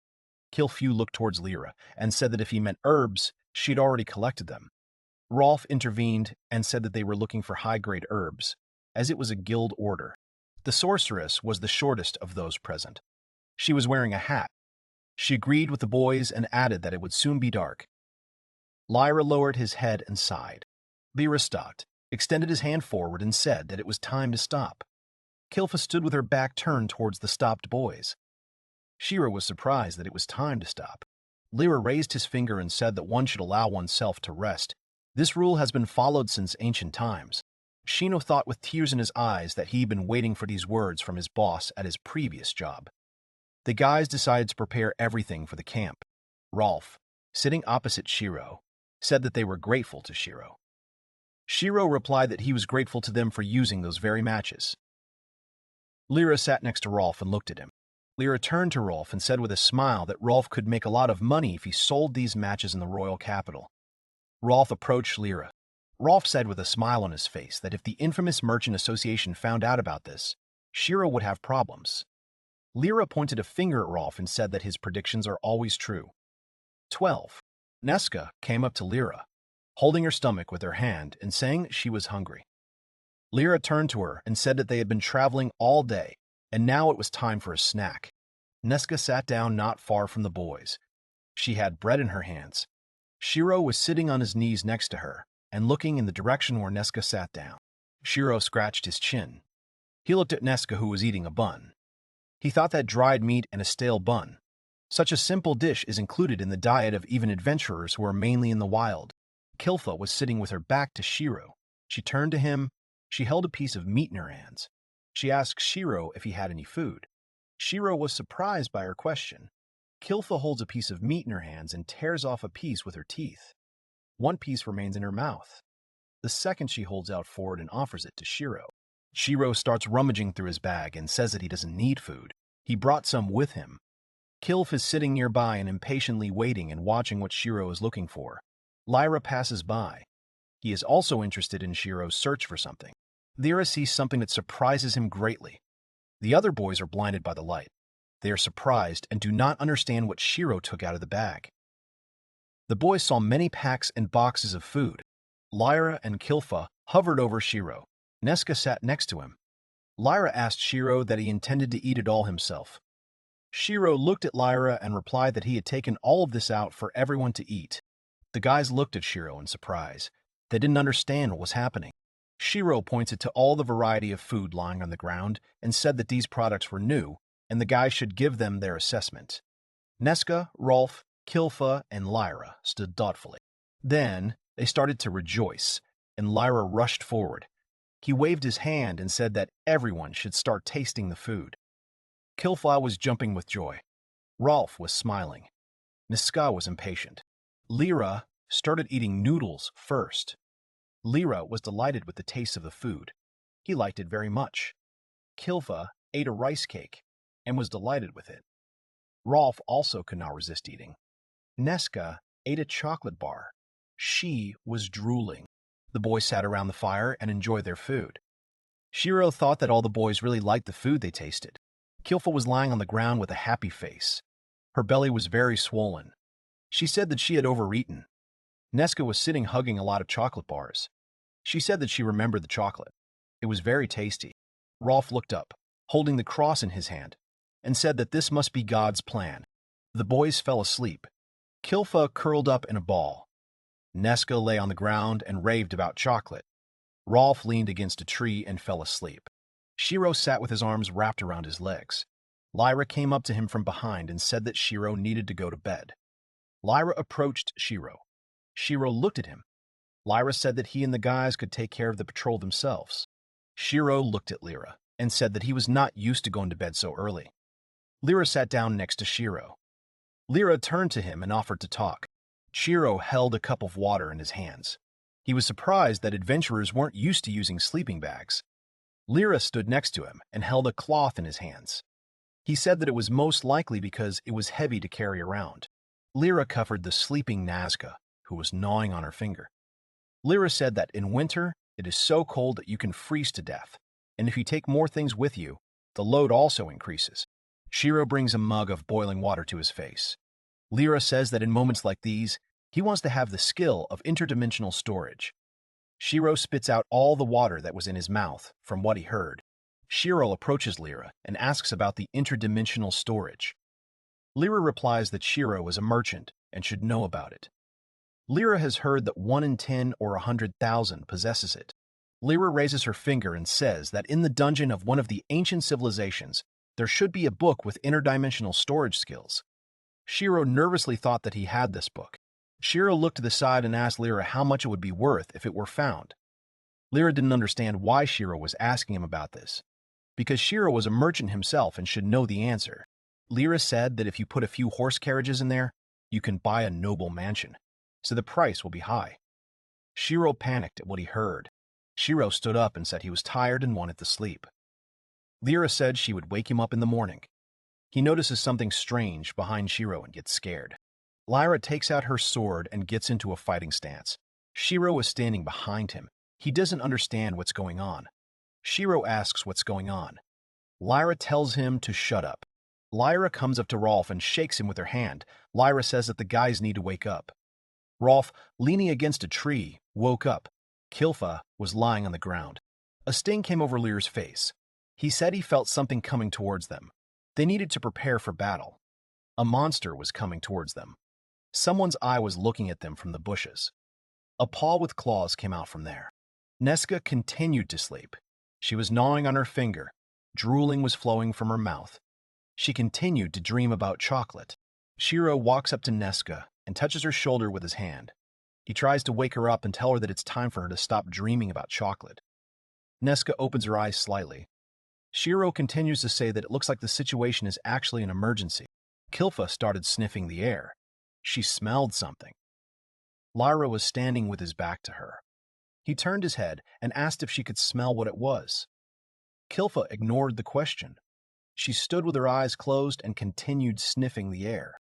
Kilfu looked towards Lyra and said that if he meant herbs, she'd already collected them. Rolf intervened and said that they were looking for high-grade herbs, as it was a guild order. The sorceress was the shortest of those present. She was wearing a hat. She agreed with the boys and added that it would soon be dark. Lyra lowered his head and sighed. Lyra stopped, extended his hand forward and said that it was time to stop. Kilfa stood with her back turned towards the stopped boys. Shiro was surprised that it was time to stop. Lyra raised his finger and said that one should allow oneself to rest. This rule has been followed since ancient times. Shino thought with tears in his eyes that he'd been waiting for these words from his boss at his previous job. The guys decided to prepare everything for the camp. Rolf, sitting opposite Shiro, said that they were grateful to Shiro. Shiro replied that he was grateful to them for using those very matches. Lyra sat next to Rolf and looked at him. Lyra turned to Rolf and said with a smile that Rolf could make a lot of money if he sold these matches in the royal capital. Rolf approached Lyra. Rolf said with a smile on his face that if the infamous Merchant Association found out about this, Shiro would have problems. Lyra pointed a finger at Rolf and said that his predictions are always true. 12. Neska came up to Lyra, holding her stomach with her hand and saying she was hungry. Lyra turned to her and said that they had been traveling all day, and now it was time for a snack. Neska sat down not far from the boys. She had bread in her hands. Shiro was sitting on his knees next to her and looking in the direction where Neska sat down. Shiro scratched his chin. He looked at Neska, who was eating a bun. He thought that dried meat and a stale bun. Such a simple dish is included in the diet of even adventurers who are mainly in the wild. Kilfa was sitting with her back to Shiro. She turned to him. She held a piece of meat in her hands. She asked Shiro if he had any food. Shiro was surprised by her question. Kilfa holds a piece of meat in her hands and tears off a piece with her teeth. One piece remains in her mouth. The second she holds out forward and offers it to Shiro. Shiro starts rummaging through his bag and says that he doesn't need food. He brought some with him. Kilf is sitting nearby and impatiently waiting and watching what Shiro is looking for. Lyra passes by. He is also interested in Shiro's search for something. Lyra sees something that surprises him greatly. The other boys are blinded by the light. They are surprised and do not understand what Shiro took out of the bag. The boys saw many packs and boxes of food. Lyra and Kilfa hovered over Shiro. Nesca sat next to him. Lyra asked Shiro that he intended to eat it all himself. Shiro looked at Lyra and replied that he had taken all of this out for everyone to eat. The guys looked at Shiro in surprise. They didn't understand what was happening. Shiro pointed to all the variety of food lying on the ground and said that these products were new, and the guys should give them their assessment. Nesca, Rolf, Kilfa, and Lyra stood thoughtfully. Then they started to rejoice, and Lyra rushed forward. He waved his hand and said that everyone should start tasting the food. Kilfa was jumping with joy. Rolf was smiling. Nesca was impatient. Lyra started eating noodles first. Lyra was delighted with the taste of the food. He liked it very much. Kilfa ate a rice cake and was delighted with it. Rolf also could not resist eating. Nesca ate a chocolate bar. She was drooling. The boys sat around the fire and enjoyed their food. Shiro thought that all the boys really liked the food they tasted. Kilfa was lying on the ground with a happy face. Her belly was very swollen. She said that she had overeaten. Nesca was sitting hugging a lot of chocolate bars. She said that she remembered the chocolate. It was very tasty. Rolf looked up, holding the cross in his hand, and said that this must be God's plan. The boys fell asleep. Kilfa curled up in a ball. Nesca lay on the ground and raved about chocolate. Rolf leaned against a tree and fell asleep. Shiro sat with his arms wrapped around his legs. Lyra came up to him from behind and said that Shiro needed to go to bed. Lyra approached Shiro. Shiro looked at him. Lyra said that he and the guys could take care of the patrol themselves. Shiro looked at Lyra and said that he was not used to going to bed so early. Lyra sat down next to Shiro. Lyra turned to him and offered to talk. Shiro held a cup of water in his hands. He was surprised that adventurers weren't used to using sleeping bags. Lyra stood next to him and held a cloth in his hands. He said that it was most likely because it was heavy to carry around. Lyra covered the sleeping Nazca, who was gnawing on her finger. Lyra said that in winter, it is so cold that you can freeze to death, and if you take more things with you, the load also increases. Shiro brings a mug of boiling water to his face. Lyra says that in moments like these, he wants to have the skill of interdimensional storage. Shiro spits out all the water that was in his mouth from what he heard. Shiro approaches Lyra and asks about the interdimensional storage. Lyra replies that Shiro is a merchant and should know about it. Lyra has heard that 1 in 10 or 100,000 possesses it. Lyra raises her finger and says that in the dungeon of one of the ancient civilizations, there should be a book with interdimensional storage skills. Shiro nervously thought that he had this book. Shiro looked to the side and asked Lyra how much it would be worth if it were found. Lyra didn't understand why Shiro was asking him about this, because Shiro was a merchant himself and should know the answer. Lyra said that if you put a few horse carriages in there, you can buy a noble mansion, so the price will be high. Shiro panicked at what he heard. Shiro stood up and said he was tired and wanted to sleep. Lyra said she would wake him up in the morning. He notices something strange behind Shiro and gets scared. Lyra takes out her sword and gets into a fighting stance. Shiro is standing behind him. He doesn't understand what's going on. Shiro asks what's going on. Lyra tells him to shut up. Lyra comes up to Rolf and shakes him with her hand. Lyra says that the guys need to wake up. Rolf, leaning against a tree, woke up. Kilfa was lying on the ground. A sting came over Lyra's face. He said he felt something coming towards them. They needed to prepare for battle. A monster was coming towards them. Someone's eye was looking at them from the bushes. A paw with claws came out from there. Nesca continued to sleep. She was gnawing on her finger. Drooling was flowing from her mouth. She continued to dream about chocolate. Shiro walks up to Nesca and touches her shoulder with his hand. He tries to wake her up and tell her that it's time for her to stop dreaming about chocolate. Nesca opens her eyes slightly. Shiro continues to say that it looks like the situation is actually an emergency. Kilfa started sniffing the air. She smelled something. Lyra was standing with his back to her. He turned his head and asked if she could smell what it was. Kilfa ignored the question. She stood with her eyes closed and continued sniffing the air.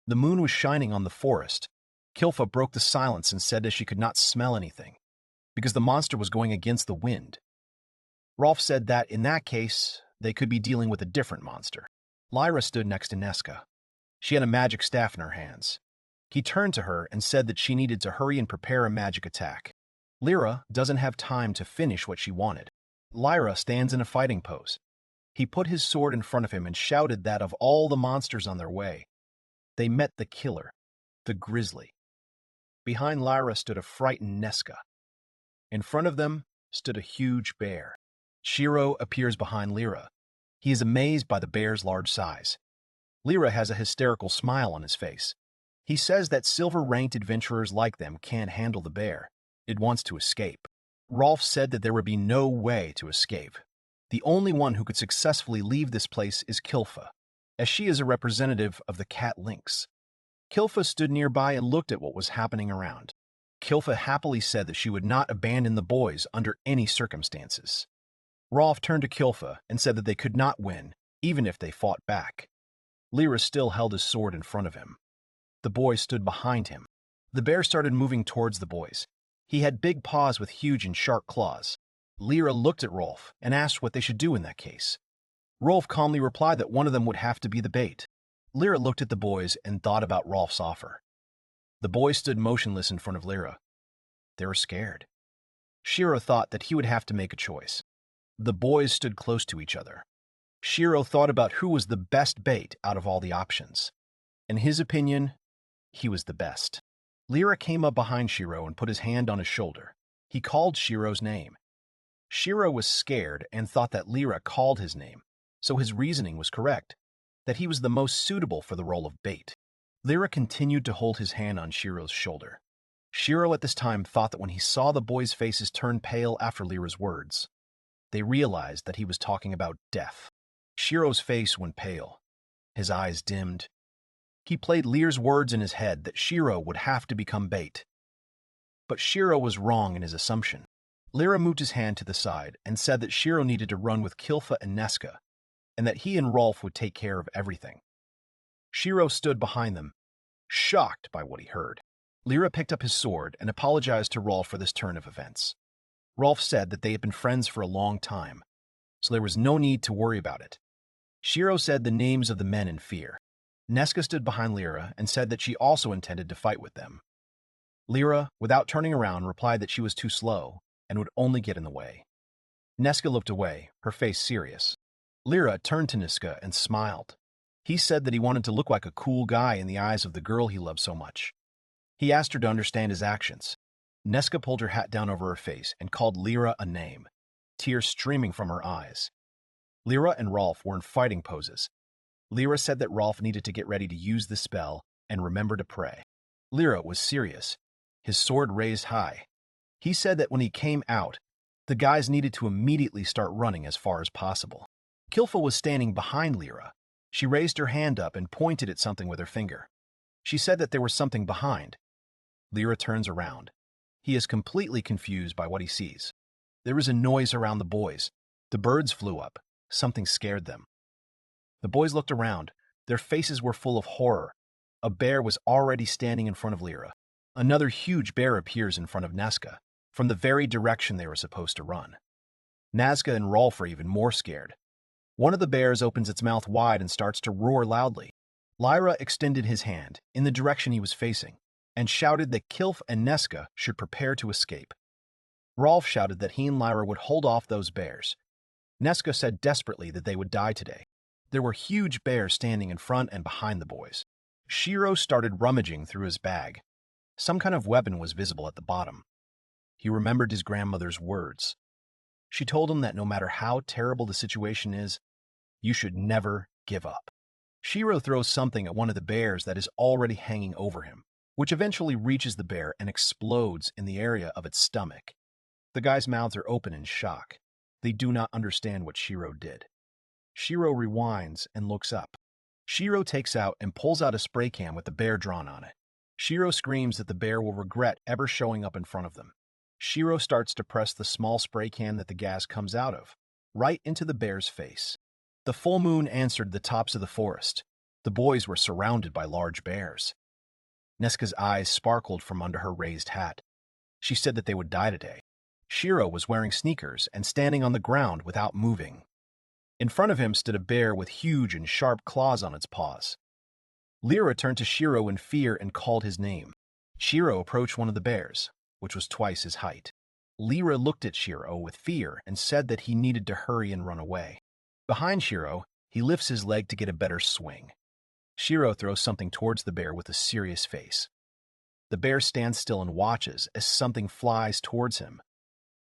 The moon was shining on the forest. Kilfa broke the silence and said that she could not smell anything, because the monster was going against the wind. Rolf said that, in that case, they could be dealing with a different monster. Lyra stood next to Nesca. She had a magic staff in her hands. He turned to her and said that she needed to hurry and prepare a magic attack. Lyra doesn't have time to finish what she wanted. Lyra stands in a fighting pose. He put his sword in front of him and shouted that of all the monsters on their way, they met the killer, the grizzly. Behind Lyra stood a frightened Nesca. In front of them stood a huge bear. Shiro appears behind Lyra. He is amazed by the bear's large size. Lyra has a hysterical smile on his face. He says that silver-ranked adventurers like them can't handle the bear. It wants to escape. Rolf said that there would be no way to escape. The only one who could successfully leave this place is Kilfa, as she is a representative of the cat lynx. Kilfa stood nearby and looked at what was happening around. Kilfa happily said that she would not abandon the boys under any circumstances. Rolf turned to Kilfa and said that they could not win, even if they fought back. Lyra still held his sword in front of him. The boys stood behind him. The bear started moving towards the boys. He had big paws with huge and sharp claws. Lyra looked at Rolf and asked what they should do in that case. Rolf calmly replied that one of them would have to be the bait. Lyra looked at the boys and thought about Rolf's offer. The boys stood motionless in front of Lyra. They were scared. Shiro thought that he would have to make a choice. The boys stood close to each other. Shiro thought about who was the best bait out of all the options. In his opinion, he was the best. Lyra came up behind Shiro and put his hand on his shoulder. He called Shiro's name. Shiro was scared and thought that Lyra called his name, so his reasoning was correct, that he was the most suitable for the role of bait. Lyra continued to hold his hand on Shiro's shoulder. Shiro at this time thought that when he saw the boys' faces turn pale after Lyra's words, they realized that he was talking about death. Shiro's face went pale. His eyes dimmed. He played Lyra's words in his head that Shiro would have to become bait. But Shiro was wrong in his assumption. Lyra moved his hand to the side and said that Shiro needed to run with Kilfa and Nesca, and that he and Rolf would take care of everything. Shiro stood behind them, shocked by what he heard. Lyra picked up his sword and apologized to Rolf for this turn of events. Rolf said that they had been friends for a long time, so there was no need to worry about it. Shiro said the names of the men in fear. Nesca stood behind Lyra and said that she also intended to fight with them. Lyra, without turning around, replied that she was too slow and would only get in the way. Nesca looked away, her face serious. Lyra turned to Nesca and smiled. He said that he wanted to look like a cool guy in the eyes of the girl he loved so much. He asked her to understand his actions. Nesca pulled her hat down over her face and called Lyra a name, tears streaming from her eyes. Lyra and Rolf were in fighting poses. Lyra said that Rolf needed to get ready to use the spell and remember to pray. Lyra was serious, his sword raised high. He said that when he came out, the guys needed to immediately start running as far as possible. Kilfa was standing behind Lyra. She raised her hand up and pointed at something with her finger. She said that there was something behind. Lyra turns around. He is completely confused by what he sees. There was a noise around the boys. The birds flew up. Something scared them. The boys looked around. Their faces were full of horror. A bear was already standing in front of Lyra. Another huge bear appears in front of Nesca, from the very direction they were supposed to run. Nazca and Rolf are even more scared. One of the bears opens its mouth wide and starts to roar loudly. Lyra extended his hand in the direction he was facing and shouted that Kilf and Nesca should prepare to escape. Rolf shouted that he and Lyra would hold off those bears. Nesca said desperately that they would die today. There were huge bears standing in front and behind the boys. Shiro started rummaging through his bag. Some kind of weapon was visible at the bottom. He remembered his grandmother's words. She told him that no matter how terrible the situation is, you should never give up. Shiro throws something at one of the bears that is already hanging over him, which eventually reaches the bear and explodes in the area of its stomach. The guys' mouths are open in shock. They do not understand what Shiro did. Shiro rewinds and looks up. Shiro takes out and pulls out a spray can with the bear drawn on it. Shiro screams that the bear will regret ever showing up in front of them. Shiro starts to press the small spray can that the gas comes out of, right into the bear's face. The full moon answered the tops of the forest. The boys were surrounded by large bears. Nesca's eyes sparkled from under her raised hat. She said that they would die today. Shiro was wearing sneakers and standing on the ground without moving. In front of him stood a bear with huge and sharp claws on its paws. Lyra turned to Shiro in fear and called his name. Shiro approached one of the bears, which was twice his height. Lyra looked at Shiro with fear and said that he needed to hurry and run away. Behind Shiro, he lifts his leg to get a better swing. Shiro throws something towards the bear with a serious face. The bear stands still and watches as something flies towards him.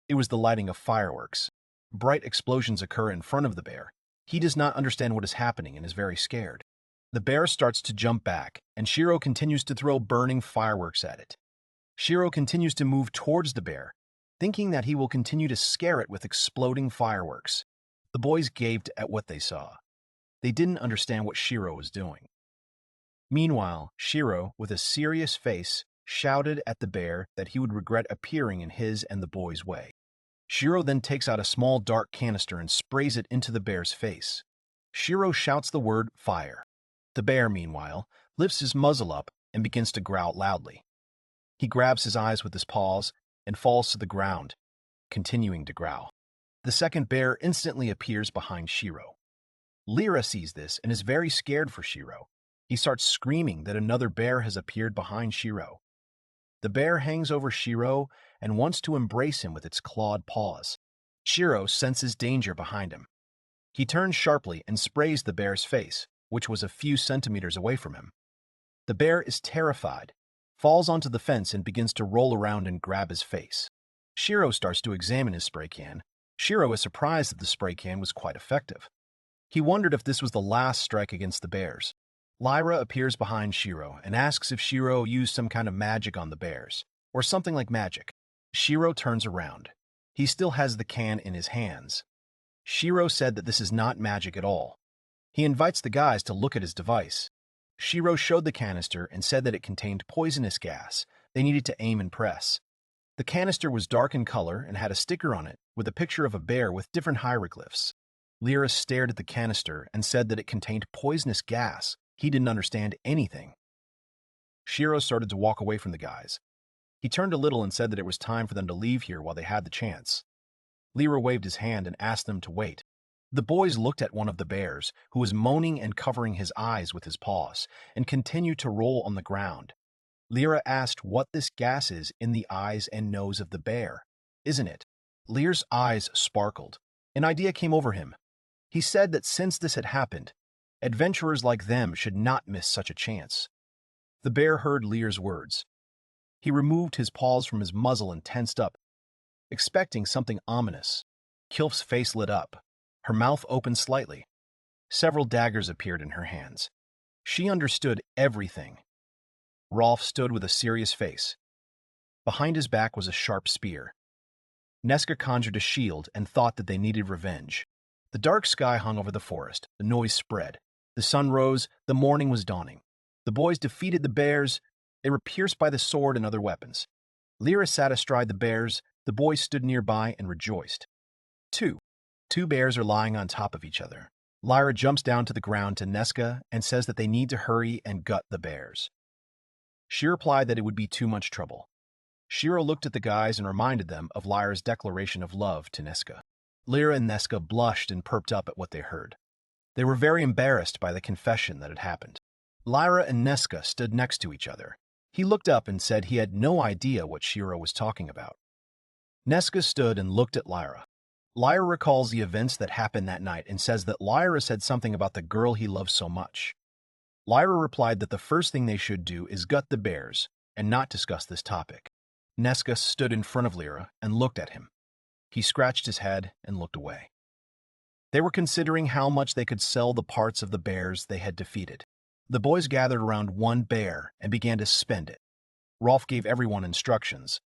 It was the lighting of fireworks. Bright explosions occur in front of the bear. He does not understand what is happening and is very scared. The bear starts to jump back, and Shiro continues to throw burning fireworks at it. Shiro continues to move towards the bear, thinking that he will continue to scare it with exploding fireworks. The boys gaped at what they saw. They didn't understand what Shiro was doing. Meanwhile, Shiro, with a serious face, shouted at the bear that he would regret appearing in his and the boys' way. Shiro then takes out a small dark canister and sprays it into the bear's face. Shiro shouts the word fire. The bear, meanwhile, lifts his muzzle up and begins to growl loudly. He grabs his eyes with his paws and falls to the ground, continuing to growl. The second bear instantly appears behind Shiro. Lyra sees this and is very scared for Shiro. He starts screaming that another bear has appeared behind Shiro. The bear hangs over Shiro and wants to embrace him with its clawed paws. Shiro senses danger behind him. He turns sharply and sprays the bear's face, which was a few centimeters away from him. The bear is terrified, falls onto the fence and begins to roll around and grab his face. Shiro starts to examine his spray can. Shiro is surprised that the spray can was quite effective. He wondered if this was the last strike against the bears. Lyra appears behind Shiro and asks if Shiro used some kind of magic on the bears, or something like magic. Shiro turns around. He still has the can in his hands. Shiro said that this is not magic at all. He invites the guys to look at his device. Shiro showed the canister and said that it contained poisonous gas they needed to aim and press. The canister was dark in color and had a sticker on it with a picture of a bear with different hieroglyphs. Lyra stared at the canister and said that it contained poisonous gas. He didn't understand anything. Shiro started to walk away from the guys. He turned a little and said that it was time for them to leave here while they had the chance. Lyra waved his hand and asked them to wait. The boys looked at one of the bears, who was moaning and covering his eyes with his paws, and continued to roll on the ground. Lyra asked what this gas is in the eyes and nose of the bear. Isn't it? Lyra's eyes sparkled. An idea came over him. He said that since this had happened, adventurers like them should not miss such a chance. The bear heard Lyra's words. He removed his paws from his muzzle and tensed up, expecting something ominous. Kilf's face lit up. Her mouth opened slightly. Several daggers appeared in her hands. She understood everything. Rolf stood with a serious face. Behind his back was a sharp spear. Neska conjured a shield and thought that they needed revenge. The dark sky hung over the forest. The noise spread. The sun rose. The morning was dawning. The boys defeated the bears. They were pierced by the sword and other weapons. Lyra sat astride the bears. The boys stood nearby and rejoiced. Two bears are lying on top of each other. Lyra jumps down to the ground to Neska and says that they need to hurry and gut the bears. She replied that it would be too much trouble. Shiro looked at the guys and reminded them of Lyra's declaration of love to Neska. Lyra and Neska blushed and perked up at what they heard. They were very embarrassed by the confession that had happened. Lyra and Neska stood next to each other. He looked up and said he had no idea what Shiro was talking about. Neska stood and looked at Lyra. Lyra recalls the events that happened that night and says that Lyra said something about the girl he loves so much. Lyra replied that the first thing they should do is gut the bears and not discuss this topic. Neska stood in front of Lyra and looked at him. He scratched his head and looked away. They were considering how much they could sell the parts of the bears they had defeated. The boys gathered around one bear and began to spend it. Rolf gave everyone instructions.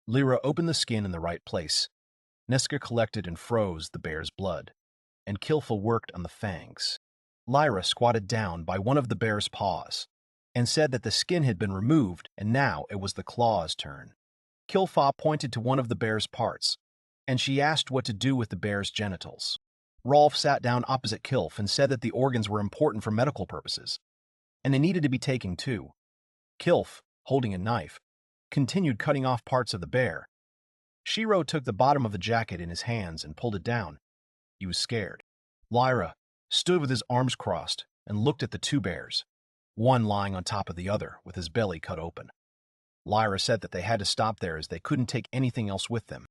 Lyra opened the skin in the right place. Neska collected and froze the bear's blood, and Kilfa worked on the fangs. Lyra squatted down by one of the bear's paws and said that the skin had been removed and now it was the claw's turn. Kilfa pointed to one of the bear's parts, and she asked what to do with the bear's genitals. Rolf sat down opposite Kilf and said that the organs were important for medical purposes, and they needed to be taken too. Kilf, holding a knife, continued cutting off parts of the bear. Shiro took the bottom of the jacket in his hands and pulled it down. He was scared. Lyra stood with his arms crossed and looked at the two bears. one lying on top of the other with his belly cut open. Lyra said that they had to stop there as they couldn't take anything else with them.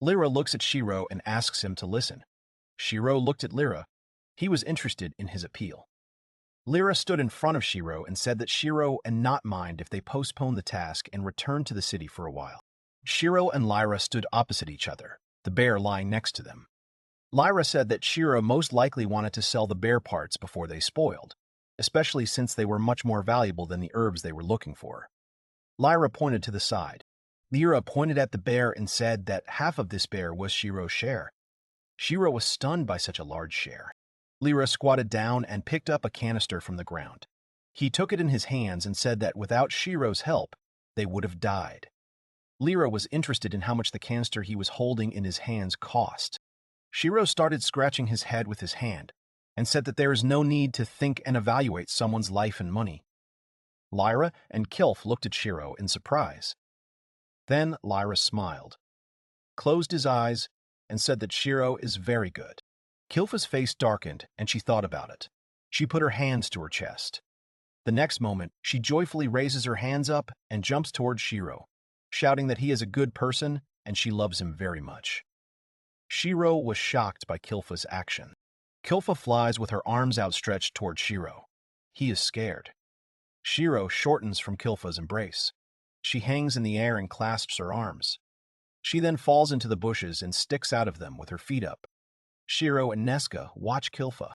Lyra looks at Shiro and asks him to listen. Shiro looked at Lyra. He was interested in his appeal. Lyra stood in front of Shiro and said that Shiro and not mind if they postponed the task and returned to the city for a while. Shiro and Lyra stood opposite each other, the bear lying next to them. Lyra said that Shiro most likely wanted to sell the bear parts before they spoiled, especially since they were much more valuable than the herbs they were looking for. Lyra pointed to the side. Lyra pointed at the bear and said that half of this bear was Shiro's share. Shiro was stunned by such a large share. Lyra squatted down and picked up a canister from the ground. He took it in his hands and said that without Shiro's help, they would have died. Lyra was interested in how much the canister he was holding in his hands cost. Shiro started scratching his head with his hand and said that there is no need to think and evaluate someone's life and money. Lyra and Kilf looked at Shiro in surprise. Then Lyra smiled, closed his eyes, and said that Shiro is very good. Kilfa's face darkened, and she thought about it. She put her hands to her chest. The next moment, she joyfully raises her hands up and jumps towards Shiro, shouting that he is a good person and she loves him very much. Shiro was shocked by Kilfa's action. Kilfa flies with her arms outstretched toward Shiro. He is scared. Shiro shortens from Kilfa's embrace. She hangs in the air and clasps her arms. She then falls into the bushes and sticks out of them with her feet up. Shiro and Nesca watch Kilfa.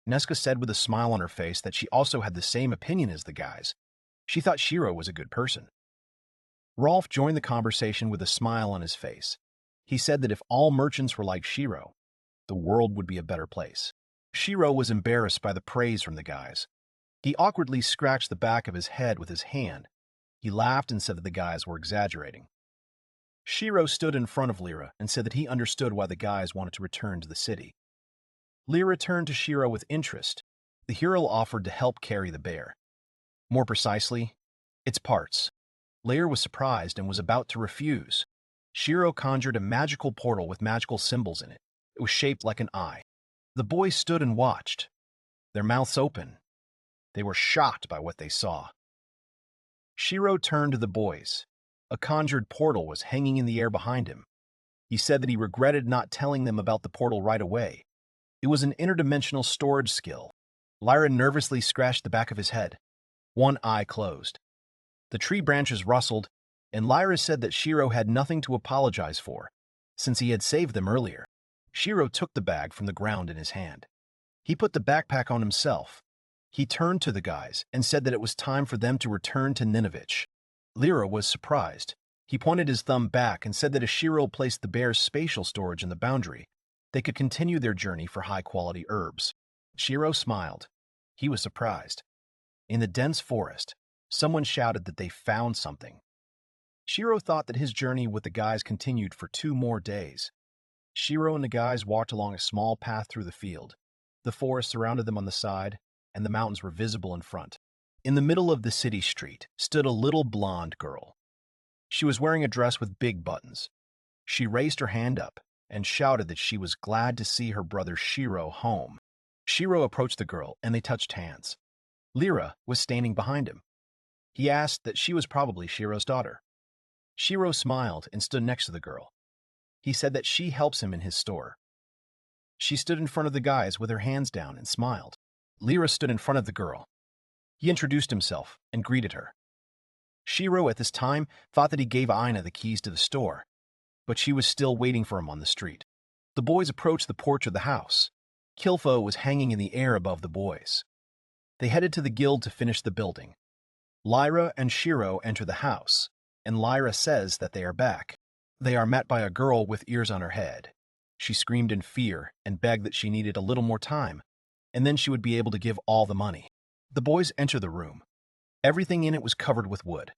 Nesca said with a smile on her face that she also had the same opinion as the guys. She thought Shiro was a good person. Rolf joined the conversation with a smile on his face. He said that if all merchants were like Shiro, the world would be a better place. Shiro was embarrassed by the praise from the guys. He awkwardly scratched the back of his head with his hand. He laughed and said that the guys were exaggerating. Shiro stood in front of Lyra and said that he understood why the guys wanted to return to the city. Lyra turned to Shiro with interest. The hero offered to help carry the bear. More precisely, its parts. Lyra was surprised and was about to refuse. Shiro conjured a magical portal with magical symbols in it. It was shaped like an eye. The boys stood and watched, their mouths open. They were shocked by what they saw. Shiro turned to the boys. A conjured portal was hanging in the air behind him. He said that he regretted not telling them about the portal right away. It was an interdimensional storage skill. Lyra nervously scratched the back of his head. One eye closed. The tree branches rustled, and Lyra said that Shiro had nothing to apologize for, since he had saved them earlier. Shiro took the bag from the ground in his hand. He put the backpack on himself. He turned to the guys and said that it was time for them to return to Ninovich. Lyra was surprised. He pointed his thumb back and said that if Shiro placed the bear's spatial storage in the boundary, they could continue their journey for high-quality herbs. Shiro smiled. He was surprised. In the dense forest, someone shouted that they found something. Shiro thought that his journey with the guys continued for 2 more days. Shiro and the guys walked along a small path through the field. The forest surrounded them on the side, and the mountains were visible in front. In the middle of the city street stood a little blonde girl. She was wearing a dress with big buttons. She raised her hand up and shouted that she was glad to see her brother Shiro home. Shiro approached the girl, and they touched hands. Lyra was standing behind him. He asked that she was probably Shiro's daughter. Shiro smiled and stood next to the girl. He said that she helps him in his store. She stood in front of the guys with her hands down and smiled. Lyra stood in front of the girl. He introduced himself and greeted her. Shiro at this time thought that he gave Aina the keys to the store, but she was still waiting for him on the street. The boys approached the porch of the house. Kilfa was hanging in the air above the boys. They headed to the guild to finish the building. Lyra and Shiro enter the house, and Lyra says that they are back. They are met by a girl with ears on her head. She screamed in fear and begged that she needed a little more time, and then she would be able to give all the money. The boys enter the room. Everything in it was covered with wood.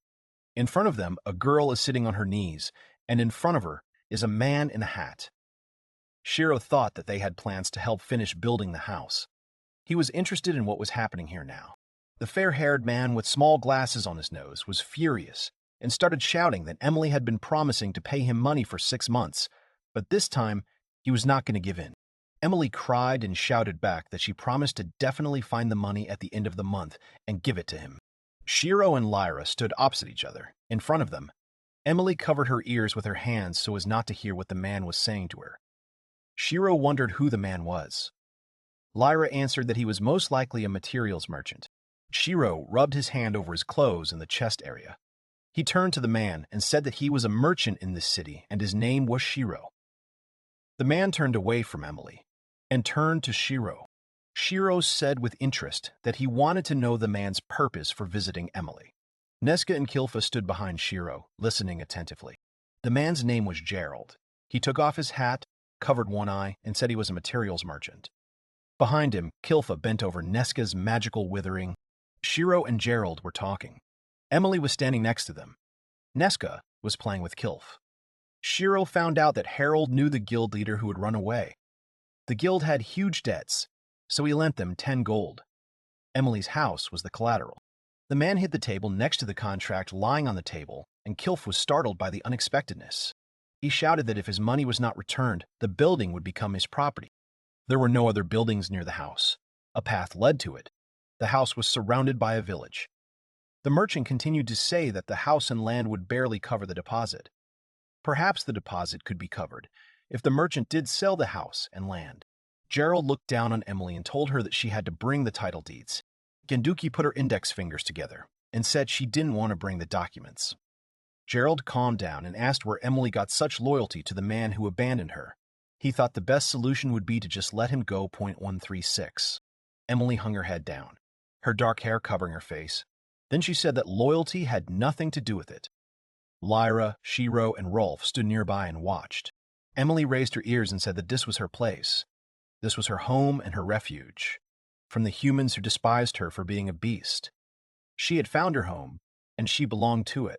In front of them, a girl is sitting on her knees, and in front of her is a man in a hat. Shiro thought that they had plans to help finish building the house. He was interested in what was happening here now. The fair-haired man with small glasses on his nose was furious and started shouting that Emily had been promising to pay him money for 6 months, but this time he was not going to give in. Emily cried and shouted back that she promised to definitely find the money at the end of the month and give it to him. Shiro and Lyra stood opposite each other. In front of them, Emily covered her ears with her hands so as not to hear what the man was saying to her. Shiro wondered who the man was. Lyra answered that he was most likely a materials merchant. Shiro rubbed his hand over his clothes in the chest area. He turned to the man and said that he was a merchant in this city and his name was Shiro. The man turned away from Emily and turned to Shiro. Shiro said with interest that he wanted to know the man's purpose for visiting Emily. Neska and Kilfa stood behind Shiro, listening attentively. The man's name was Gerald. He took off his hat, covered one eye, and said he was a materials merchant. Behind him, Kilfa bent over Neska's magical withering. Shiro and Gerald were talking. Emily was standing next to them. Neska was playing with Kilf. Shiro found out that Harold knew the guild leader who had run away. The guild had huge debts, so he lent them 10 gold. Emily's house was the collateral. The man hit the table next to the contract lying on the table, and Kilf was startled by the unexpectedness. He shouted that if his money was not returned, the building would become his property. There were no other buildings near the house. A path led to it. The house was surrounded by a village. The merchant continued to say that the house and land would barely cover the deposit. Perhaps the deposit could be covered if the merchant did sell the house and land. Gerald looked down on Emily and told her that she had to bring the title deeds. Genduki put her index fingers together and said she didn't want to bring the documents. Gerald calmed down and asked where Emily got such loyalty to the man who abandoned her. He thought the best solution would be to just let him go. 136. Emily hung her head down, her dark hair covering her face. Then she said that loyalty had nothing to do with it. Lyra, Shiro, and Rolf stood nearby and watched. Emily raised her ears and said that this was her place. This was her home and her refuge from the humans who despised her for being a beast. She had found her home, and she belonged to it,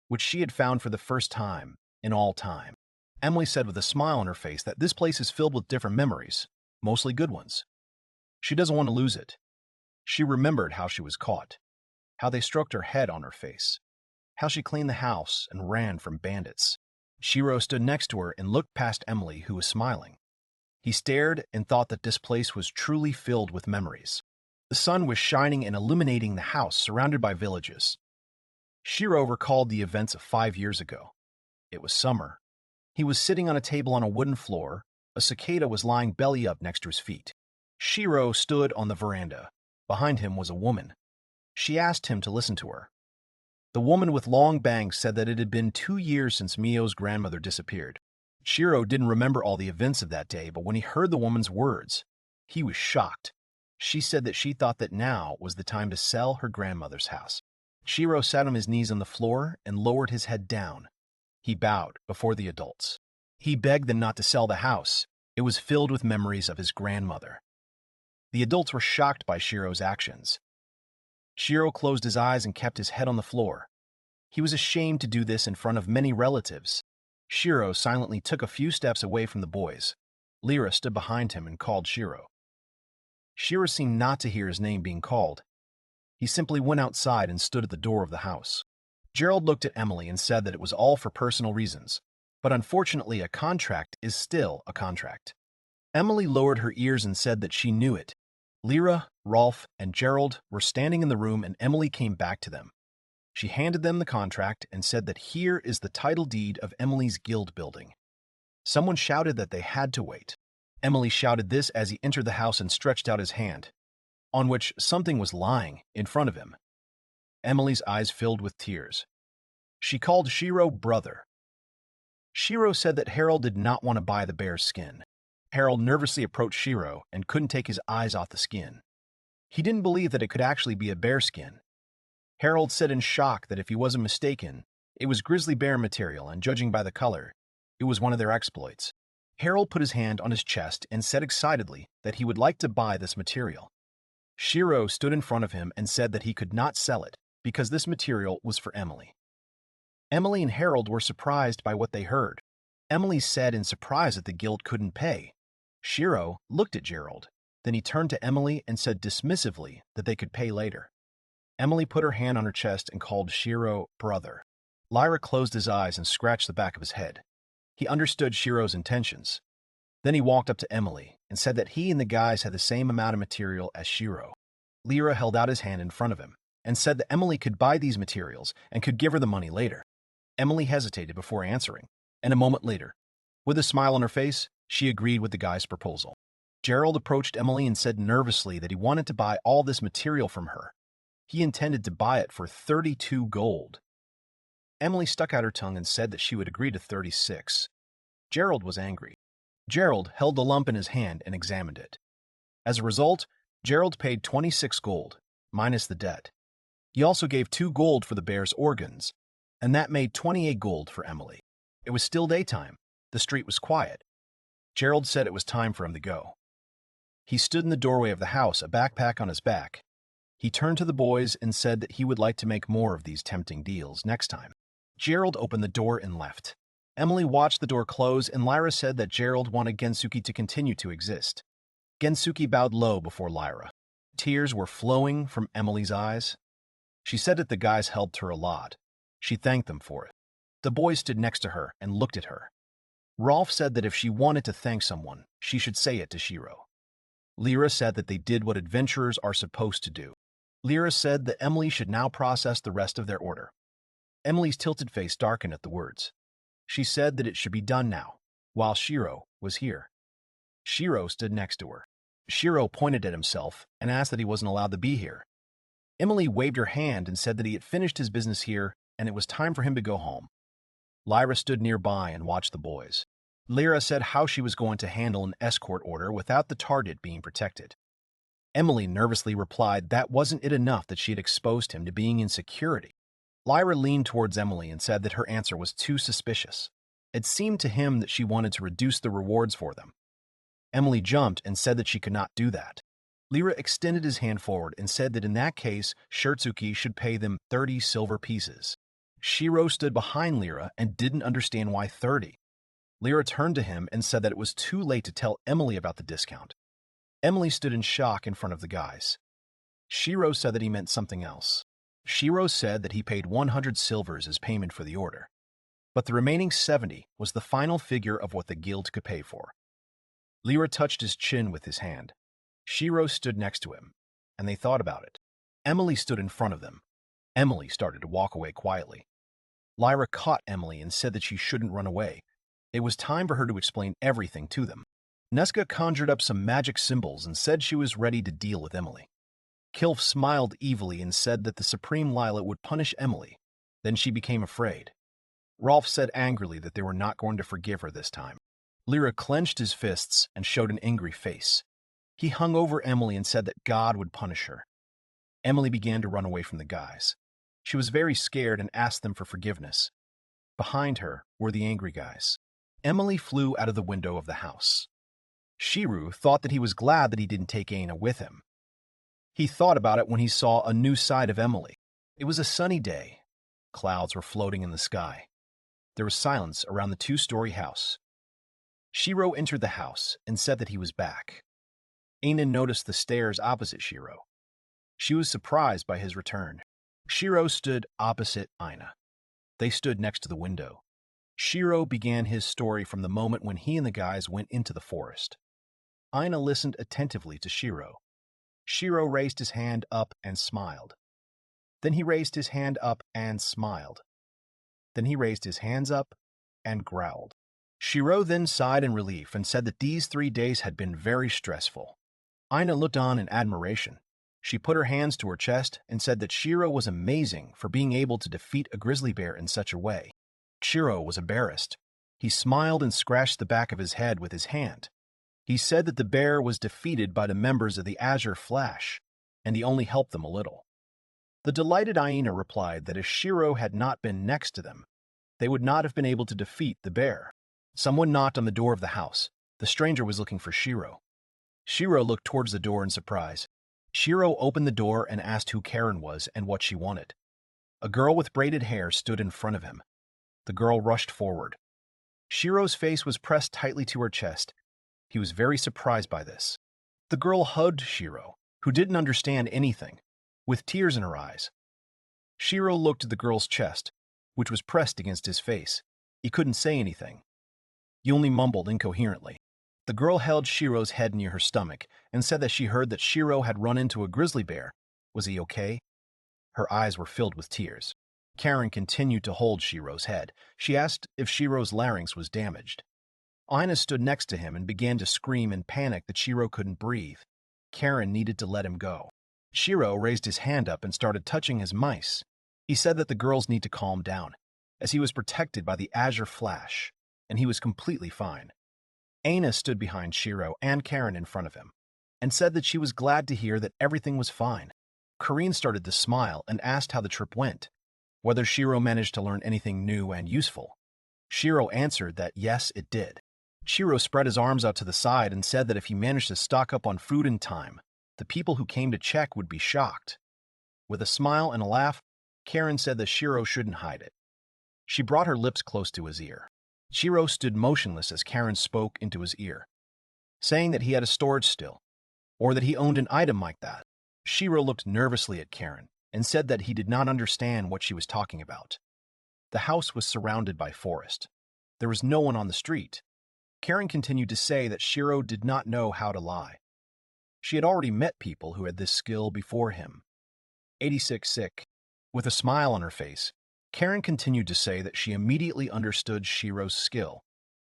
which she had found for the first time in all time. Emily said with a smile on her face that this place is filled with different memories, mostly good ones. She doesn't want to lose it. She remembered how she was caught, how they stroked her head on her face, how she cleaned the house and ran from bandits. Shiro stood next to her and looked past Emily, who was smiling. He stared and thought that this place was truly filled with memories. The sun was shining and illuminating the house surrounded by villages. Shiro recalled the events of 5 years ago. It was summer. He was sitting on a table on a wooden floor. A cicada was lying belly up next to his feet. Shiro stood on the veranda. Behind him was a woman. She asked him to listen to her. The woman with long bangs said that it had been 2 years since Mio's grandmother disappeared. Shiro didn't remember all the events of that day, but when he heard the woman's words, he was shocked. She said that she thought that now was the time to sell her grandmother's house. Shiro sat on his knees on the floor and lowered his head down. He bowed before the adults. He begged them not to sell the house. It was filled with memories of his grandmother. The adults were shocked by Shiro's actions. Shiro closed his eyes and kept his head on the floor. He was ashamed to do this in front of many relatives. Shiro silently took a few steps away from the boys. Lyra stood behind him and called Shiro. Shiro seemed not to hear his name being called. He simply went outside and stood at the door of the house. Gerald looked at Emily and said that it was all for personal reasons, but unfortunately a contract is still a contract. Emily lowered her ears and said that she knew it. Lyra, Rolf, and Gerald were standing in the room and Emily came back to them. She handed them the contract and said that here is the title deed of Emily's guild building. Someone shouted that they had to wait. Emily shouted this as he entered the house and stretched out his hand, on which something was lying in front of him. Emily's eyes filled with tears. She called Shiro brother. Shiro said that Harold did not want to buy the bear's skin. Harold nervously approached Shiro and couldn't take his eyes off the skin. He didn't believe that it could actually be a bear skin. Harold said in shock that if he wasn't mistaken, it was grizzly bear material, and judging by the color, it was one of their exploits. Harold put his hand on his chest and said excitedly that he would like to buy this material. Shiro stood in front of him and said that he could not sell it because this material was for Emily. Emily and Harold were surprised by what they heard. Emily said in surprise that the guild couldn't pay. Shiro looked at Gerald. Then he turned to Emily and said dismissively that they could pay later. Emily put her hand on her chest and called Shiro brother. Lyra closed his eyes and scratched the back of his head. He understood Shiro's intentions. Then he walked up to Emily and said that he and the guys had the same amount of material as Shiro. Lyra held out his hand in front of him and said that Emily could buy these materials and could give her the money later. Emily hesitated before answering, and a moment later, with a smile on her face, she agreed with the guy's proposal. Gerald approached Emily and said nervously that he wanted to buy all this material from her. He intended to buy it for 32 gold. Emily stuck out her tongue and said that she would agree to 36. Gerald was angry. Gerald held the lump in his hand and examined it. As a result, Gerald paid 26 gold, minus the debt. He also gave 2 gold for the bear's organs, and that made 28 gold for Emily. It was still daytime. The street was quiet. Gerald said it was time for him to go. He stood in the doorway of the house, a backpack on his back. He turned to the boys and said that he would like to make more of these tempting deals next time. Gerald opened the door and left. Emily watched the door close, and Lyra said that Gerald wanted Gensuke to continue to exist. Gensuke bowed low before Lyra. Tears were flowing from Emily's eyes. She said that the guys helped her a lot. She thanked them for it. The boys stood next to her and looked at her. Rolf said that if she wanted to thank someone, she should say it to Shiro. Lyra said that they did what adventurers are supposed to do. Lyra said that Emily should now process the rest of their order. Emily's tilted face darkened at the words. She said that it should be done now, while Shiro was here. Shiro stood next to her. Shiro pointed at himself and asked that he wasn't allowed to be here. Emily waved her hand and said that he had finished his business here and it was time for him to go home. Lyra stood nearby and watched the boys. Lyra said how she was going to handle an escort order without the target being protected. Emily nervously replied that wasn't it enough that she had exposed him to being in security. Lyra leaned towards Emily and said that her answer was too suspicious. It seemed to him that she wanted to reduce the rewards for them. Emily jumped and said that she could not do that. Lyra extended his hand forward and said that in that case, Shirtsuki should pay them 30 silver pieces. Shiro stood behind Lyra and didn't understand why 30. Lyra turned to him and said that it was too late to tell Emily about the discount. Emily stood in shock in front of the guys. Shiro said that he meant something else. Shiro said that he paid 100 silvers as payment for the order, but the remaining 70 was the final figure of what the guild could pay for. Lyra touched his chin with his hand. Shiro stood next to him, and they thought about it. Emily stood in front of them. Emily started to walk away quietly. Lyra caught Emily and said that she shouldn't run away. It was time for her to explain everything to them. Neska conjured up some magic symbols and said she was ready to deal with Emily. Kilf smiled evilly and said that the Supreme Lila would punish Emily. Then she became afraid. Rolf said angrily that they were not going to forgive her this time. Lyra clenched his fists and showed an angry face. He hung over Emily and said that God would punish her. Emily began to run away from the guys. She was very scared and asked them for forgiveness. Behind her were the angry guys. Emily flew out of the window of the house. Shiro thought that he was glad that he didn't take Aina with him. He thought about it when he saw a new side of Emily. It was a sunny day. Clouds were floating in the sky. There was silence around the 2-story house. Shiro entered the house and said that he was back. Aina noticed the stairs opposite Shiro. She was surprised by his return. Shiro stood opposite Aina. They stood next to the window. Shiro began his story from the moment when he and the guys went into the forest. Aina listened attentively to Shiro. Shiro raised his hand up and smiled. Then he raised his hand up and smiled. Then he raised his hands up and growled. Shiro then sighed in relief and said that these 3 days had been very stressful. Aina looked on in admiration. She put her hands to her chest and said that Shiro was amazing for being able to defeat a grizzly bear in such a way. Shiro was embarrassed. He smiled and scratched the back of his head with his hand. He said that the bear was defeated by the members of the Azure Flash, and he only helped them a little. The delighted Aina replied that if Shiro had not been next to them, they would not have been able to defeat the bear. Someone knocked on the door of the house. The stranger was looking for Shiro. Shiro looked towards the door in surprise. Shiro opened the door and asked who Karen was and what she wanted. A girl with braided hair stood in front of him. The girl rushed forward. Shiro's face was pressed tightly to her chest. He was very surprised by this. The girl hugged Shiro, who didn't understand anything, with tears in her eyes. Shiro looked at the girl's chest, which was pressed against his face. He couldn't say anything. He only mumbled incoherently. The girl held Shiro's head near her stomach and said that she heard that Shiro had run into a grizzly bear. Was he okay? Her eyes were filled with tears. Karen continued to hold Shiro's head. She asked if Shiro's larynx was damaged. Ina stood next to him and began to scream in panic that Shiro couldn't breathe. Karen needed to let him go. Shiro raised his hand up and started touching his mice. He said that the girls need to calm down, as he was protected by the azure flash, and he was completely fine. Aina stood behind Shiro and Karen in front of him, and said that she was glad to hear that everything was fine. Karine started to smile and asked how the trip went, whether Shiro managed to learn anything new and useful. Shiro answered that yes, it did. Shiro spread his arms out to the side and said that if he managed to stock up on food in time, the people who came to check would be shocked. With a smile and a laugh, Karen said that Shiro shouldn't hide it. She brought her lips close to his ear. Shiro stood motionless as Karen spoke into his ear, saying that he had a storage still, or that he owned an item like that. Shiro looked nervously at Karen and said that he did not understand what she was talking about. The house was surrounded by forest. There was no one on the street. Karen continued to say that Shiro did not know how to lie. She had already met people who had this skill before him. 86 sick. With a smile on her face, Karen continued to say that she immediately understood Shiro's skill.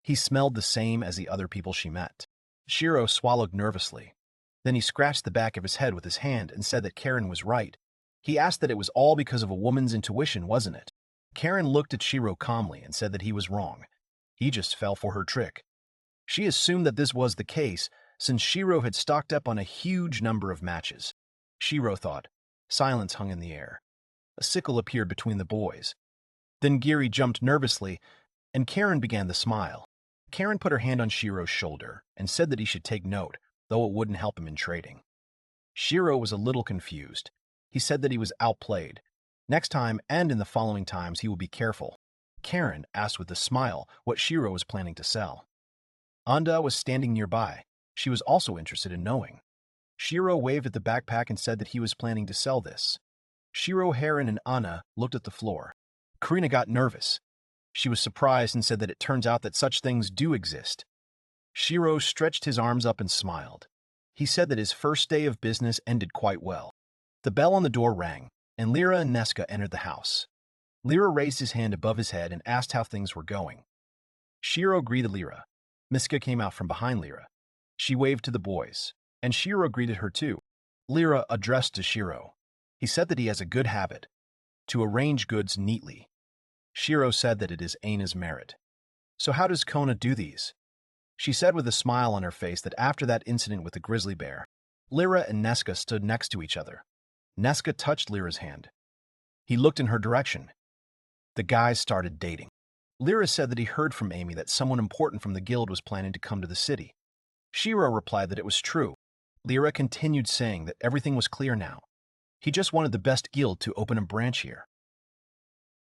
He smelled the same as the other people she met. Shiro swallowed nervously. Then he scratched the back of his head with his hand and said that Karen was right. He asked that it was all because of a woman's intuition, wasn't it? Karen looked at Shiro calmly and said that he was wrong. He just fell for her trick. She assumed that this was the case since Shiro had stocked up on a huge number of matches. Shiro thought. Silence hung in the air. A sickle appeared between the boys. Then Giri jumped nervously, and Karen began to smile. Karen put her hand on Shiro's shoulder and said that he should take note, though it wouldn't help him in trading. Shiro was a little confused. He said that he was outplayed. Next time and in the following times he would be careful. Karen asked with a smile what Shiro was planning to sell. Anda was standing nearby. She was also interested in knowing. Shiro waved at the backpack and said that he was planning to sell this. Shiro, Heron, and Anna looked at the floor. Karina got nervous. She was surprised and said that it turns out that such things do exist. Shiro stretched his arms up and smiled. He said that his first day of business ended quite well. The bell on the door rang, and Lyra and Nesca entered the house. Lyra raised his hand above his head and asked how things were going. Shiro greeted Lyra. Miska came out from behind Lyra. She waved to the boys, and Shiro greeted her too. Lyra addressed to Shiro. He said that he has a good habit, to arrange goods neatly. Shiro said that it is Aina's merit. So how does Kona do these? She said with a smile on her face that after that incident with the grizzly bear, Lyra and Nesca stood next to each other. Nesca touched Lyra's hand. He looked in her direction. The guys started dating. Lyra said that he heard from Amy that someone important from the guild was planning to come to the city. Shiro replied that it was true. Lyra continued saying that everything was clear now. He just wanted the best guild to open a branch here.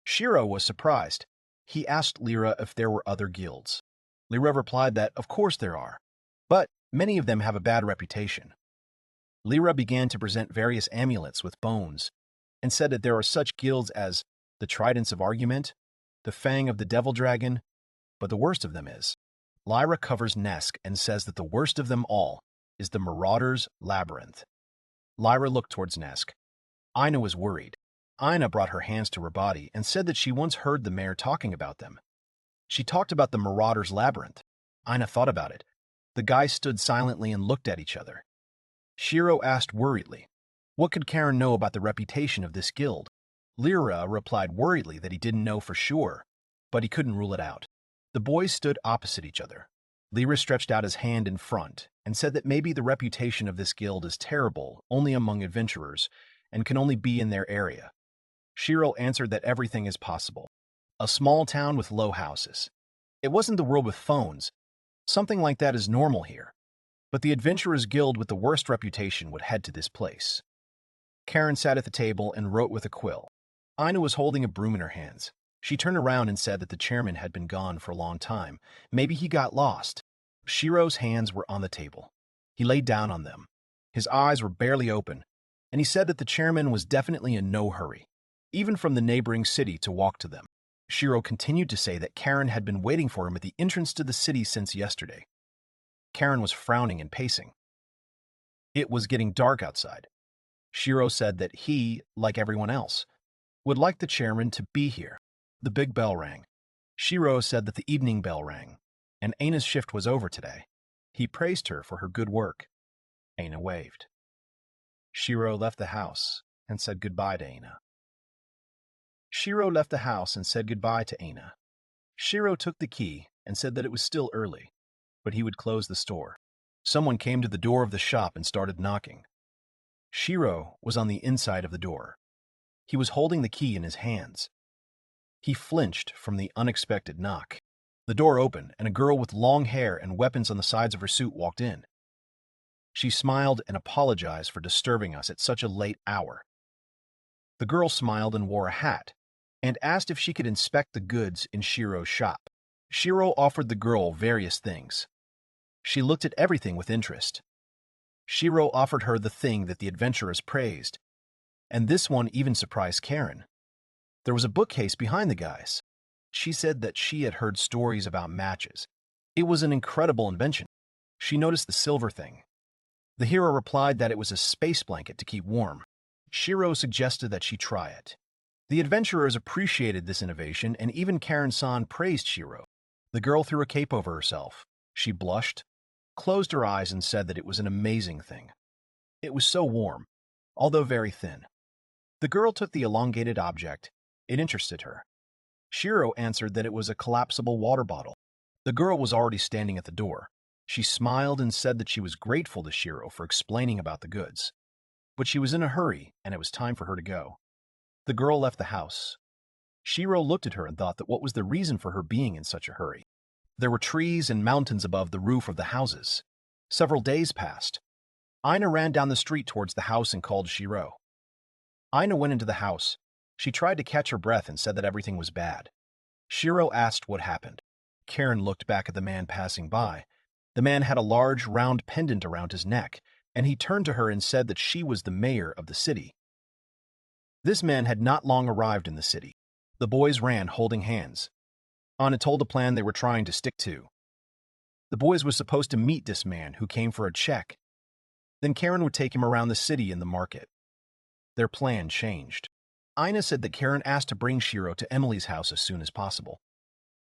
Shiro was surprised. He asked Lyra if there were other guilds. Lyra replied that, of course there are, but many of them have a bad reputation. Lyra began to present various amulets with bones and said that there are such guilds as the Tridents of Argument, the Fang of the Devil Dragon, but the worst of them is. Lyra covers Nesk and says that the worst of them all is the Marauder's Labyrinth. Lyra looked towards Nesk. Ina was worried. Ina brought her hands to her body and said that she once heard the mayor talking about them. She talked about the Marauder's Labyrinth. Ina thought about it. The guys stood silently and looked at each other. Shiro asked worriedly, what could Karen know about the reputation of this guild? Lyra replied worriedly that he didn't know for sure, but he couldn't rule it out. The boys stood opposite each other. Lyra stretched out his hand in front and said that maybe the reputation of this guild is terrible only among adventurers and can only be in their area. Shiro answered that everything is possible. A small town with low houses. It wasn't the world with phones. Something like that is normal here. But the adventurers guild with the worst reputation would head to this place. Karen sat at the table and wrote with a quill. Ina was holding a broom in her hands. She turned around and said that the chairman had been gone for a long time. Maybe he got lost. Shiro's hands were on the table. He laid down on them. His eyes were barely open, and he said that the chairman was definitely in no hurry, even from the neighboring city to walk to them. Shiro continued to say that Karen had been waiting for him at the entrance to the city since yesterday. Karen was frowning and pacing. It was getting dark outside. Shiro said that he, like everyone else, would like the chairman to be here. The big bell rang. Shiro said that the evening bell rang, and Aina's shift was over today. He praised her for her good work. Aina waved. Shiro left the house and said goodbye to Aina. Shiro left the house and said goodbye to Aina. Shiro took the key and said that it was still early, but he would close the store. Someone came to the door of the shop and started knocking. Shiro was on the inside of the door. He was holding the key in his hands. He flinched from the unexpected knock. The door opened, and a girl with long hair and weapons on the sides of her suit walked in. She smiled and apologized for disturbing us at such a late hour. The girl smiled and wore a hat, and asked if she could inspect the goods in Shiro's shop. Shiro offered the girl various things. She looked at everything with interest. Shiro offered her the thing that the adventurers praised, and this one even surprised Karen. There was a bookcase behind the guys. She said that she had heard stories about matches. It was an incredible invention. She noticed the silver thing. The hero replied that it was a space blanket to keep warm. Shiro suggested that she try it. The adventurers appreciated this innovation, and even Karen-san praised Shiro. The girl threw a cape over herself. She blushed, closed her eyes, and said that it was an amazing thing. It was so warm, although very thin. The girl took the elongated object. It interested her. Shiro answered that it was a collapsible water bottle. The girl was already standing at the door. She smiled and said that she was grateful to Shiro for explaining about the goods. But she was in a hurry, and it was time for her to go. The girl left the house. Shiro looked at her and thought that what was the reason for her being in such a hurry? There were trees and mountains above the roof of the houses. Several days passed. Aina ran down the street towards the house and called Shiro. Aina went into the house. She tried to catch her breath and said that everything was bad. Shiro asked what happened. Karen looked back at the man passing by. The man had a large, round pendant around his neck, and he turned to her and said that she was the mayor of the city. This man had not long arrived in the city. The boys ran, holding hands. Aina told a plan they were trying to stick to. The boys were supposed to meet this man who came for a check. Then Karen would take him around the city and the market. Their plan changed. Aina said that Karen asked to bring Shiro to Emily's house as soon as possible.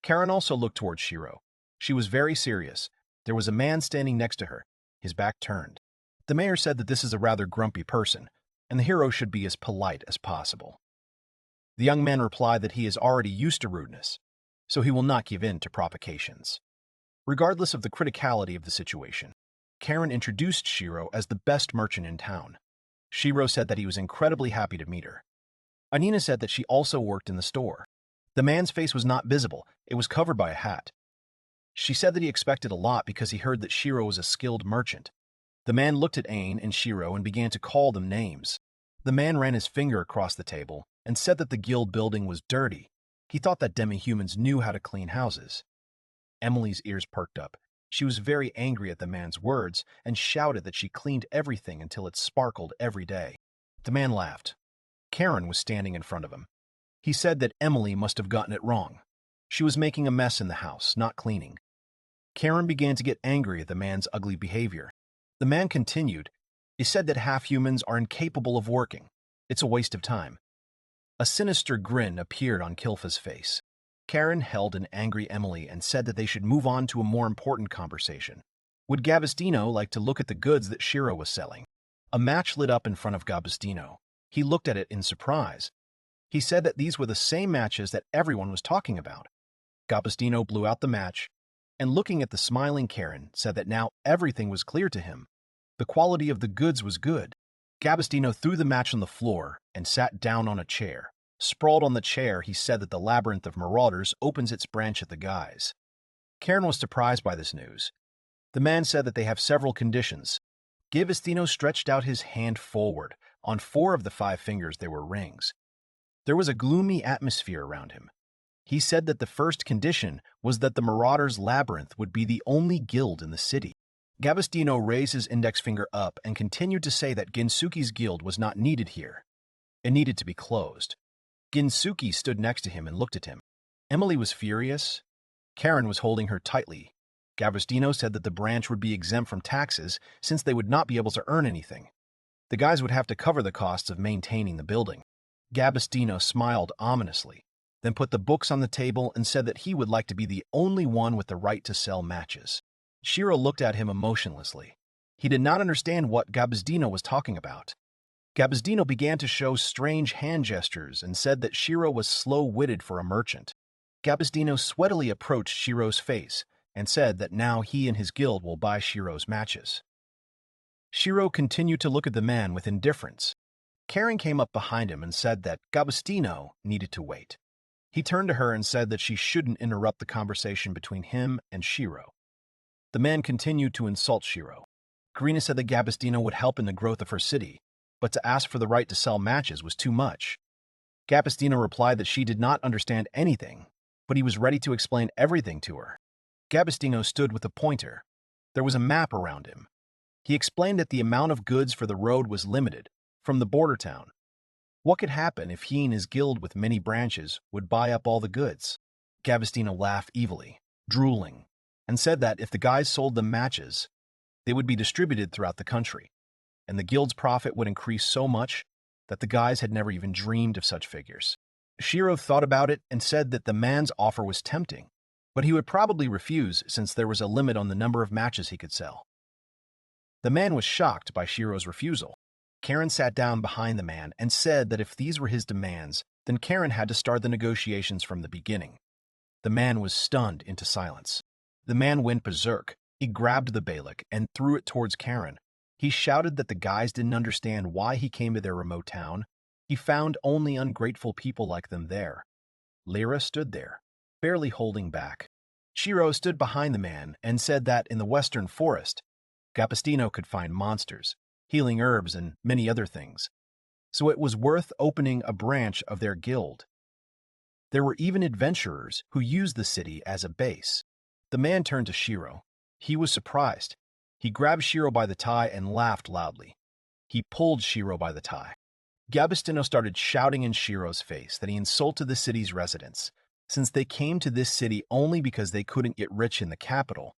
Karen also looked towards Shiro. She was very serious. There was a man standing next to her, his back turned. The mayor said that this is a rather grumpy person, and the hero should be as polite as possible. The young man replied that he is already used to rudeness, so he will not give in to provocations. Regardless of the criticality of the situation, Karen introduced Shiro as the best merchant in town. Shiro said that he was incredibly happy to meet her. Anina said that she also worked in the store. The man's face was not visible, it was covered by a hat. She said that he expected a lot because he heard that Shiro was a skilled merchant. The man looked at Ain and Shiro and began to call them names. The man ran his finger across the table and said that the guild building was dirty. He thought that demi-humans knew how to clean houses. Emily's ears perked up. She was very angry at the man's words and shouted that she cleaned everything until it sparkled every day. The man laughed. Karen was standing in front of him. He said that Emily must have gotten it wrong. She was making a mess in the house, not cleaning. Karen began to get angry at the man's ugly behavior. The man continued. He said that half-humans are incapable of working. It's a waste of time. A sinister grin appeared on Kilfa's face. Karen held an angry Emily and said that they should move on to a more important conversation. Would Gabastino like to look at the goods that Shiro was selling? A match lit up in front of Gabastino. He looked at it in surprise. He said that these were the same matches that everyone was talking about. Gabastino blew out the match, and looking at the smiling Karen, said that now everything was clear to him. The quality of the goods was good. Gabastino threw the match on the floor and sat down on a chair. Sprawled on the chair, he said that the labyrinth of marauders opens its branch at the guys. Karen was surprised by this news. The man said that they have several conditions. Gabastino stretched out his hand forward. On 4 of the 5 fingers there were rings. There was a gloomy atmosphere around him. He said that the first condition was that the Marauders' Labyrinth would be the only guild in the city. Gabastino raised his index finger up and continued to say that Ginsuki's guild was not needed here. It needed to be closed. Ginsuki stood next to him and looked at him. Emily was furious. Karen was holding her tightly. Gabastino said that the branch would be exempt from taxes since they would not be able to earn anything. The guys would have to cover the costs of maintaining the building. Gabastino smiled ominously, then put the books on the table and said that he would like to be the only one with the right to sell matches. Shiro looked at him emotionlessly. He did not understand what Gabastino was talking about. Gabastino began to show strange hand gestures and said that Shiro was slow-witted for a merchant. Gabastino sweatily approached Shiro's face and said that now he and his guild will buy Shiro's matches. Shiro continued to look at the man with indifference. Karen came up behind him and said that Gabastino needed to wait. He turned to her and said that she shouldn't interrupt the conversation between him and Shiro. The man continued to insult Shiro. Karina said that Gabastino would help in the growth of her city, but to ask for the right to sell matches was too much. Gabastino replied that she did not understand anything, but he was ready to explain everything to her. Gabastino stood with a pointer. There was a map around him. He explained that the amount of goods for the road was limited, from the border town. What could happen if he and his guild with many branches would buy up all the goods? Gabastino laughed evilly, drooling, and said that if the guys sold them matches, they would be distributed throughout the country, and the guild's profit would increase so much that the guys had never even dreamed of such figures. Shiro thought about it and said that the man's offer was tempting, but he would probably refuse since there was a limit on the number of matches he could sell. The man was shocked by Shiro's refusal. Karen sat down behind the man and said that if these were his demands, then Karen had to start the negotiations from the beginning. The man was stunned into silence. The man went berserk. He grabbed the Balik and threw it towards Karen. He shouted that the guys didn't understand why he came to their remote town. He found only ungrateful people like them there. Lyra stood there, barely holding back. Shiro stood behind the man and said that in the western forest, Gabastino could find monsters, healing herbs, and many other things. So it was worth opening a branch of their guild. There were even adventurers who used the city as a base. The man turned to Shiro. He was surprised. He grabbed Shiro by the tie and laughed loudly. He pulled Shiro by the tie. Gabastino started shouting in Shiro's face that he insulted the city's residents, since they came to this city only because they couldn't get rich in the capital,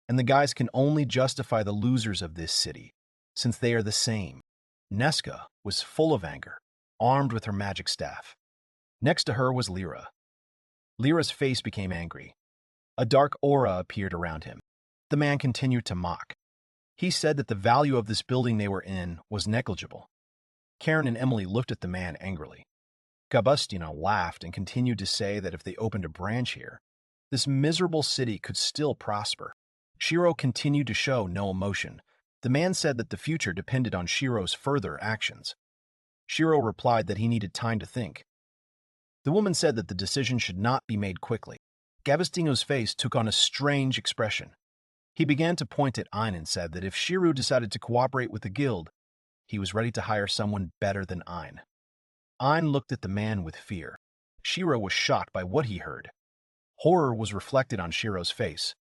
and the guys can only justify the losers of this city, since they are the same. Nesca was full of anger, armed with her magic staff. Next to her was Lyra. Lyra's face became angry. A dark aura appeared around him. The man continued to mock. He said that the value of this building they were in was negligible. Karen and Emily looked at the man angrily. Gabastino laughed and continued to say that if they opened a branch here, this miserable city could still prosper. Shiro continued to show no emotion. The man said that the future depended on Shiro's further actions. Shiro replied that he needed time to think. The woman said that the decision should not be made quickly. Gabastino's face took on a strange expression. He began to point at Ein and said that if Shiro decided to cooperate with the guild, he was ready to hire someone better than Ein. Ein looked at the man with fear. Shiro was shocked by what he heard. Horror was reflected on Shiro's face.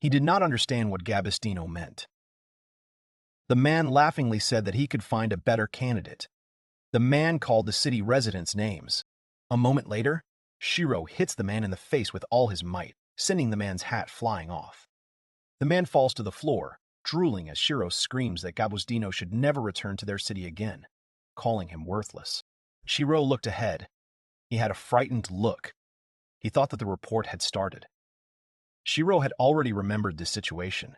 He did not understand what Gabastino meant. The man laughingly said that he could find a better candidate. The man called the city residents names. A moment later, Shiro hits the man in the face with all his might, sending the man's hat flying off. The man falls to the floor, drooling as Shiro screams that Gabastino should never return to their city again, calling him worthless. Shiro looked ahead. He had a frightened look. He thought that the report had started. Shiro had already remembered this situation.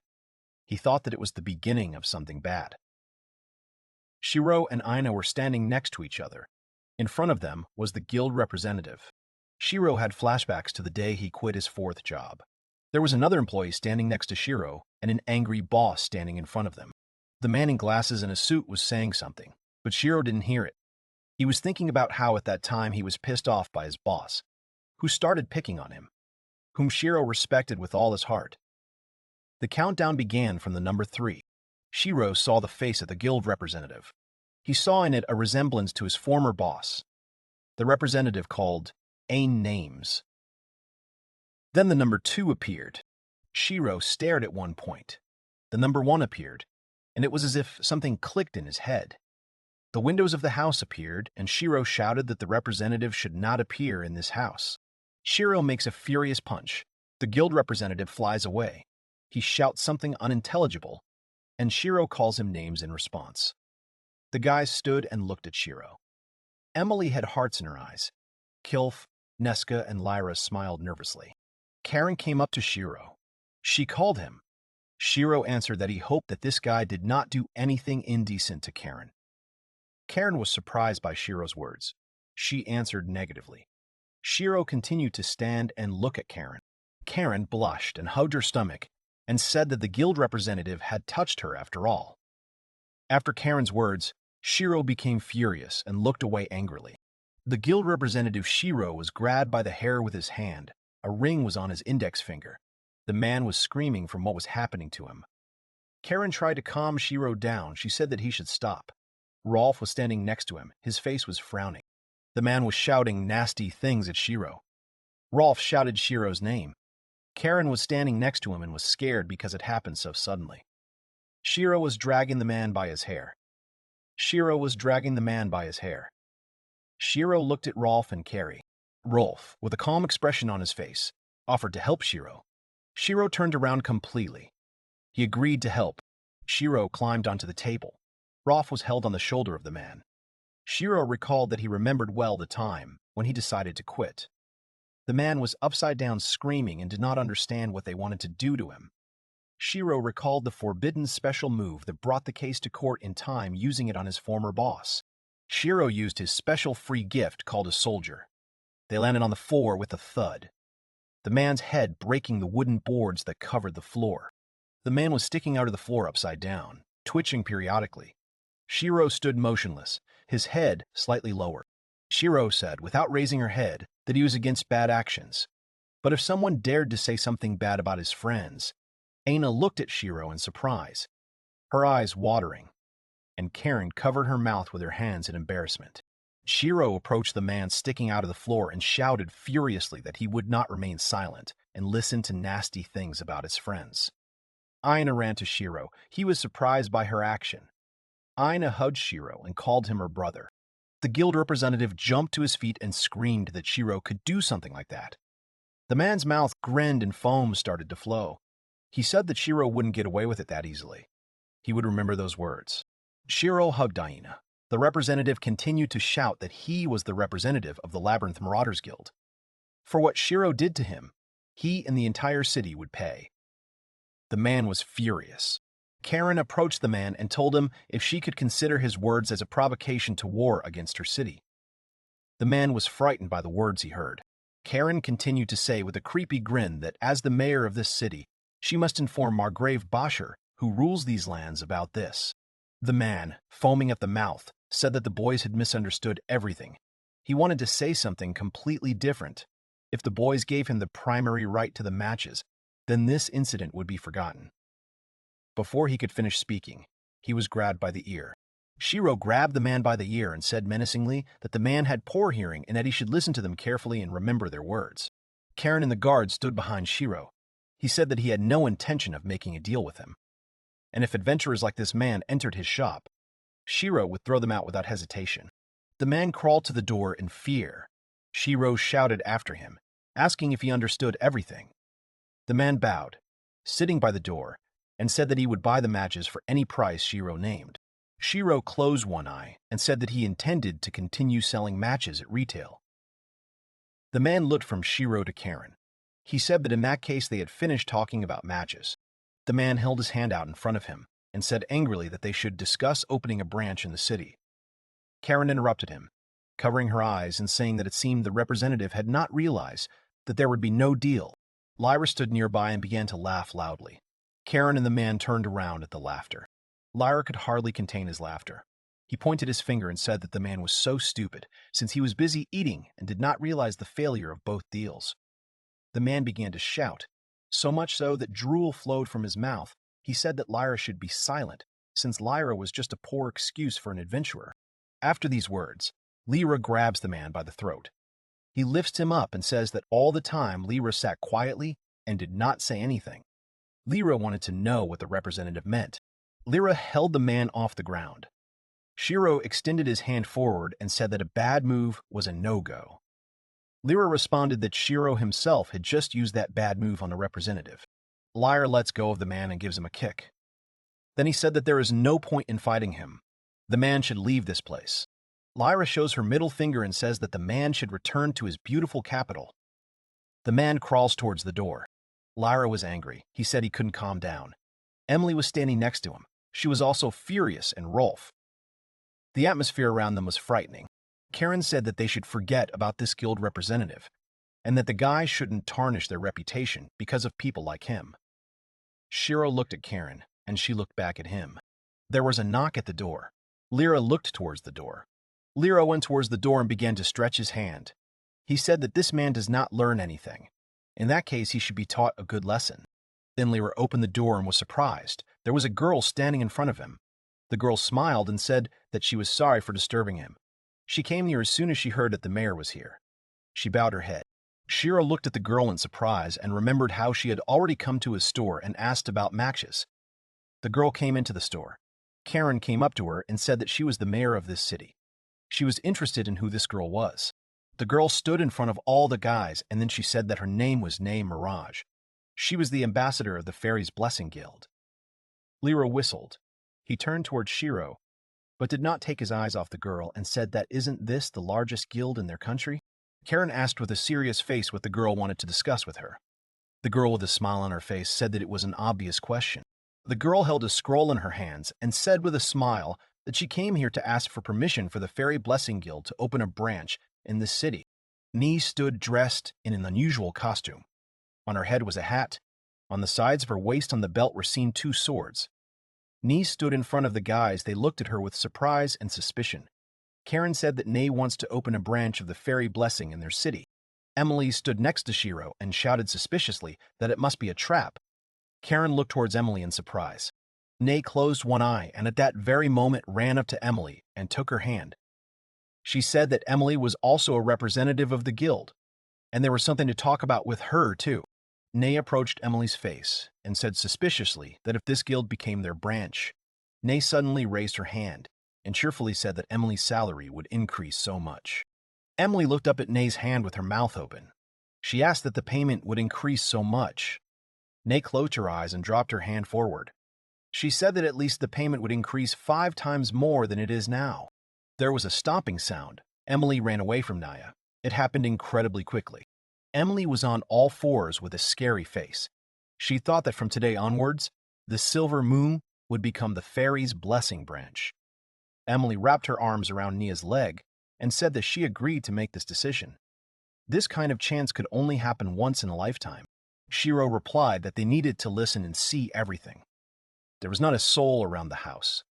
He thought that it was the beginning of something bad. Shiro and Aina were standing next to each other. In front of them was the guild representative. Shiro had flashbacks to the day he quit his fourth job. There was another employee standing next to Shiro and an angry boss standing in front of them. The man in glasses and a suit was saying something, but Shiro didn't hear it. He was thinking about how at that time he was pissed off by his boss, who started picking on him, whom Shiro respected with all his heart. The countdown began from the number 3. Shiro saw the face of the guild representative. He saw in it a resemblance to his former boss. The representative called Ain names. Then the number 2 appeared. Shiro stared at one point. The number 1 appeared, and it was as if something clicked in his head. The windows of the house appeared, and Shiro shouted that the representative should not appear in this house. Shiro makes a furious punch. The guild representative flies away. He shouts something unintelligible, and Shiro calls him names in response. The guys stood and looked at Shiro. Emily had hearts in her eyes. Kilf, Neska, and Lyra smiled nervously. Karen came up to Shiro. She called him. Shiro answered that he hoped that this guy did not do anything indecent to Karen. Karen was surprised by Shiro's words. She answered negatively. Shiro continued to stand and look at Karen. Karen blushed and hugged her stomach and said that the guild representative had touched her after all. After Karen's words, Shiro became furious and looked away angrily. The guild representative Shiro was grabbed by the hair with his hand. A ring was on his index finger. The man was screaming from what was happening to him. Karen tried to calm Shiro down. She said that he should stop. Rolf was standing next to him. His face was frowning. The man was shouting nasty things at Shiro. Rolf shouted Shiro's name. Karen was standing next to him and was scared because it happened so suddenly. Shiro was dragging the man by his hair. Shiro was dragging the man by his hair. Shiro looked at Rolf and Carrie. Rolf, with a calm expression on his face, offered to help Shiro. Shiro turned around completely. He agreed to help. Shiro climbed onto the table. Rolf was held on the shoulder of the man. Shiro recalled that he remembered well the time when he decided to quit. The man was upside down screaming and did not understand what they wanted to do to him. Shiro recalled the forbidden special move that brought the case to court in time, using it on his former boss. Shiro used his special free gift called a soldier. They landed on the floor with a thud, the man's head breaking the wooden boards that covered the floor. The man was sticking out of the floor upside down, twitching periodically. Shiro stood motionless, his head slightly lowered. Shiro said, without raising her head, that he was against bad actions. But if someone dared to say something bad about his friends, Aina looked at Shiro in surprise, her eyes watering, and Karen covered her mouth with her hands in embarrassment. Shiro approached the man sticking out of the floor and shouted furiously that he would not remain silent and listen to nasty things about his friends. Aina ran to Shiro. He was surprised by her action. Aina hugged Shiro and called him her brother. The guild representative jumped to his feet and screamed that Shiro could do something like that. The man's mouth grinned and foam started to flow. He said that Shiro wouldn't get away with it that easily. He would remember those words. Shiro hugged Aina. The representative continued to shout that he was the representative of the Labyrinth Marauders Guild. For what Shiro did to him, he and the entire city would pay. The man was furious. Karen approached the man and told him if she could consider his words as a provocation to war against her city. The man was frightened by the words he heard. Karen continued to say with a creepy grin that as the mayor of this city, she must inform Margrave Basher, who rules these lands, about this. The man, foaming at the mouth, said that the boys had misunderstood everything. He wanted to say something completely different. If the boys gave him the primary right to the matches, then this incident would be forgotten. Before he could finish speaking, he was grabbed by the ear. Shiro grabbed the man by the ear and said menacingly that the man had poor hearing and that he should listen to them carefully and remember their words. Karen and the guard stood behind Shiro. He said that he had no intention of making a deal with him, and if adventurers like this man entered his shop, Shiro would throw them out without hesitation. The man crawled to the door in fear. Shiro shouted after him, asking if he understood everything. The man bowed, sitting by the door, and said that he would buy the matches for any price Shiro named. Shiro closed one eye and said that he intended to continue selling matches at retail. The man looked from Shiro to Karen. He said that in that case they had finished talking about matches. The man held his hand out in front of him and said angrily that they should discuss opening a branch in the city. Karen interrupted him, covering her eyes and saying that it seemed the representative had not realized that there would be no deal. Lyra stood nearby and began to laugh loudly. Karen and the man turned around at the laughter. Lyra could hardly contain his laughter. He pointed his finger and said that the man was so stupid since he was busy eating and did not realize the failure of both deals. The man began to shout, so much so that drool flowed from his mouth. He said that Lyra should be silent, since Lyra was just a poor excuse for an adventurer. After these words, Lyra grabs the man by the throat. He lifts him up and says that all the time Lyra sat quietly and did not say anything. Lyra wanted to know what the representative meant. Lyra held the man off the ground. Shiro extended his hand forward and said that a bad move was a no-go. Lyra responded that Shiro himself had just used that bad move on the representative. Lyra lets go of the man and gives him a kick. Then he said that there is no point in fighting him. The man should leave this place. Lyra shows her middle finger and says that the man should return to his beautiful capital. The man crawls towards the door. Lyra was angry. He said he couldn't calm down. Emily was standing next to him. She was also furious, and Rolf. The atmosphere around them was frightening. Karen said that they should forget about this guild representative, and that the guy shouldn't tarnish their reputation because of people like him. Shiro looked at Karen, and she looked back at him. There was a knock at the door. Lyra looked towards the door. Lyra went towards the door and began to stretch his hand. He said that this man does not learn anything. In that case, he should be taught a good lesson. Then Lyra opened the door and was surprised. There was a girl standing in front of him. The girl smiled and said that she was sorry for disturbing him. She came near as soon as she heard that the mayor was here. She bowed her head. Shiro looked at the girl in surprise and remembered how she had already come to his store and asked about matches. The girl came into the store. Karen came up to her and said that she was the mayor of this city. She was interested in who this girl was. The girl stood in front of all the guys, and then she said that her name was Nay Mirage. She was the ambassador of the Fairies' Blessing Guild. Lyra whistled. He turned toward Shiro, but did not take his eyes off the girl and said that isn't this the largest guild in their country? Karen asked with a serious face what the girl wanted to discuss with her. The girl with a smile on her face said that it was an obvious question. The girl held a scroll in her hands and said with a smile that she came here to ask for permission for the Fairy Blessing Guild to open a branch in this city. Nee stood dressed in an unusual costume. On her head was a hat. On the sides of her waist on the belt were seen 2 swords. Nee stood in front of the guys. They looked at her with surprise and suspicion. Karen said that Nee wants to open a branch of the Fairy Blessing in their city. Emily stood next to Shiro and shouted suspiciously that it must be a trap. Karen looked towards Emily in surprise. Nee closed one eye and at that very moment ran up to Emily and took her hand. She said that Emily was also a representative of the guild, and there was something to talk about with her, too. Nee approached Emily's face and said suspiciously that if this guild became their branch, Nee suddenly raised her hand and cheerfully said that Emily's salary would increase so much. Emily looked up at Nay's hand with her mouth open. She asked that the payment would increase so much. Nay closed her eyes and dropped her hand forward. She said that at least the payment would increase 5 times more than it is now. There was a stomping sound. Emily ran away from Naya. It happened incredibly quickly. Emily was on all fours with a scary face. She thought that from today onwards, the Silver Moon would become the Fairies' Blessing Branch. Emily wrapped her arms around Nia's leg and said that she agreed to make this decision. This kind of chance could only happen once in a lifetime. Shiro replied that they needed to listen and see everything. There was not a soul around the house.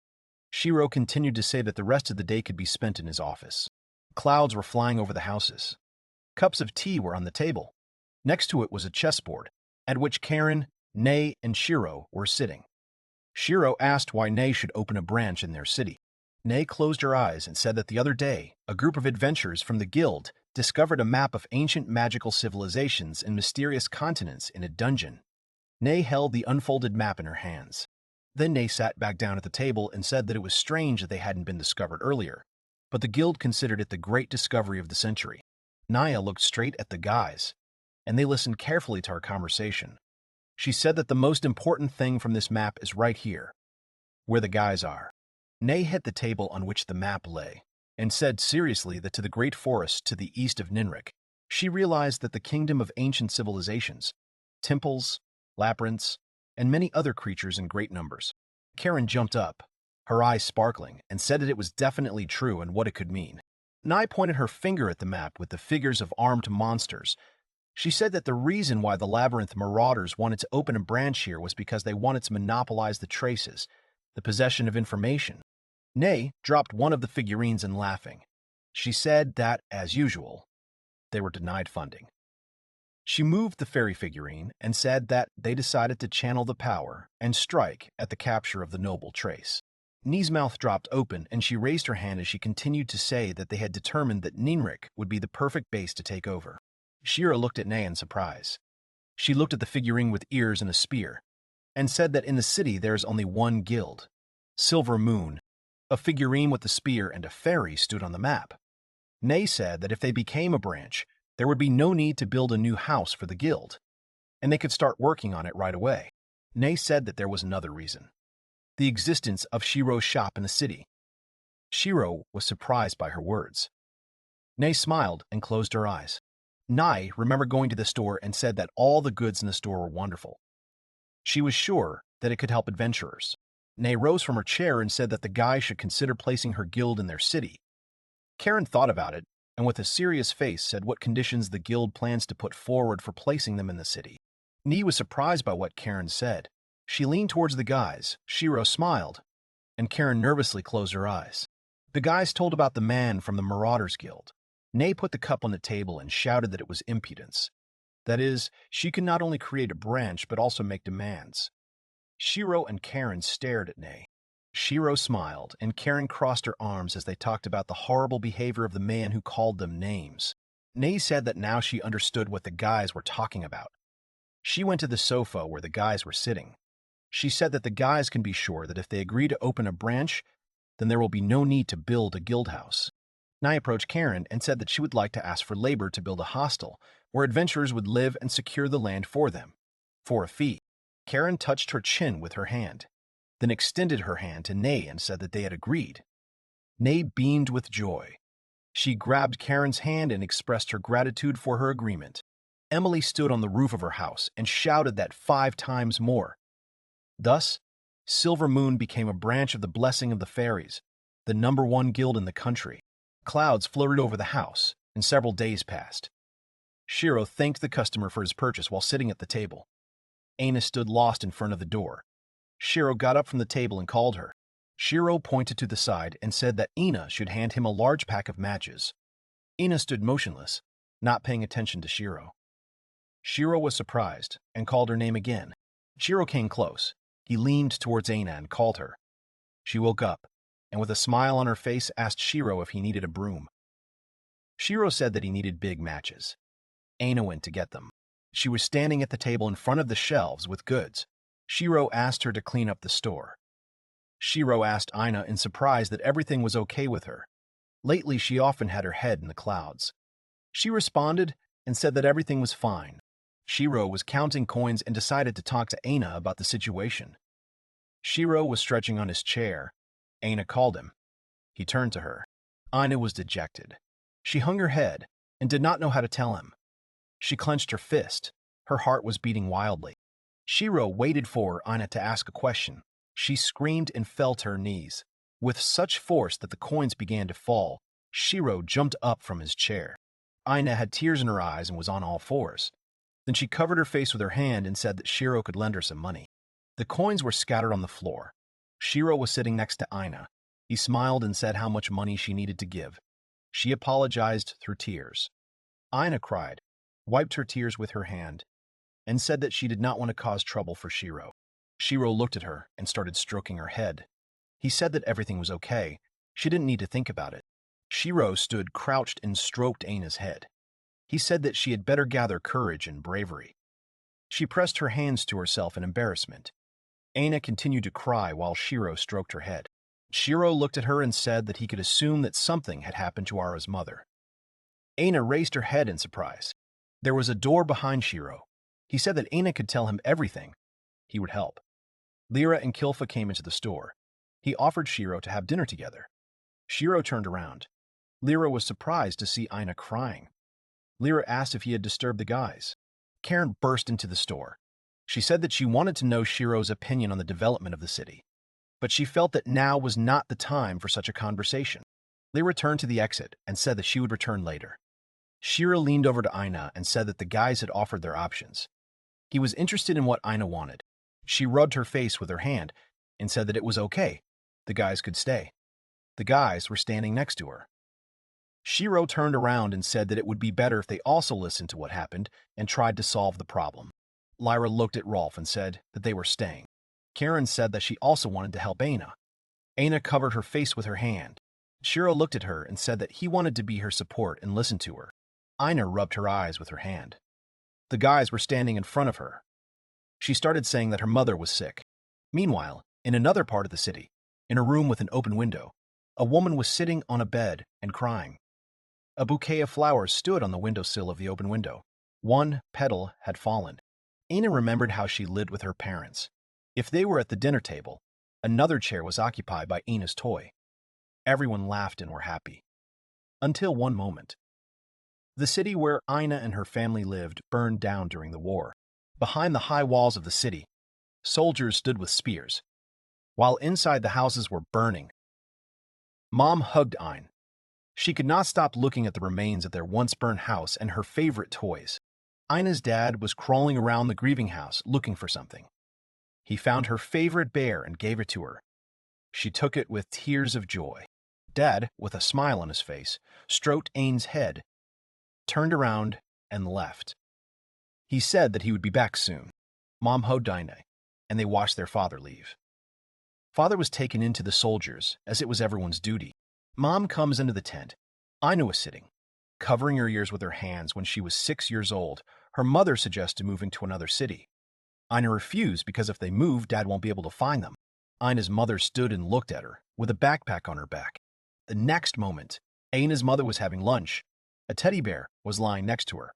Shiro continued to say that the rest of the day could be spent in his office. Clouds were flying over the houses. Cups of tea were on the table. Next to it was a chessboard, at which Karen, Nay, and Shiro were sitting. Shiro asked why Nay should open a branch in their city. Nay closed her eyes and said that the other day, a group of adventurers from the guild discovered a map of ancient magical civilizations and mysterious continents in a dungeon. Nay held the unfolded map in her hands. Then Nay sat back down at the table and said that it was strange that they hadn't been discovered earlier, but the guild considered it the great discovery of the century. Naya looked straight at the guys, and they listened carefully to our conversation. She said that the most important thing from this map is right here, where the guys are. Nay hit the table on which the map lay, and said seriously that to the great forest to the east of Ninrik, she realized that the kingdom of ancient civilizations, temples, labyrinths, and many other creatures in great numbers. Karen jumped up, her eyes sparkling, and said that it was definitely true and what it could mean. Nai pointed her finger at the map with the figures of armed monsters. She said that the reason why the labyrinth marauders wanted to open a branch here was because they wanted to monopolize the traces, the possession of information. Nay dropped one of the figurines and laughing. She said that, as usual, they were denied funding. She moved the fairy figurine and said that they decided to channel the power and strike at the capture of the noble trace. Nee's mouth dropped open and she raised her hand as she continued to say that they had determined that Ninrik would be the perfect base to take over. Shira looked at Nay in surprise. She looked at the figurine with ears and a spear and said that in the city there is only one guild, Silver Moon. A figurine with a spear and a fairy stood on the map. Nay said that if they became a branch, there would be no need to build a new house for the guild, and they could start working on it right away. Nei said that there was another reason. The existence of Shiro's shop in the city. Shiro was surprised by her words. Nei smiled and closed her eyes. Nai remembered going to the store and said that all the goods in the store were wonderful. She was sure that it could help adventurers. Nei rose from her chair and said that the guys should consider placing her guild in their city. Karen thought about it, and with a serious face said what conditions the guild plans to put forward for placing them in the city. Nei was surprised by what Karen said. She leaned towards the guys, Shiro smiled, and Karen nervously closed her eyes. The guys told about the man from the Marauders Guild. Nei put the cup on the table and shouted that it was impudence. That is, she could not only create a branch but also make demands. Shiro and Karen stared at Nei. Shiro smiled, and Karen crossed her arms as they talked about the horrible behavior of the man who called them names. Nei said that now she understood what the guys were talking about. She went to the sofa where the guys were sitting. She said that the guys can be sure that if they agree to open a branch, then there will be no need to build a guild house. Nei approached Karen and said that she would like to ask for labor to build a hostel where adventurers would live and secure the land for them, for a fee. Karen touched her chin with her hand, then extended her hand to Nei and said that they had agreed. Nei beamed with joy. She grabbed Karen's hand and expressed her gratitude for her agreement. Emily stood on the roof of her house and shouted that 5 times more. Thus, Silver Moon became a branch of the Blessing of the Fairies, the #1 guild in the country. Clouds floated over the house, and several days passed. Shiro thanked the customer for his purchase while sitting at the table. Aina stood lost in front of the door. Shiro got up from the table and called her. Shiro pointed to the side and said that Ina should hand him a large pack of matches. Ina stood motionless, not paying attention to Shiro. Shiro was surprised and called her name again. Shiro came close. He leaned towards Aina and called her. She woke up, and with a smile on her face asked Shiro if he needed a broom. Shiro said that he needed big matches. Aina went to get them. She was standing at the table in front of the shelves with goods. Shiro asked her to clean up the store. Shiro asked Aina in surprise that everything was okay with her. Lately, she often had her head in the clouds. She responded and said that everything was fine. Shiro was counting coins and decided to talk to Aina about the situation. Shiro was stretching on his chair. Aina called him. He turned to her. Aina was dejected. She hung her head and did not know how to tell him. She clenched her fist. Her heart was beating wildly. Shiro waited for Aina to ask a question. She screamed and fell to her knees. With such force that the coins began to fall, Shiro jumped up from his chair. Aina had tears in her eyes and was on all fours. Then she covered her face with her hand and said that Shiro could lend her some money. The coins were scattered on the floor. Shiro was sitting next to Aina. He smiled and said how much money she needed to give. She apologized through tears. Aina cried, wiped her tears with her hand, and said that she did not want to cause trouble for Shiro. Shiro looked at her and started stroking her head. He said that everything was okay. She didn't need to think about it. Shiro stood crouched and stroked Aina's head. He said that she had better gather courage and bravery. She pressed her hands to herself in embarrassment. Aina continued to cry while Shiro stroked her head. Shiro looked at her and said that he could assume that something had happened to Ara's mother. Aina raised her head in surprise. There was a door behind Shiro. He said that Aina could tell him everything. He would help. Lyra and Kilfa came into the store. He offered Shiro to have dinner together. Shiro turned around. Lyra was surprised to see Aina crying. Lyra asked if he had disturbed the guys. Karen burst into the store. She said that she wanted to know Shiro's opinion on the development of the city, but she felt that now was not the time for such a conversation. Lyra turned to the exit and said that she would return later. Shiro leaned over to Aina and said that the guys had offered their options. He was interested in what Aina wanted. She rubbed her face with her hand and said that it was okay. The guys could stay. The guys were standing next to her. Shiro turned around and said that it would be better if they also listened to what happened and tried to solve the problem. Lyra looked at Rolf and said that they were staying. Karen said that she also wanted to help Aina. Aina covered her face with her hand. Shiro looked at her and said that he wanted to be her support and listen to her. Aina rubbed her eyes with her hand. The guys were standing in front of her. She started saying that her mother was sick. Meanwhile, in another part of the city, in a room with an open window, a woman was sitting on a bed and crying. A bouquet of flowers stood on the windowsill of the open window. One petal had fallen. Aina remembered how she lived with her parents. If they were at the dinner table, another chair was occupied by Aina's toy. Everyone laughed and were happy. Until one moment. The city where Aina and her family lived burned down during the war. Behind the high walls of the city, soldiers stood with spears, while inside the houses were burning. Mom hugged Aina. She could not stop looking at the remains of their once-burned house and her favorite toys. Aina's dad was crawling around the grieving house looking for something. He found her favorite bear and gave it to her. She took it with tears of joy. Dad, with a smile on his face, stroked Aina's head, turned around, and left. He said that he would be back soon. Mom hugged Aina, and they watched their father leave. Father was taken into the soldiers, as it was everyone's duty. Mom comes into the tent. Aina was sitting, covering her ears with her hands. When she was 6 years old, her mother suggested moving to another city. Aina refused because if they moved, Dad won't be able to find them. Aina's mother stood and looked at her, with a backpack on her back. The next moment, Aina's mother was having lunch. A teddy bear was lying next to her.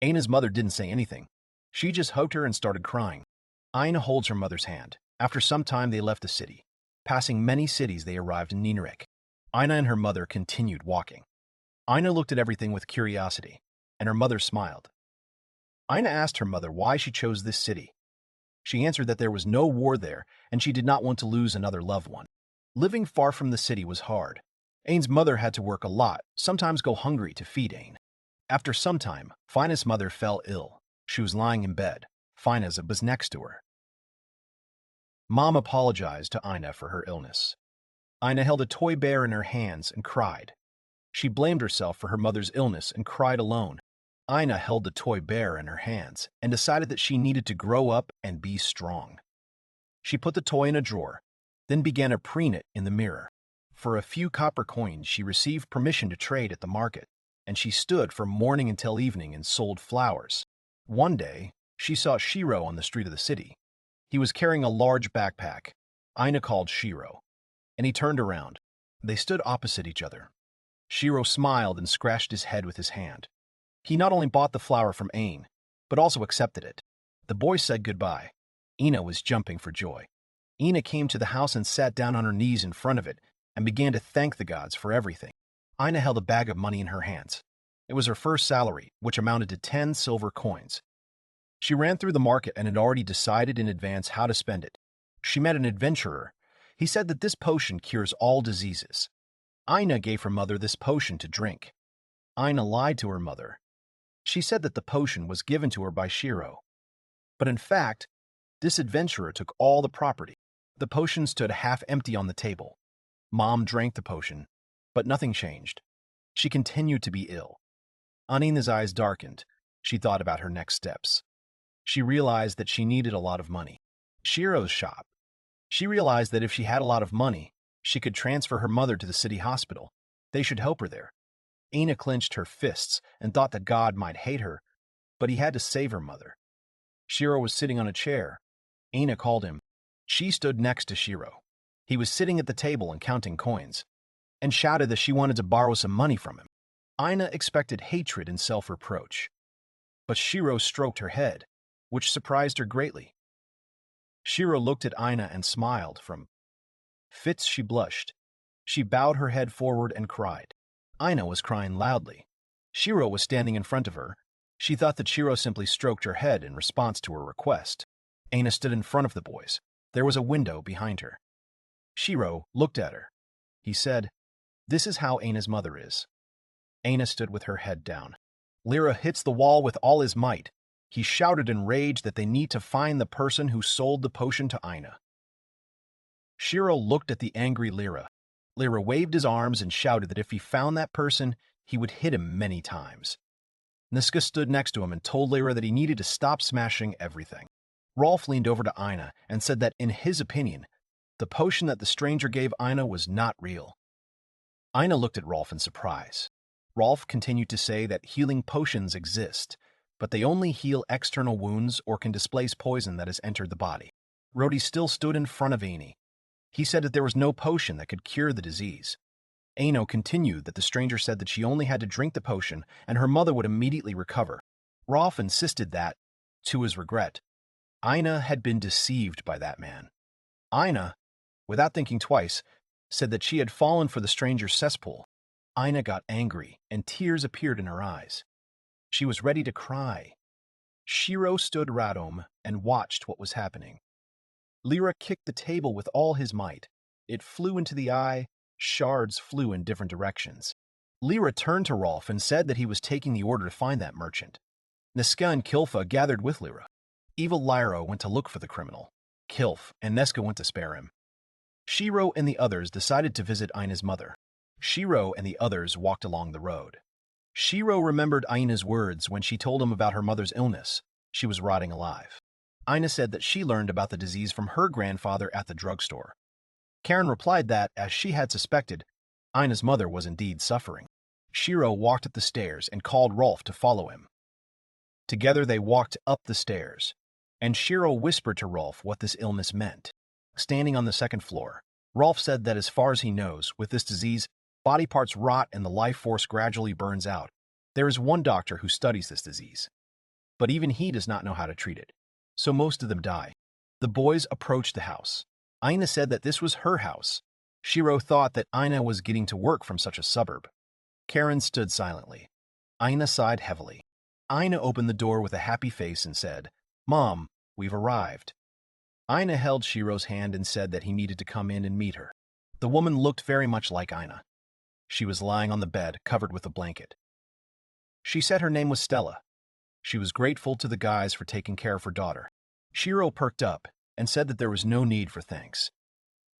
Aina's mother didn't say anything. She just hugged her and started crying. Aina holds her mother's hand. After some time, they left the city. Passing many cities, they arrived in Ninarek. Aina and her mother continued walking. Aina looked at everything with curiosity, and her mother smiled. Aina asked her mother why she chose this city. She answered that there was no war there, and she did not want to lose another loved one. Living far from the city was hard. Aina's mother had to work a lot, sometimes go hungry to feed Aina. After some time, Fina's mother fell ill. She was lying in bed. Fina's was next to her. Mom apologized to Aina for her illness. Aina held a toy bear in her hands and cried. She blamed herself for her mother's illness and cried alone. Aina held the toy bear in her hands and decided that she needed to grow up and be strong. She put the toy in a drawer, then began to preen it in the mirror. For a few copper coins, she received permission to trade at the market, and she stood from morning until evening and sold flowers. One day, she saw Shiro on the street of the city. He was carrying a large backpack. Aina called Shiro, and he turned around. They stood opposite each other. Shiro smiled and scratched his head with his hand. He not only bought the flower from Aina, but also accepted it. The boy said goodbye. Aina was jumping for joy. Aina came to the house and sat down on her knees in front of it and began to thank the gods for everything. Aina held a bag of money in her hands. It was her first salary, which amounted to 10 silver coins. She ran through the market and had already decided in advance how to spend it. She met an adventurer. He said that this potion cures all diseases. Aina gave her mother this potion to drink. Aina lied to her mother. She said that the potion was given to her by Shiro. But in fact, this adventurer took all the property. The potion stood half empty on the table. Mom drank the potion, but nothing changed. She continued to be ill. Aina's eyes darkened. She thought about her next steps. She realized that she needed a lot of money. Shiro's shop. She realized that if she had a lot of money, she could transfer her mother to the city hospital. They should help her there. Aina clenched her fists and thought that God might hate her, but he had to save her mother. Shiro was sitting on a chair. Aina called him. She stood next to Shiro. He was sitting at the table and counting coins, and shouted that she wanted to borrow some money from him. Aina expected hatred and self-reproach, but Shiro stroked her head, which surprised her greatly. Shiro looked at Aina and smiled. From fits she blushed. She bowed her head forward and cried. Aina was crying loudly. Shiro was standing in front of her. She thought that Shiro simply stroked her head in response to her request. Aina stood in front of the boys. There was a window behind her. Shiro looked at her. He said, "This is how Aina's mother is." Aina stood with her head down. Lyra hits the wall with all his might. He shouted in rage that they need to find the person who sold the potion to Aina. Shiro looked at the angry Lyra. Lyra waved his arms and shouted that if he found that person, he would hit him many times. Niska stood next to him and told Lyra that he needed to stop smashing everything. Rolf leaned over to Aina and said that, in his opinion, the potion that the stranger gave Aina was not real. Aina looked at Rolf in surprise. Rolf continued to say that healing potions exist, but they only heal external wounds or can displace poison that has entered the body. Rhodey still stood in front of Aina. He said that there was no potion that could cure the disease. Aino continued that the stranger said that she only had to drink the potion and her mother would immediately recover. Rolf insisted that, To his regret, Aina had been deceived by that man. Aina, without thinking twice, said that she had fallen for the stranger's cesspool. Aina got angry, and tears appeared in her eyes. She was ready to cry. Shiro stood radom and watched what was happening. Lyra kicked the table with all his might. It flew into the eye, shards flew in different directions. Lyra turned to Rolf and said that he was taking the order to find that merchant. Niska and Kilfa gathered with Lyra. Evil Lyra went to look for the criminal. Kilf and Neska went to spare him. Shiro and the others decided to visit Aina's mother. Shiro and the others walked along the road. Shiro remembered Aina's words when she told him about her mother's illness. She was rotting alive. Aina said that she learned about the disease from her grandfather at the drugstore. Karen replied that, as she had suspected, Aina's mother was indeed suffering. Shiro walked up the stairs and called Rolf to follow him. Together they walked up the stairs, and Shiro whispered to Rolf what this illness meant. Standing on the second floor, Rolf said that as far as he knows, with this disease, body parts rot and the life force gradually burns out. There is one doctor who studies this disease, but even he does not know how to treat it, so most of them die. The boys approached the house. Aina said that this was her house. Shiro thought that Aina was getting to work from such a suburb. Karen stood silently. Aina sighed heavily. Aina opened the door with a happy face and said, "Mom, we've arrived." Aina held Shiro's hand and said that he needed to come in and meet her. The woman looked very much like Aina. She was lying on the bed, covered with a blanket. She said her name was Stella. She was grateful to the guys for taking care of her daughter. Shiro perked up and said that there was no need for thanks.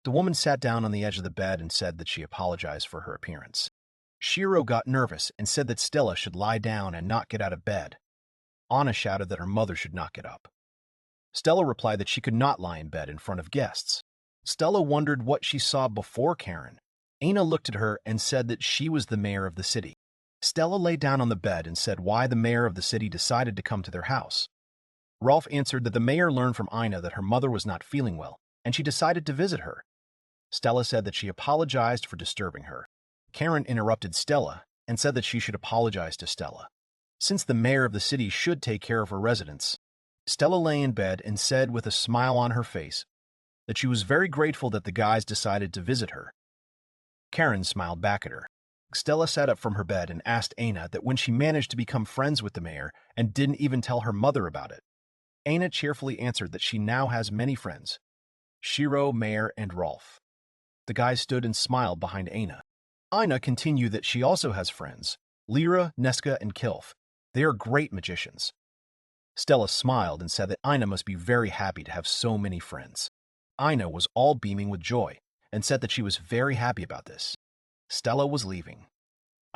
The woman sat down on the edge of the bed and said that she apologized for her appearance. Shiro got nervous and said that Stella should lie down and not get out of bed. Anna shouted that her mother should not get up. Stella replied that she could not lie in bed in front of guests. Stella wondered what she saw before Karen. Aina looked at her and said that she was the mayor of the city. Stella lay down on the bed and said why the mayor of the city decided to come to their house. Rolf answered that the mayor learned from Aina that her mother was not feeling well, and she decided to visit her. Stella said that she apologized for disturbing her. Karen interrupted Stella and said that she should apologize to Stella, since the mayor of the city should take care of her residents. Stella lay in bed and said with a smile on her face that she was very grateful that the guys decided to visit her. Karen smiled back at her. Stella sat up from her bed and asked Aina that when she managed to become friends with the mayor and didn't even tell her mother about it. Aina cheerfully answered that she now has many friends: Shiro, Mayor, and Rolf. The guys stood and smiled behind Aina. Aina continued that she also has friends: Lyra, Neska, and Kilf. They are great magicians. Stella smiled and said that Aina must be very happy to have so many friends. Aina was all beaming with joy and said that she was very happy about this. Stella was leaving.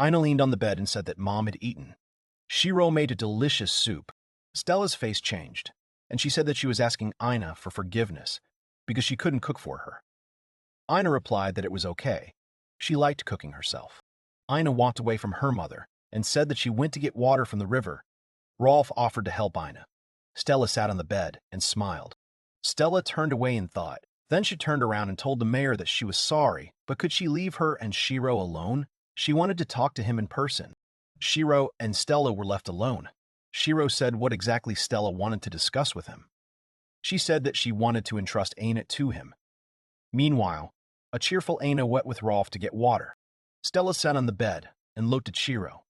Aina leaned on the bed and said that Mom had eaten. Shiro made a delicious soup. Stella's face changed, and she said that she was asking Aina for forgiveness because she couldn't cook for her. Aina replied that it was okay. She liked cooking herself. Aina walked away from her mother and said that she went to get water from the river. Rolf offered to help Aina. Stella sat on the bed and smiled. Stella turned away in thought. Then she turned around and told the mayor that she was sorry, but could she leave her and Shiro alone? She wanted to talk to him in person. Shiro and Stella were left alone. Shiro said what exactly Stella wanted to discuss with him. She said that she wanted to entrust Aina to him. Meanwhile, a cheerful Aina went with Rolf to get water. Stella sat on the bed and looked at Shiro.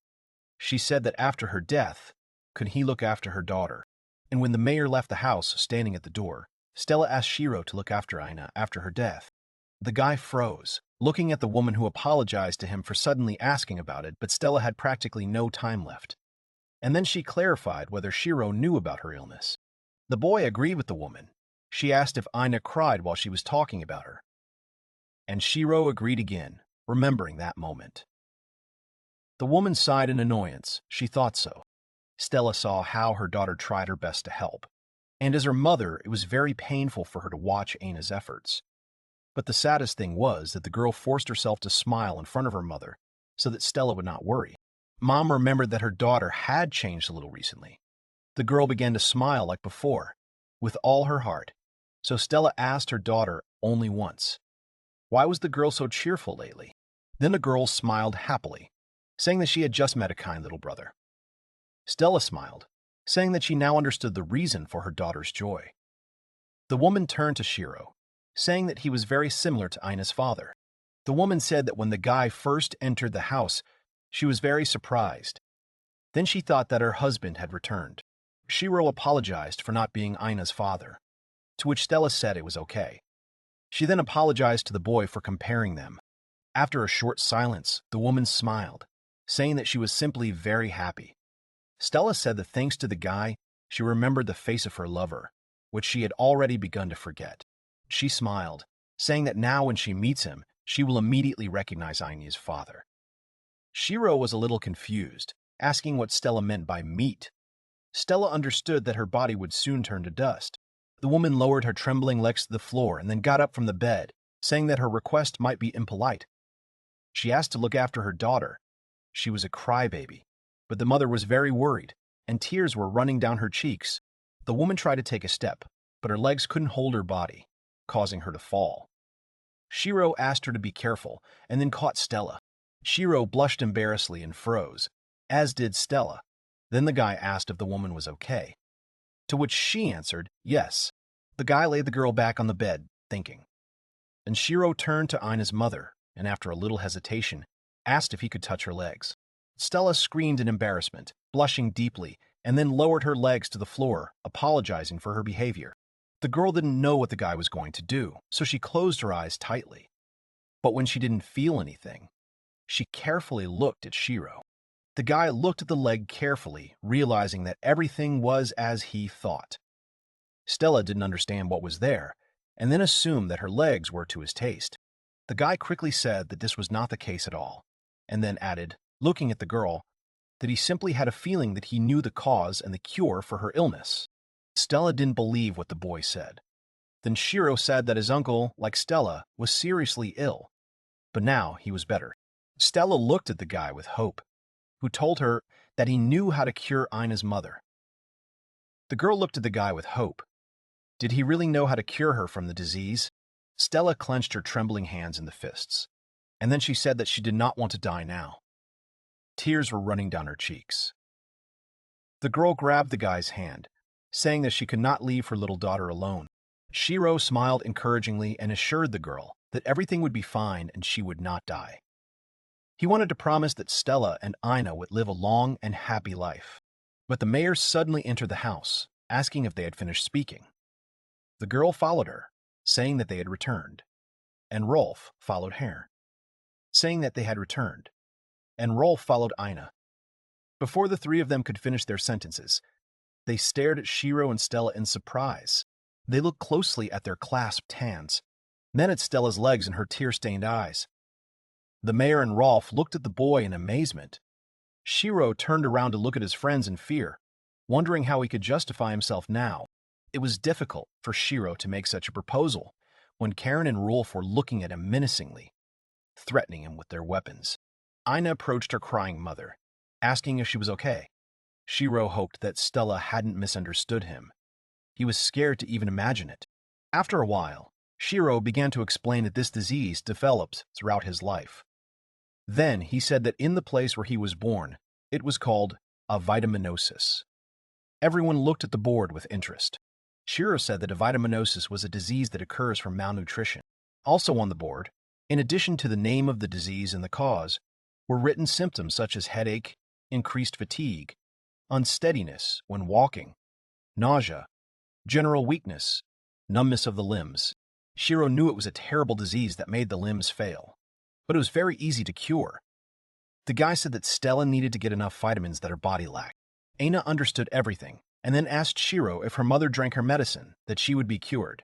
She said that after her death, could he look after her daughter? And when the mayor left the house, standing at the door, Stella asked Shiro to look after Aina after her death. The guy froze, looking at the woman who apologized to him for suddenly asking about it, but Stella had practically no time left. And then she clarified whether Shiro knew about her illness. The boy agreed with the woman. She asked if Aina cried while she was talking about her. And Shiro agreed again, remembering that moment. The woman sighed in annoyance. She thought so. Stella saw how her daughter tried her best to help. And as her mother, it was very painful for her to watch Aina's efforts. But the saddest thing was that the girl forced herself to smile in front of her mother so that Stella would not worry. Mom remembered that her daughter had changed a little recently. The girl began to smile like before, with all her heart. So Stella asked her daughter only once, why was the girl so cheerful lately? Then the girl smiled happily, saying that she had just met a kind little brother. Stella smiled, saying that she now understood the reason for her daughter's joy. The woman turned to Shiro, saying that he was very similar to Ina's father. The woman said that when the guy first entered the house, she was very surprised. Then she thought that her husband had returned. Shiro apologized for not being Ina's father, to which Stella said it was okay. She then apologized to the boy for comparing them. After a short silence, the woman smiled, saying that she was simply very happy. Stella said that thanks to the guy, she remembered the face of her lover, which she had already begun to forget. She smiled, saying that now when she meets him, she will immediately recognize Ina's father. Shiro was a little confused, asking what Stella meant by meet. Stella understood that her body would soon turn to dust. The woman lowered her trembling legs to the floor and then got up from the bed, saying that her request might be impolite. She asked to look after her daughter. She was a crybaby, but the mother was very worried, and tears were running down her cheeks. The woman tried to take a step, but her legs couldn't hold her body, causing her to fall. Shiro asked her to be careful and then caught Stella. Shiro blushed embarrassedly and froze, as did Stella. Then the guy asked if the woman was okay, to which she answered yes. The guy laid the girl back on the bed, thinking. Then Shiro turned to Ina's mother, and after a little hesitation, asked if he could touch her legs. Stella screamed in embarrassment, blushing deeply, and then lowered her legs to the floor, apologizing for her behavior. The girl didn't know what the guy was going to do, so she closed her eyes tightly. But when she didn't feel anything, she carefully looked at Shiro. The guy looked at the leg carefully, realizing that everything was as he thought. Stella didn't understand what was there, and then assumed that her legs were to his taste. The guy quickly said that this was not the case at all, and then added, looking at the girl, that he simply had a feeling that he knew the cause and the cure for her illness. Stella didn't believe what the boy said. Then Shiro said that his uncle, like Stella, was seriously ill, but now he was better. Stella looked at the guy with hope, who told her that he knew how to cure Ina's mother. The girl looked at the guy with hope. Did he really know how to cure her from the disease? Stella clenched her trembling hands in the fists, and then she said that she did not want to die now. Tears were running down her cheeks. The girl grabbed the guy's hand, saying that she could not leave her little daughter alone. Shiro smiled encouragingly and assured the girl that everything would be fine and she would not die. He wanted to promise that Stella and Ina would live a long and happy life. But the mayor suddenly entered the house, asking if they had finished speaking. The girl followed her, saying that they had returned, and Rolf followed her, saying that they had returned, and Rolf followed Ina. Before the three of them could finish their sentences, they stared at Shiro and Stella in surprise. They looked closely at their clasped hands, then at Stella's legs and her tear-stained eyes. The mayor and Rolf looked at the boy in amazement. Shiro turned around to look at his friends in fear, wondering how he could justify himself now. It was difficult for Shiro to make such a proposal when Karen and Rolf were looking at him menacingly, threatening him with their weapons. Ina approached her crying mother, asking if she was okay. Shiro hoped that Stella hadn't misunderstood him. He was scared to even imagine it. After a while, Shiro began to explain that this disease developed throughout his life. Then he said that in the place where he was born, it was called a vitaminosis. Everyone looked at the board with interest. Shiro said that a vitaminosis was a disease that occurs from malnutrition. Also on the board, in addition to the name of the disease and the cause, were written symptoms such as headache, increased fatigue, unsteadiness when walking, nausea, general weakness, numbness of the limbs. Shiro knew it was a terrible disease that made the limbs fail, but it was very easy to cure. The guy said that Stella needed to get enough vitamins that her body lacked. Aina understood everything, and then asked Shiro if her mother drank her medicine, that she would be cured.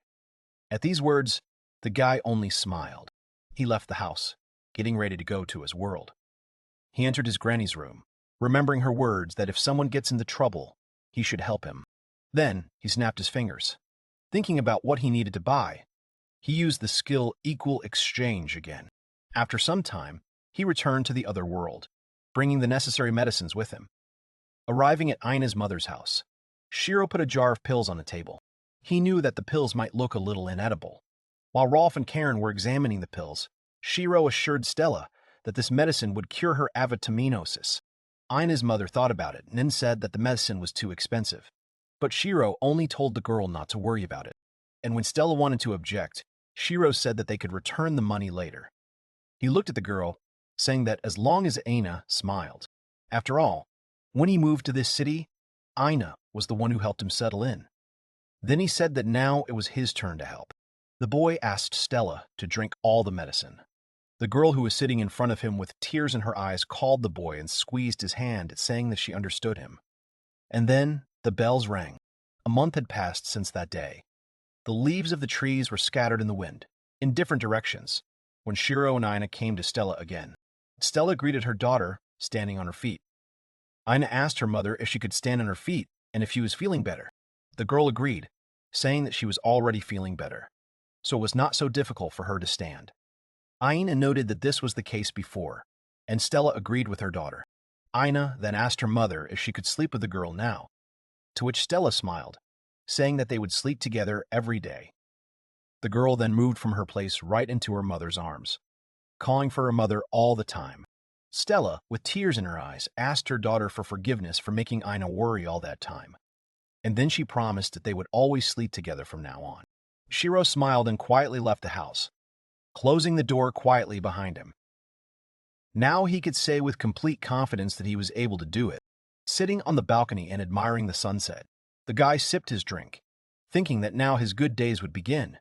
At these words, the guy only smiled. He left the house, getting ready to go to his world. He entered his granny's room, remembering her words that if someone gets into trouble, he should help him. Then he snapped his fingers. Thinking about what he needed to buy, he used the skill equal exchange again. After some time, he returned to the other world, bringing the necessary medicines with him. Arriving at Ina's mother's house, Shiro put a jar of pills on the table. He knew that the pills might look a little inedible. While Rolf and Karen were examining the pills, Shiro assured Stella that this medicine would cure her avitaminosis. Ina's mother thought about it and then said that the medicine was too expensive. But Shiro only told the girl not to worry about it. And when Stella wanted to object, Shiro said that they could return the money later. He looked at the girl, saying that as long as Aina smiled. After all, when he moved to this city, Aina was the one who helped him settle in. Then he said that now it was his turn to help. The boy asked Stella to drink all the medicine. The girl who was sitting in front of him with tears in her eyes called the boy and squeezed his hand, saying that she understood him. And then the bells rang. A month had passed since that day. The leaves of the trees were scattered in the wind, in different directions, when Shiro and Aina came to Stella again. Stella greeted her daughter, standing on her feet. Aina asked her mother if she could stand on her feet and if she was feeling better. The girl agreed, saying that she was already feeling better, so it was not so difficult for her to stand. Aina noted that this was the case before, and Stella agreed with her daughter. Aina then asked her mother if she could sleep with the girl now, to which Stella smiled, saying that they would sleep together every day. The girl then moved from her place right into her mother's arms, calling for her mother all the time. Stella, with tears in her eyes, asked her daughter for forgiveness for making Aina worry all that time. And then she promised that they would always sleep together from now on. Shiro smiled and quietly left the house, closing the door quietly behind him. Now he could say with complete confidence that he was able to do it. Sitting on the balcony and admiring the sunset, the guy sipped his drink, thinking that now his good days would begin.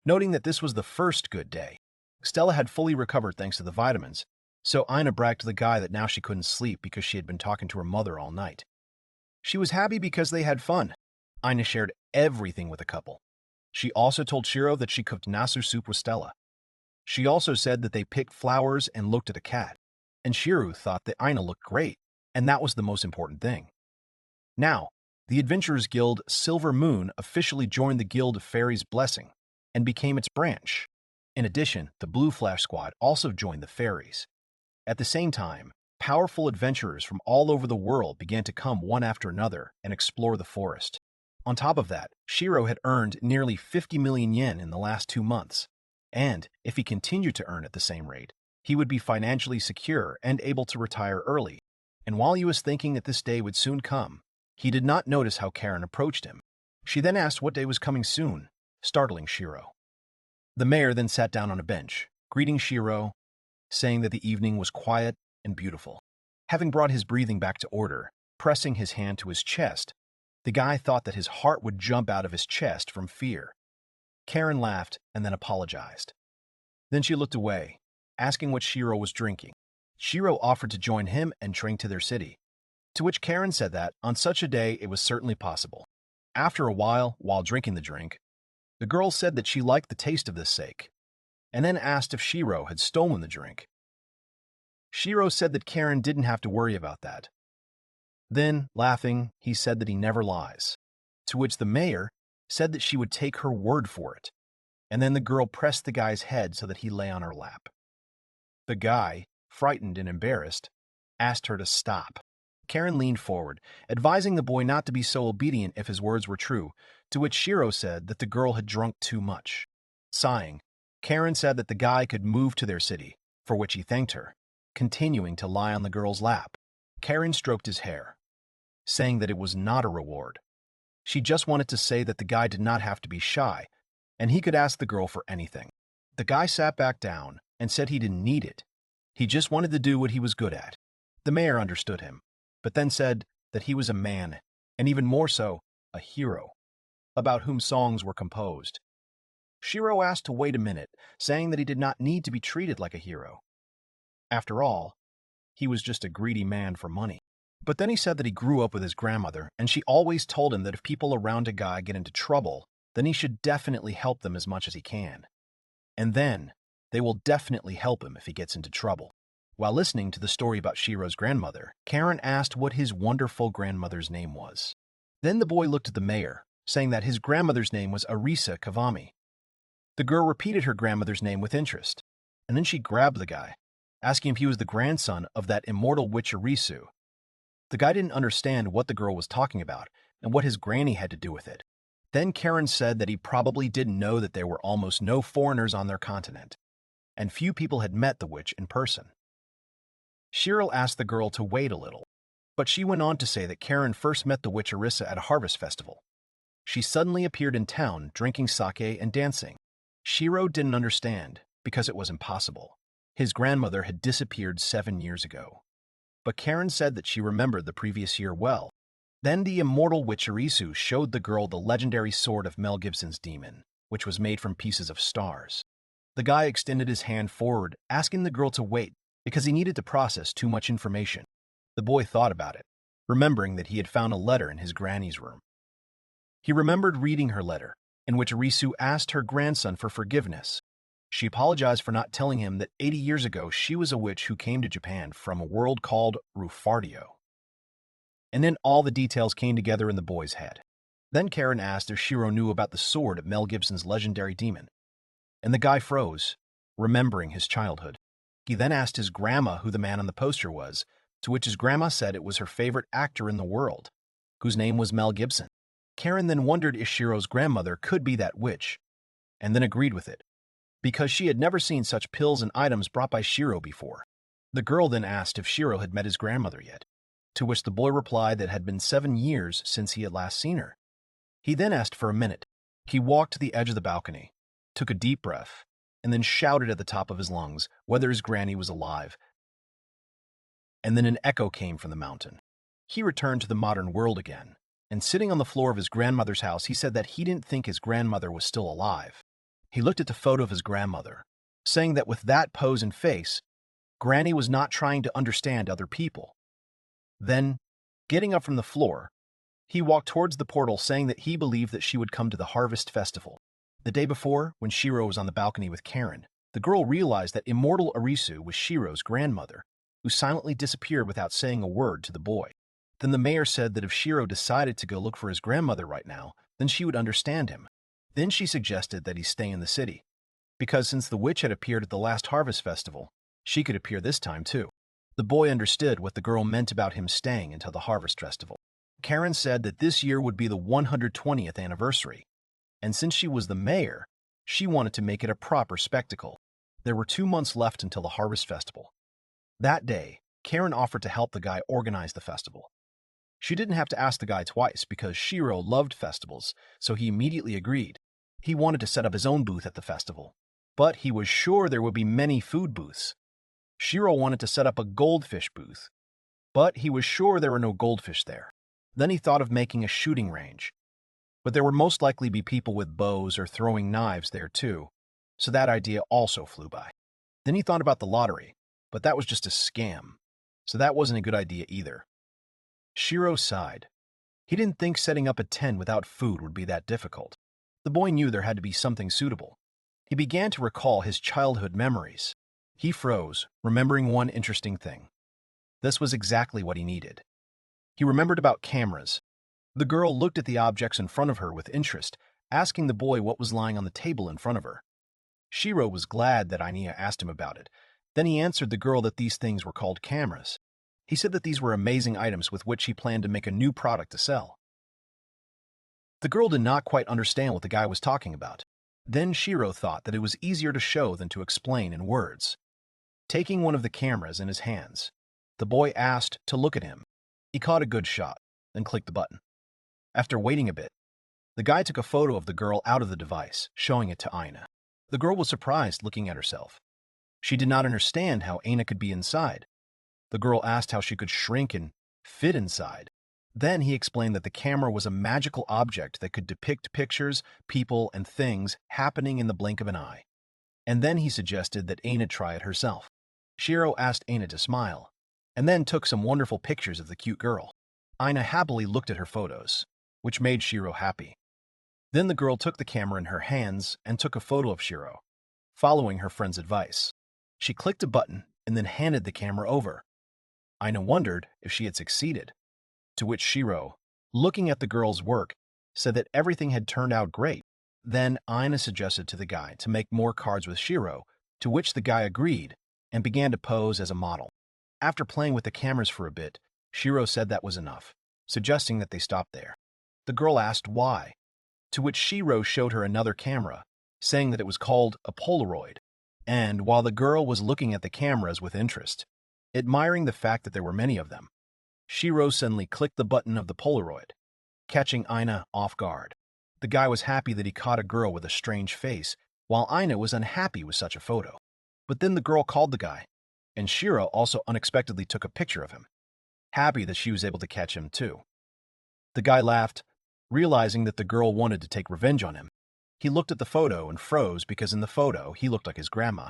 Noting that this was the first good day, Stella had fully recovered thanks to the vitamins, so Aina bragged to the guy that now she couldn't sleep because she had been talking to her mother all night. She was happy because they had fun. Aina shared everything with the couple. She also told Shiro that she cooked nasu soup with Stella. She also said that they picked flowers and looked at a cat, and Shiro thought that Aina looked great, and that was the most important thing. Now, the Adventurers Guild Silver Moon officially joined the Guild of Fairies Blessing and became its branch. In addition, the Blue Flash Squad also joined the fairies. At the same time, powerful adventurers from all over the world began to come one after another and explore the forest. On top of that, Shiro had earned nearly 50 million yen in the last 2 months, and if he continued to earn at the same rate, he would be financially secure and able to retire early. And while he was thinking that this day would soon come, he did not notice how Karen approached him. She then asked what day was coming soon, startling Shiro. The mayor then sat down on a bench, greeting Shiro, saying that the evening was quiet and beautiful. Having brought his breathing back to order, pressing his hand to his chest, the guy thought that his heart would jump out of his chest from fear. Karen laughed and then apologized. Then she looked away, asking what Shiro was drinking. Shiro offered to join him and drink to their city, to which Karen said that on such a day it was certainly possible. After a while drinking the drink, the girl said that she liked the taste of this sake, and then asked if Shiro had stolen the drink. Shiro said that Karen didn't have to worry about that. Then, laughing, he said that he never lies, to which the mayor said that she would take her word for it, and then the girl pressed the guy's head so that he lay on her lap. The guy, frightened and embarrassed, asked her to stop. Karen leaned forward, advising the boy not to be so obedient if his words were true, to which Shiro said that the girl had drunk too much. Sighing, Karen said that the guy could move to their city, for which he thanked her, continuing to lie on the girl's lap. Karen stroked his hair, saying that it was not a reward. She just wanted to say that the guy did not have to be shy, and he could ask the girl for anything. The guy sat back down and said he didn't need it. He just wanted to do what he was good at. The mayor understood him, but then said that he was a man, and even more so, a hero, about whom songs were composed. Shiro asked to wait a minute, saying that he did not need to be treated like a hero. After all, he was just a greedy man for money. But then he said that he grew up with his grandmother, and she always told him that if people around a guy get into trouble, then he should definitely help them as much as he can. And then, they will definitely help him if he gets into trouble. While listening to the story about Shiro's grandmother, Karen asked what his wonderful grandmother's name was. Then the boy looked at the mayor, saying that his grandmother's name was Arisa Kavami. The girl repeated her grandmother's name with interest, and then she grabbed the guy, asking if he was the grandson of that immortal witch Arisu. The guy didn't understand what the girl was talking about and what his granny had to do with it. Then Karen said that he probably didn't know that there were almost no foreigners on their continent, and few people had met the witch in person. Shiro asked the girl to wait a little, But she went on to say that Karen first met the witch Arisa at a harvest festival. She suddenly appeared in town, drinking sake and dancing. Shiro didn't understand, because it was impossible. His grandmother had disappeared 7 years ago. But Karen said that she remembered the previous year well. Then the immortal witch Arisu showed the girl the legendary sword of Mel Gibson's demon, which was made from pieces of stars. The guy extended his hand forward, asking the girl to wait because he needed to process too much information. The boy thought about it, remembering that he had found a letter in his granny's room. He remembered reading her letter, in which Arisu asked her grandson for forgiveness. She apologized for not telling him that 80 years ago she was a witch who came to Japan from a world called Rufardio. And then all the details came together in the boy's head. Then Karen asked if Shiro knew about the sword of Mel Gibson's legendary demon. And the guy froze, remembering his childhood. He then asked his grandma who the man on the poster was, to which his grandma said it was her favorite actor in the world, whose name was Mel Gibson. Karen then wondered if Shiro's grandmother could be that witch, and then agreed with it, because she had never seen such pills and items brought by Shiro before. The girl then asked if Shiro had met his grandmother yet, to which the boy replied that it had been 7 years since he had last seen her. He then asked for a minute. He walked to the edge of the balcony, took a deep breath, and then shouted at the top of his lungs whether his granny was alive. And then an echo came from the mountain. He returned to the modern world again, and sitting on the floor of his grandmother's house, he said that he didn't think his grandmother was still alive. He looked at the photo of his grandmother, saying that with that pose and face, Granny was not trying to understand other people. Then, getting up from the floor, he walked towards the portal, saying that he believed that she would come to the harvest festival. The day before, when Shiro was on the balcony with Karen, the girl realized that immortal Arisu was Shiro's grandmother, who silently disappeared without saying a word to the boy. Then the mayor said that if Shiro decided to go look for his grandmother right now, then she would understand him. Then she suggested that he stay in the city, because since the witch had appeared at the last harvest festival, she could appear this time too. The boy understood what the girl meant about him staying until the harvest festival. Karen said that this year would be the 120th anniversary, and since she was the mayor, she wanted to make it a proper spectacle. There were 2 months left until the harvest festival. That day, Karen offered to help the guy organize the festival. She didn't have to ask the guy twice because Shiro loved festivals, so he immediately agreed. He wanted to set up his own booth at the festival, but he was sure there would be many food booths. Shiro wanted to set up a goldfish booth, but he was sure there were no goldfish there. Then he thought of making a shooting range, but there would most likely be people with bows or throwing knives there too, so that idea also flew by. Then he thought about the lottery, but that was just a scam, so that wasn't a good idea either. Shiro sighed. He didn't think setting up a tent without food would be that difficult. The boy knew there had to be something suitable. He began to recall his childhood memories. He froze, remembering one interesting thing. This was exactly what he needed. He remembered about cameras. The girl looked at the objects in front of her with interest, asking the boy what was lying on the table in front of her. Shiro was glad that Ainia asked him about it. Then he answered the girl that these things were called cameras. He said that these were amazing items with which he planned to make a new product to sell. The girl did not quite understand what the guy was talking about. Then Shiro thought that it was easier to show than to explain in words. Taking one of the cameras in his hands, the boy asked to look at him. He caught a good shot, then clicked the button. After waiting a bit, the guy took a photo of the girl out of the device, showing it to Aina. The girl was surprised looking at herself. She did not understand how Aina could be inside. The girl asked how she could shrink and fit inside. Then he explained that the camera was a magical object that could depict pictures, people, and things happening in the blink of an eye. And then he suggested that Aina try it herself. Shiro asked Aina to smile, and then took some wonderful pictures of the cute girl. Aina happily looked at her photos, which made Shiro happy. Then the girl took the camera in her hands and took a photo of Shiro, following her friend's advice. She clicked a button and then handed the camera over. Aina wondered if she had succeeded, to which Shiro, looking at the girl's work, said that everything had turned out great. Then Aina suggested to the guy to make more cards with Shiro, to which the guy agreed and began to pose as a model. After playing with the cameras for a bit, Shiro said that was enough, suggesting that they stop there. The girl asked why, to which Shiro showed her another camera, saying that it was called a Polaroid. And while the girl was looking at the cameras with interest, admiring the fact that there were many of them, Shiro suddenly clicked the button of the Polaroid, catching Aina off guard. The guy was happy that he caught a girl with a strange face, while Aina was unhappy with such a photo. But then the girl called the guy, and Shiro also unexpectedly took a picture of him, happy that she was able to catch him too. The guy laughed, realizing that the girl wanted to take revenge on him. He looked at the photo and froze because in the photo he looked like his grandma.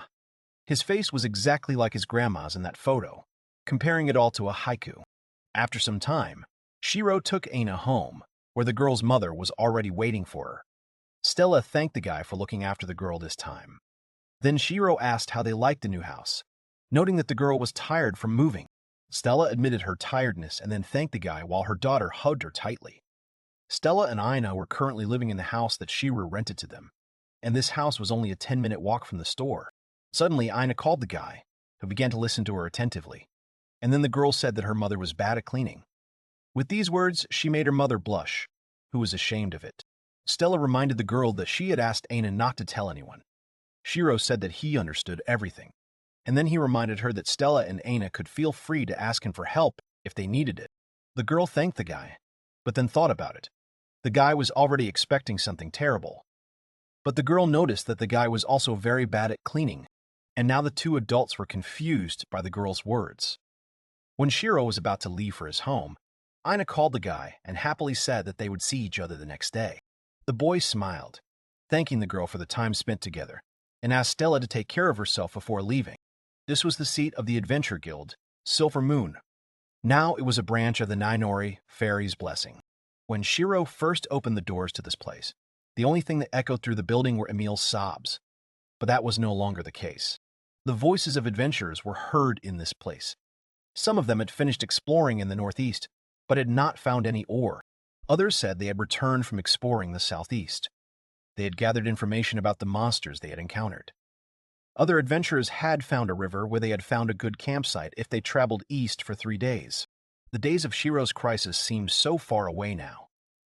His face was exactly like his grandma's in that photo, comparing it all to a haiku. After some time, Shiro took Aina home, where the girl's mother was already waiting for her. Stella thanked the guy for looking after the girl this time. Then Shiro asked how they liked the new house, noting that the girl was tired from moving. Stella admitted her tiredness and then thanked the guy while her daughter hugged her tightly. Stella and Aina were currently living in the house that Shiro rented to them, and this house was only a 10-minute walk from the store. Suddenly, Aina called the guy, who began to listen to her attentively, and then the girl said that her mother was bad at cleaning. With these words, she made her mother blush, who was ashamed of it. Stella reminded the girl that she had asked Aina not to tell anyone. Shiro said that he understood everything, and then he reminded her that Stella and Aina could feel free to ask him for help if they needed it. The girl thanked the guy, but then thought about it. The guy was already expecting something terrible. But the girl noticed that the guy was also very bad at cleaning, and now the two adults were confused by the girl's words. When Shiro was about to leave for his home, Aina called the guy and happily said that they would see each other the next day. The boy smiled, thanking the girl for the time spent together, and asked Stella to take care of herself before leaving. This was the seat of the Adventure Guild, Silver Moon. Now it was a branch of the Nainori Fairy's Blessing. When Shiro first opened the doors to this place, the only thing that echoed through the building were Emil's sobs. But that was no longer the case. The voices of adventurers were heard in this place. Some of them had finished exploring in the northeast, but had not found any ore. Others said they had returned from exploring the southeast. They had gathered information about the monsters they had encountered. Other adventurers had found a river where they had found a good campsite if they traveled east for 3 days. The days of Shiro's crisis seemed so far away now.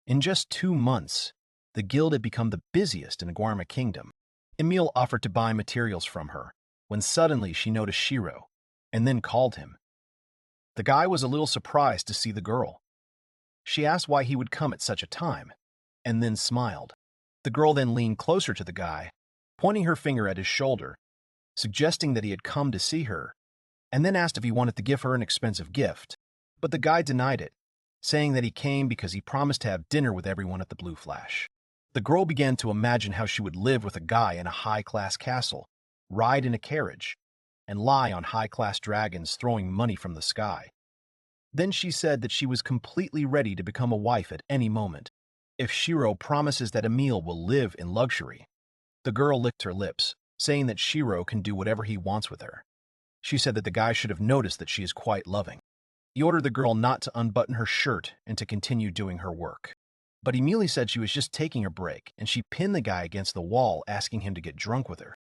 In just 2 months, the guild had become the busiest in Guarma Kingdom. Emil offered to buy materials from her, when suddenly she noticed Shiro, and then called him. The guy was a little surprised to see the girl. She asked why he would come at such a time, and then smiled. The girl then leaned closer to the guy, pointing her finger at his shoulder, suggesting that he had come to see her, and then asked if he wanted to give her an expensive gift. But the guy denied it, saying that he came because he promised to have dinner with everyone at the Blue Flash. The girl began to imagine how she would live with a guy in a high-class castle, ride in a carriage, and lie on high-class dragons throwing money from the sky. Then she said that she was completely ready to become a wife at any moment, if Shiro promises that Emil will live in luxury. The girl licked her lips, saying that Shiro can do whatever he wants with her. She said that the guy should have noticed that she is quite loving. He ordered the girl not to unbutton her shirt and to continue doing her work. But Emily said she was just taking a break, and she pinned the guy against the wall, asking him to get drunk with her.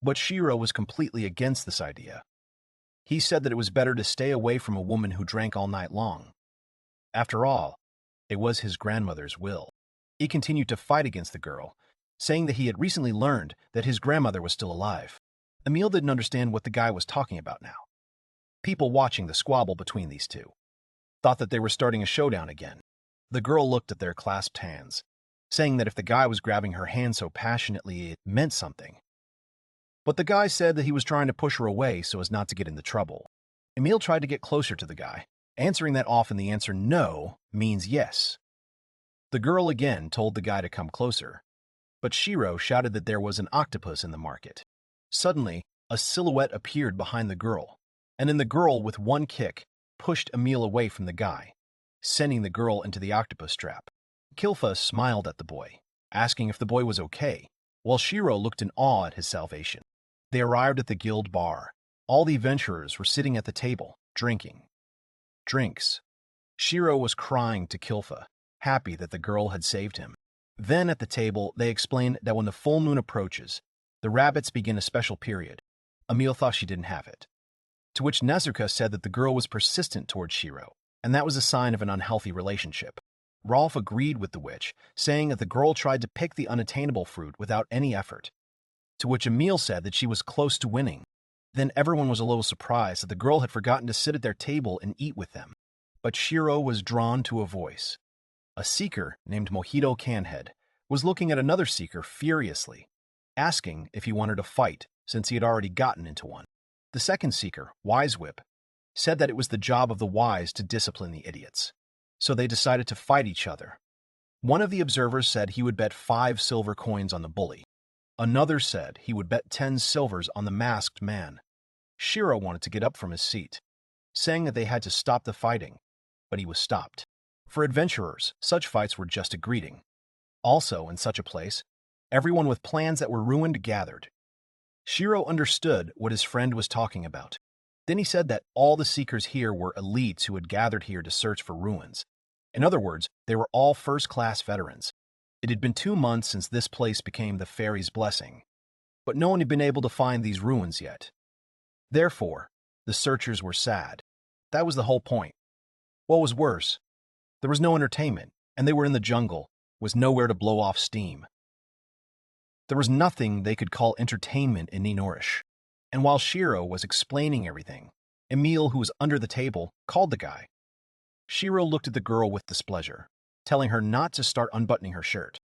But Shiro was completely against this idea. He said that it was better to stay away from a woman who drank all night long. After all, it was his grandmother's will. He continued to fight against the girl, saying that he had recently learned that his grandmother was still alive. Emil didn't understand what the guy was talking about now. People watching the squabble between these two thought that they were starting a showdown again. The girl looked at their clasped hands, saying that if the guy was grabbing her hand so passionately, it meant something. But the guy said that he was trying to push her away so as not to get into trouble. Emil tried to get closer to the guy, answering that often the answer no means yes. The girl again told the guy to come closer, but Shiro shouted that there was an octopus in the market. Suddenly, a silhouette appeared behind the girl, and then the girl, with one kick, pushed Emil away from the guy, sending the girl into the octopus trap. Kilfa smiled at the boy, asking if the boy was okay, while Shiro looked in awe at his salvation. They arrived at the guild bar. All the adventurers were sitting at the table, drinking drinks. Shiro was crying to Kilfa, happy that the girl had saved him. Then at the table, they explained that when the full moon approaches, the rabbits begin a special period. Emil thought she didn't have it. To which Nezuka said that the girl was persistent towards Shiro, and that was a sign of an unhealthy relationship. Rolf agreed with the witch, saying that the girl tried to pick the unattainable fruit without any effort. To which Emil said that she was close to winning. Then everyone was a little surprised that the girl had forgotten to sit at their table and eat with them. But Shiro was drawn to a voice. A seeker named Mojito Canhead was looking at another seeker furiously, asking if he wanted to fight since he had already gotten into one. The second seeker, Wise Whip, said that it was the job of the wise to discipline the idiots. So they decided to fight each other. One of the observers said he would bet 5 silver coins on the bully. Another said he would bet 10 silvers on the masked man. Shiro wanted to get up from his seat, saying that they had to stop the fighting, but he was stopped. For adventurers, such fights were just a greeting. Also, in such a place, everyone with plans that were ruined gathered. Shiro understood what his friend was talking about. Then he said that all the seekers here were elites who had gathered here to search for ruins. In other words, they were all first-class veterans. It had been 2 months since this place became the fairy's blessing, but no one had been able to find these ruins yet. Therefore, the searchers were sad. That was the whole point. What was worse, there was no entertainment, and they were in the jungle, was nowhere to blow off steam. There was nothing they could call entertainment in Ninorish. And while Shiro was explaining everything, Emil, who was under the table, called the guy. Shiro looked at the girl with displeasure, telling her not to start unbuttoning her shirt.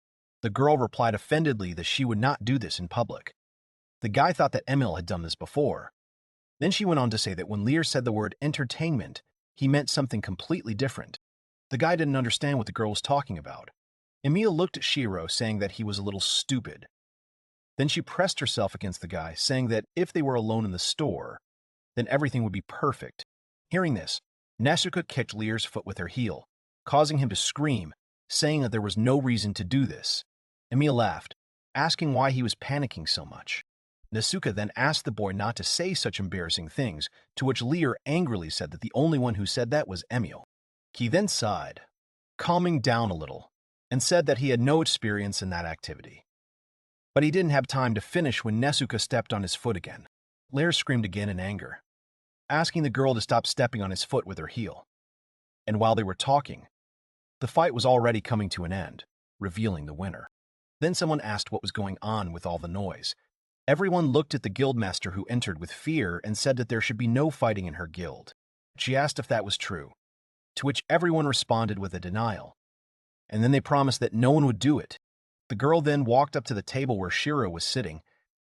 The girl replied offendedly that she would not do this in public. The guy thought that Emil had done this before. Then she went on to say that when Lear said the word entertainment, he meant something completely different. The guy didn't understand what the girl was talking about. Emil looked at Shiro, saying that he was a little stupid. Then she pressed herself against the guy, saying that if they were alone in the store, then everything would be perfect. Hearing this, Nesuke kicked Lear's foot with her heel, causing him to scream, saying that there was no reason to do this. Emil laughed, asking why he was panicking so much. Nesuke then asked the boy not to say such embarrassing things, to which Lear angrily said that the only one who said that was Emil. He then sighed, calming down a little, and said that he had no experience in that activity. But he didn't have time to finish when Nesuke stepped on his foot again. Lear screamed again in anger, asking the girl to stop stepping on his foot with her heel. And while they were talking, the fight was already coming to an end, revealing the winner. Then someone asked what was going on with all the noise. Everyone looked at the guildmaster who entered with fear and said that there should be no fighting in her guild. She asked if that was true, to which everyone responded with a denial. And then they promised that no one would do it. The girl then walked up to the table where Shiro was sitting,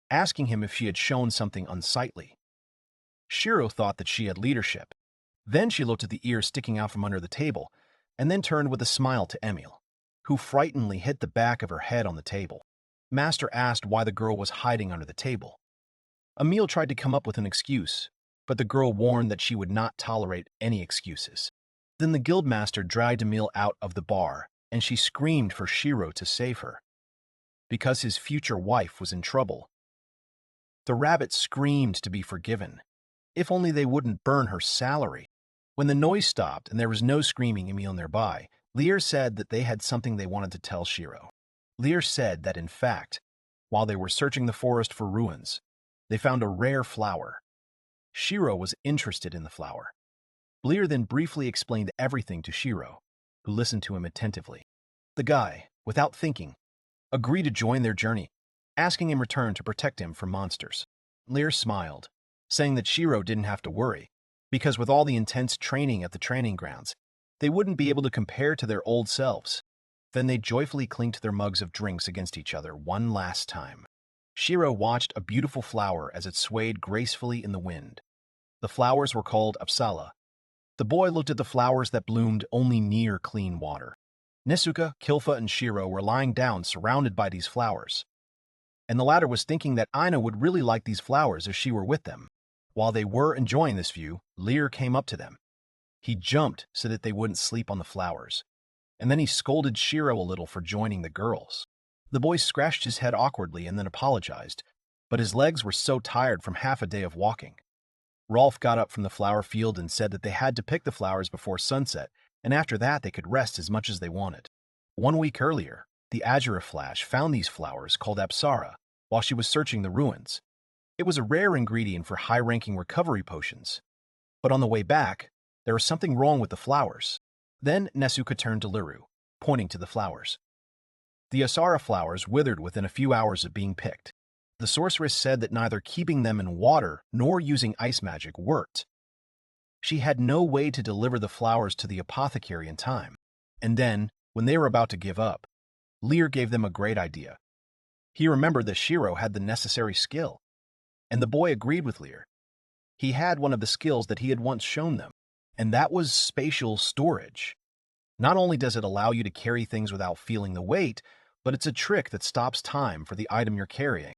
asking him if she had shown something unsightly. Shiro thought that she had leadership. Then she looked at the ears sticking out from under the table, and then turned with a smile to Emil, who frighteningly hit the back of her head on the table. Master asked why the girl was hiding under the table. Emil tried to come up with an excuse, but the girl warned that she would not tolerate any excuses. Then the guildmaster dragged Emil out of the bar, and she screamed for Shiro to save her, because his future wife was in trouble. The rabbit screamed to be forgiven. If only they wouldn't burn her salary. When the noise stopped and there was no screaming Emil nearby, Lear said that they had something they wanted to tell Shiro. Lear said that, in fact, while they were searching the forest for ruins, they found a rare flower. Shiro was interested in the flower. Lear then briefly explained everything to Shiro, who listened to him attentively. The guy, without thinking, agreed to join their journey, asking in return to protect him from monsters. Lear smiled, saying that Shiro didn't have to worry, because with all the intense training at the training grounds, they wouldn't be able to compare to their old selves. Then they joyfully clinked their mugs of drinks against each other one last time. Shiro watched a beautiful flower as it swayed gracefully in the wind. The flowers were called Apsala. The boy looked at the flowers that bloomed only near clean water. Nesuke, Kilfa, and Shiro were lying down surrounded by these flowers, and the latter was thinking that Aina would really like these flowers if she were with them. While they were enjoying this view, Lear came up to them. He jumped so that they wouldn't sleep on the flowers, and then he scolded Shiro a little for joining the girls. The boy scratched his head awkwardly and then apologized, but his legs were so tired from half a day of walking. Rolf got up from the flower field and said that they had to pick the flowers before sunset, and after that they could rest as much as they wanted. 1 week earlier, the Azura Flash found these flowers called Apsara while she was searching the ruins. It was a rare ingredient for high-ranking recovery potions. But on the way back, there was something wrong with the flowers. Then Nesuke turned to Liru, pointing to the flowers. The Asara flowers withered within a few hours of being picked. The sorceress said that neither keeping them in water nor using ice magic worked. She had no way to deliver the flowers to the apothecary in time. And then, when they were about to give up, Lear gave them a great idea. He remembered that Shiro had the necessary skill, and the boy agreed with Lear. He had one of the skills that he had once shown them, and that was spatial storage. Not only does it allow you to carry things without feeling the weight, but it's a trick that stops time for the item you're carrying.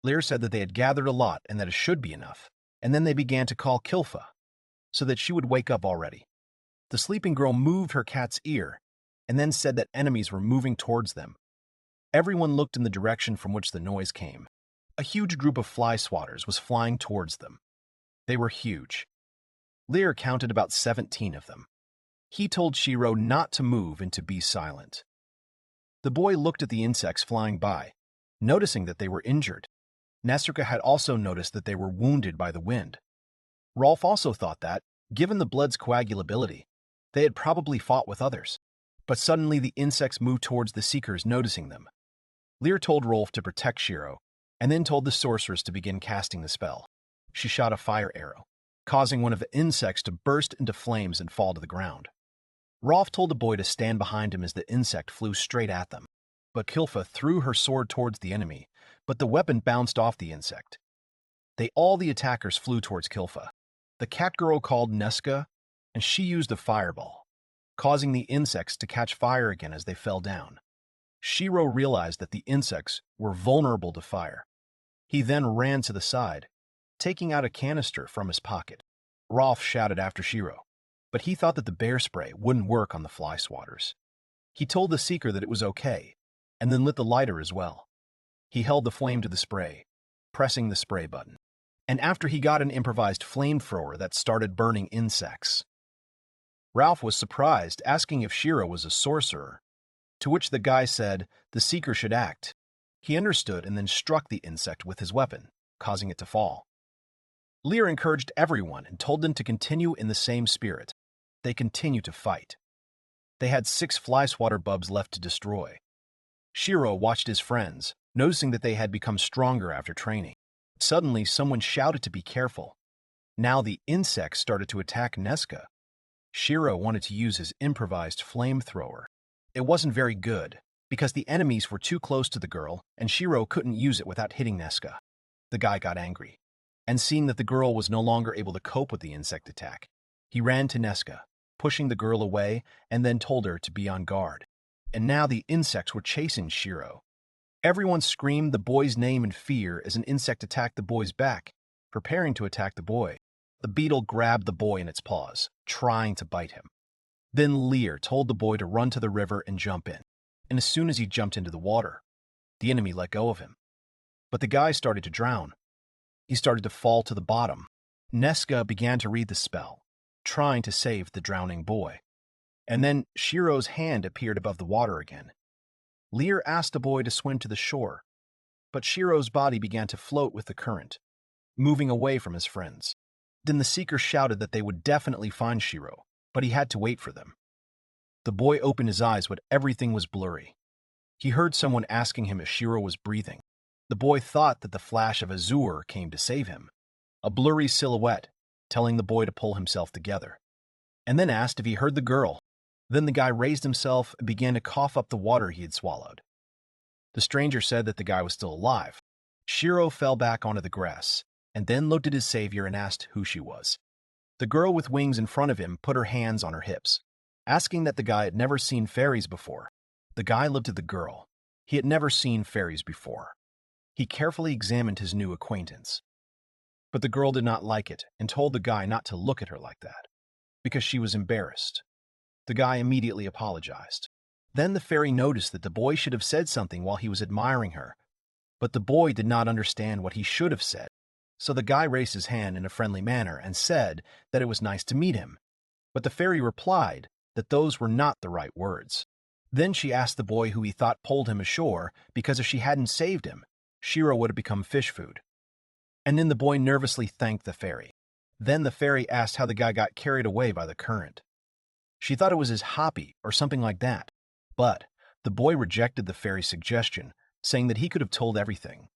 Lear said that they had gathered a lot and that it should be enough, and then they began to call Kilfa, so that she would wake up already. The sleeping girl moved her cat's ear, and then said that enemies were moving towards them. Everyone looked in the direction from which the noise came. A huge group of fly swatters was flying towards them. They were huge. Lear counted about 17 of them. He told Shiro not to move and to be silent. The boy looked at the insects flying by, noticing that they were injured. Nesrika had also noticed that they were wounded by the wind. Rolf also thought that, given the blood's coagulability, they had probably fought with others. But suddenly the insects moved towards the seekers, noticing them. Lear told Rolf to protect Shiro, and then told the sorceress to begin casting the spell. She shot a fire arrow, causing one of the insects to burst into flames and fall to the ground. Rolf told the boy to stand behind him as the insect flew straight at them. But Kilfa threw her sword towards the enemy, but the weapon bounced off the insect. All the attackers flew towards Kilfa. The cat girl called Neska, and she used a fireball, causing the insects to catch fire again as they fell down. Shiro realized that the insects were vulnerable to fire. He then ran to the side, taking out a canister from his pocket. Rolf shouted after Shiro, but he thought that the bear spray wouldn't work on the fly swatters. He told the seeker that it was okay, and then lit the lighter as well. He held the flame to the spray, pressing the spray button. And after he got an improvised flamethrower that started burning insects. Ralph was surprised, asking if Shiro was a sorcerer, to which the guy said the seeker should act. He understood and then struck the insect with his weapon, causing it to fall. Lear encouraged everyone and told them to continue in the same spirit. They continued to fight. They had 6 fly swatter bubs left to destroy. Shiro watched his friends, noticing that they had become stronger after training. Suddenly, someone shouted to be careful. Now the insects started to attack Neska. Shiro wanted to use his improvised flamethrower. It wasn't very good, because the enemies were too close to the girl, and Shiro couldn't use it without hitting Neska. The guy got angry, and seeing that the girl was no longer able to cope with the insect attack, he ran to Neska, pushing the girl away, and then told her to be on guard. And now the insects were chasing Shiro. Everyone screamed the boy's name in fear as an insect attacked the boy's back, preparing to attack the boy. The beetle grabbed the boy in its paws, trying to bite him. Then Lear told the boy to run to the river and jump in. And as soon as he jumped into the water, the enemy let go of him. But the guy started to drown. He started to fall to the bottom. Neska began to read the spell, trying to save the drowning boy. And then Shiro's hand appeared above the water again. Lear asked the boy to swim to the shore, but Shiro's body began to float with the current, moving away from his friends. Then the seeker shouted that they would definitely find Shiro, but he had to wait for them. The boy opened his eyes, but everything was blurry. He heard someone asking him if Shiro was breathing. The boy thought that the flash of Azure came to save him, a blurry silhouette telling the boy to pull himself together, and then asked if he heard the girl. Then the guy raised himself and began to cough up the water he had swallowed. The stranger said that the guy was still alive. Shiro fell back onto the grass, and then looked at his savior and asked who she was. The girl with wings in front of him put her hands on her hips, asking that the guy had never seen fairies before. The guy looked at the girl. He had never seen fairies before. He carefully examined his new acquaintance. But the girl did not like it and told the guy not to look at her like that, because she was embarrassed. The guy immediately apologized. Then the fairy noticed that the boy should have said something while he was admiring her, but the boy did not understand what he should have said. So the guy raised his hand in a friendly manner and said that it was nice to meet him. But the fairy replied that those were not the right words. Then she asked the boy who he thought pulled him ashore, because if she hadn't saved him, Shiro would have become fish food. And then the boy nervously thanked the fairy. Then the fairy asked how the guy got carried away by the current. She thought it was his hobby or something like that. But the boy rejected the fairy's suggestion, saying that he could have told everything.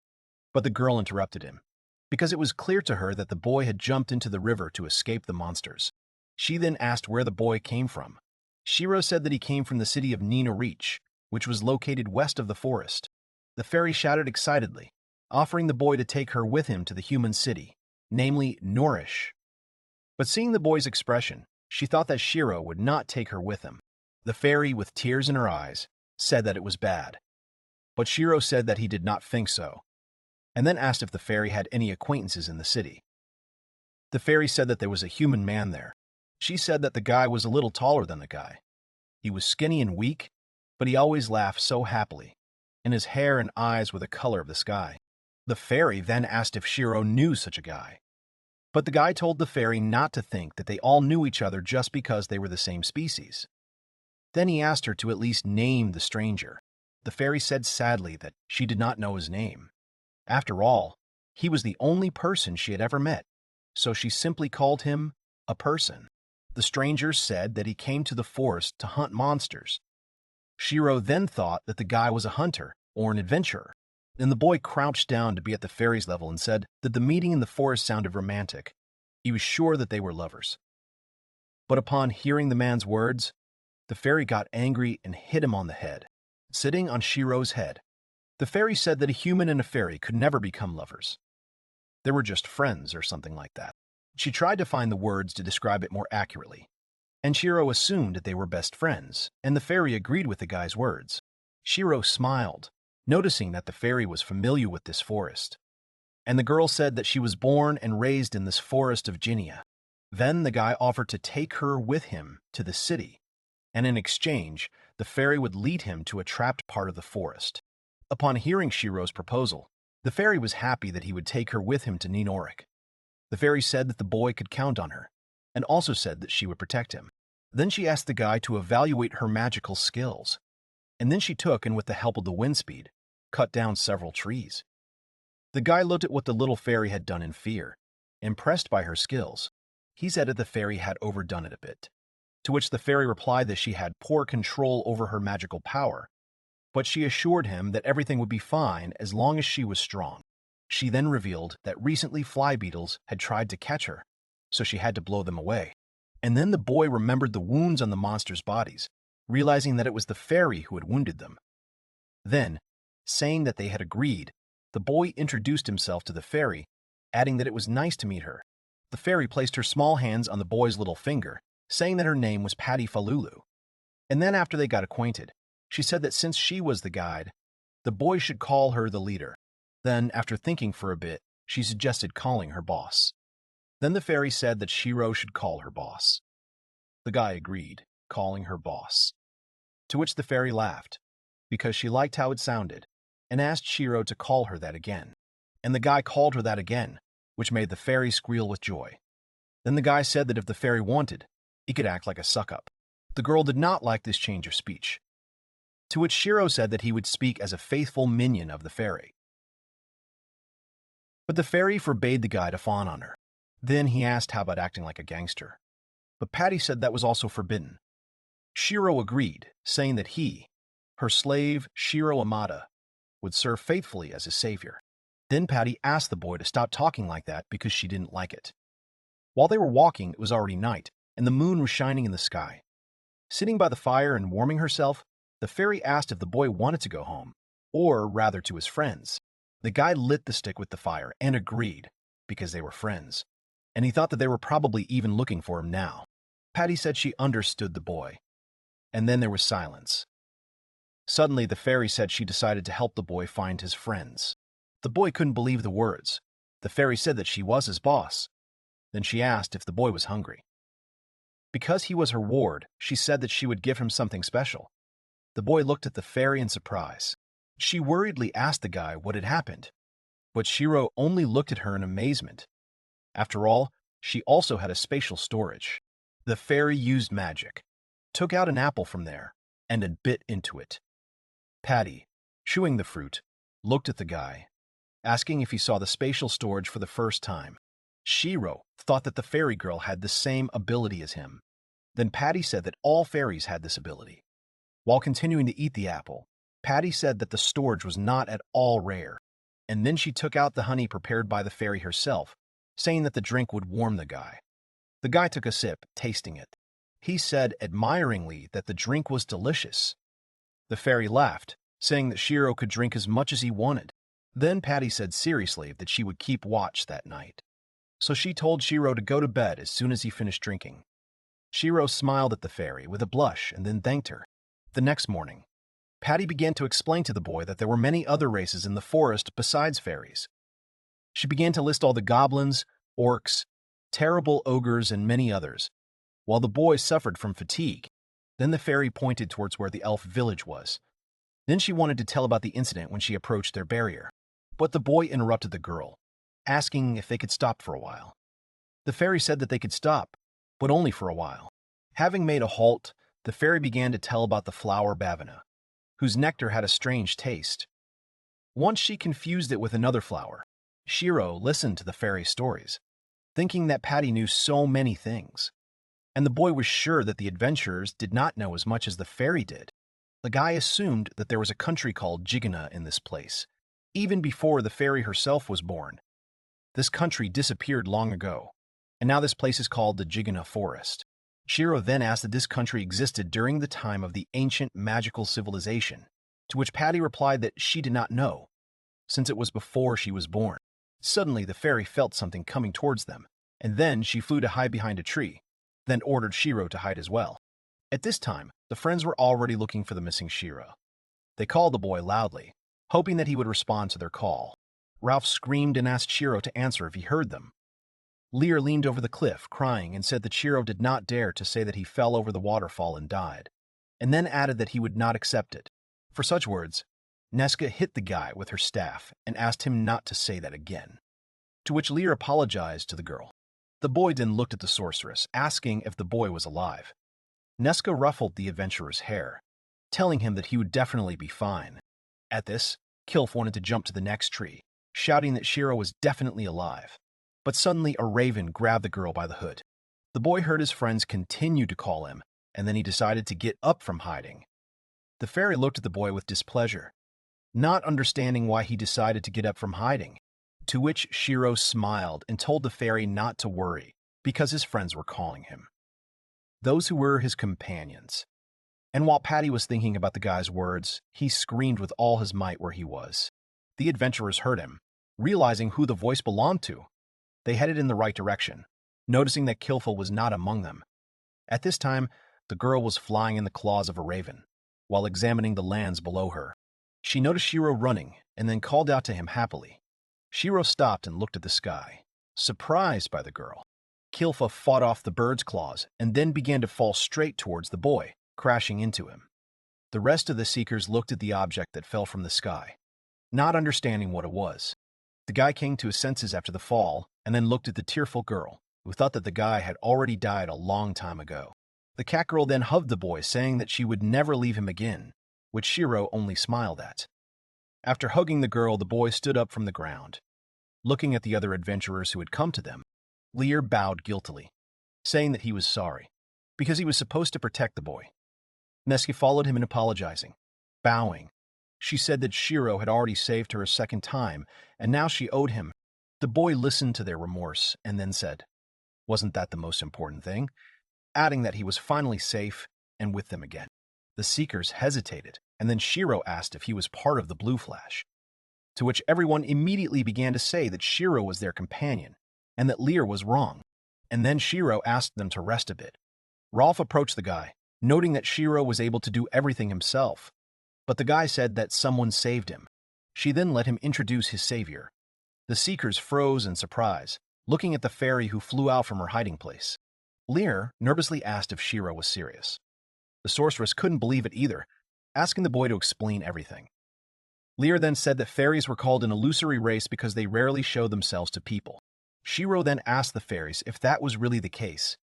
But the girl interrupted him, because it was clear to her that the boy had jumped into the river to escape the monsters. She then asked where the boy came from. Shiro said that he came from the city of Nina Reach, which was located west of the forest. The fairy shouted excitedly, offering the boy to take her with him to the human city, namely Nourish. But seeing the boy's expression, she thought that Shiro would not take her with him. The fairy, with tears in her eyes, said that it was bad. But Shiro said that he did not think so, and then asked if the fairy had any acquaintances in the city. The fairy said that there was a human man there. She said that the guy was a little taller than the guy. He was skinny and weak, but he always laughed so happily, and his hair and eyes were the color of the sky. The fairy then asked if Shiro knew such a guy. But the guy told the fairy not to think that they all knew each other just because they were the same species. Then he asked her to at least name the stranger. The fairy said sadly that she did not know his name. After all, he was the only person she had ever met, so she simply called him a person. The stranger said that he came to the forest to hunt monsters. Shiro then thought that the guy was a hunter or an adventurer, and the boy crouched down to be at the fairy's level and said that the meeting in the forest sounded romantic. He was sure that they were lovers. But upon hearing the man's words, the fairy got angry and hit him on the head, sitting on Shiro's head. The fairy said that a human and a fairy could never become lovers. They were just friends or something like that. She tried to find the words to describe it more accurately, and Shiro assumed that they were best friends, and the fairy agreed with the guy's words. Shiro smiled, noticing that the fairy was familiar with this forest. And the girl said that she was born and raised in this forest of Jinia. Then the guy offered to take her with him to the city, and in exchange, the fairy would lead him to a trapped part of the forest. Upon hearing Shiro's proposal, the fairy was happy that he would take her with him to Ninorik. The fairy said that the boy could count on her, and also said that she would protect him. Then she asked the guy to evaluate her magical skills, and then she took, and with the help of the wind speed, cut down several trees. The guy looked at what the little fairy had done in fear, impressed by her skills. He said that the fairy had overdone it a bit, to which the fairy replied that she had poor control over her magical power, but she assured him that everything would be fine as long as she was strong. She then revealed that recently fly beetles had tried to catch her, so she had to blow them away. And then the boy remembered the wounds on the monsters' bodies, realizing that it was the fairy who had wounded them. Then, saying that they had agreed, the boy introduced himself to the fairy, adding that it was nice to meet her. The fairy placed her small hands on the boy's little finger, saying that her name was Patty Falulu. And then after they got acquainted, she said that since she was the guide, the boy should call her the leader. Then, after thinking for a bit, she suggested calling her boss. Then the fairy said that Shiro should call her boss. The guy agreed, calling her boss. To which the fairy laughed, because she liked how it sounded, and asked Shiro to call her that again. And the guy called her that again, which made the fairy squeal with joy. Then the guy said that if the fairy wanted, he could act like a suck-up. The girl did not like this change of speech, to which Shiro said that he would speak as a faithful minion of the fairy. But the fairy forbade the guy to fawn on her. Then he asked how about acting like a gangster. But Patty said that was also forbidden. Shiro agreed, saying that he, her slave Shiro Amada, would serve faithfully as his savior. Then Patty asked the boy to stop talking like that because she didn't like it. While they were walking, it was already night, and the moon was shining in the sky. Sitting by the fire and warming herself, the fairy asked if the boy wanted to go home, or rather to his friends. The guy lit the stick with the fire and agreed, because they were friends, and he thought that they were probably even looking for him now. Patty said she understood the boy, and then there was silence. Suddenly, the fairy said she decided to help the boy find his friends. The boy couldn't believe the words. The fairy said that she was his boss. Then she asked if the boy was hungry. Because he was her ward, she said that she would give him something special. The boy looked at the fairy in surprise. She worriedly asked the guy what had happened, but Shiro only looked at her in amazement. After all, she also had a spatial storage. The fairy used magic, took out an apple from there, and had bit into it. Patty, chewing the fruit, looked at the guy, asking if he saw the spatial storage for the first time. Shiro thought that the fairy girl had the same ability as him. Then Patty said that all fairies had this ability. While continuing to eat the apple, Patty said that the storage was not at all rare, and then she took out the honey prepared by the fairy herself, saying that the drink would warm the guy. The guy took a sip, tasting it. He said admiringly that the drink was delicious. The fairy laughed, saying that Shiro could drink as much as he wanted. Then Patty said seriously that she would keep watch that night. So she told Shiro to go to bed as soon as he finished drinking. Shiro smiled at the fairy with a blush and then thanked her. The next morning, Patty began to explain to the boy that there were many other races in the forest besides fairies. She began to list all the goblins, orcs, terrible ogres, and many others, while the boy suffered from fatigue. Then the fairy pointed towards where the elf village was. Then she wanted to tell about the incident when she approached their barrier. But the boy interrupted the girl, asking if they could stop for a while. The fairy said that they could stop, but only for a while. Having made a halt, the fairy began to tell about the flower bavina, whose nectar had a strange taste. Once she confused it with another flower. Shiro listened to the fairy's stories, thinking that Patty knew so many things. And the boy was sure that the adventurers did not know as much as the fairy did. The guy assumed that there was a country called Jigana in this place, even before the fairy herself was born. This country disappeared long ago, and now this place is called the Jigana Forest. Shiro then asked that this country existed during the time of the ancient magical civilization, to which Patty replied that she did not know, since it was before she was born. Suddenly, the fairy felt something coming towards them, and then she flew to hide behind a tree, then ordered Shiro to hide as well. At this time, the friends were already looking for the missing Shiro. They called the boy loudly, hoping that he would respond to their call. Ralph screamed and asked Shiro to answer if he heard them. Lear leaned over the cliff, crying, and said that Shiro did not dare to say that he fell over the waterfall and died, and then added that he would not accept it. For such words, Nesca hit the guy with her staff and asked him not to say that again, to which Lear apologized to the girl. The boy then looked at the sorceress, asking if the boy was alive. Nesca ruffled the adventurer's hair, telling him that he would definitely be fine. At this, Kilf wanted to jump to the next tree, shouting that Shiro was definitely alive. But suddenly a raven grabbed the girl by the hood. The boy heard his friends continue to call him, and then he decided to get up from hiding. The fairy looked at the boy with displeasure, not understanding why he decided to get up from hiding, to which Shiro smiled and told the fairy not to worry, because his friends were calling him. Those who were his companions. And while Patty was thinking about the guy's words, he screamed with all his might where he was. The adventurers heard him, realizing who the voice belonged to. They headed in the right direction, noticing that Kilfa was not among them. At this time, the girl was flying in the claws of a raven, while examining the lands below her. She noticed Shiro running and then called out to him happily. Shiro stopped and looked at the sky, surprised by the girl. Kilfa fought off the bird's claws and then began to fall straight towards the boy, crashing into him. The rest of the seekers looked at the object that fell from the sky, not understanding what it was. The guy came to his senses after the fall and then looked at the tearful girl, who thought that the guy had already died a long time ago. The cat girl then hugged the boy, saying that she would never leave him again, which Shiro only smiled at. After hugging the girl, the boy stood up from the ground. Looking at the other adventurers who had come to them, Lear bowed guiltily, saying that he was sorry, because he was supposed to protect the boy. Neski followed him in apologizing, bowing. She said that Shiro had already saved her a second time, and now she owed him. The boy listened to their remorse and then said, "Wasn't that the most important thing?" adding that he was finally safe and with them again. The seekers hesitated, and then Shiro asked if he was part of the Blue Flash, to which everyone immediately began to say that Shiro was their companion, and that Lear was wrong. And then Shiro asked them to rest a bit. Rolf approached the guy, noting that Shiro was able to do everything himself, but the guy said that someone saved him. She then let him introduce his savior. The seekers froze in surprise, looking at the fairy who flew out from her hiding place. Lear nervously asked if Shiro was serious. The sorceress couldn't believe it either, asking the boy to explain everything. Lear then said that fairies were called an illusory race because they rarely show themselves to people. Shiro then asked the fairies if that was really the case.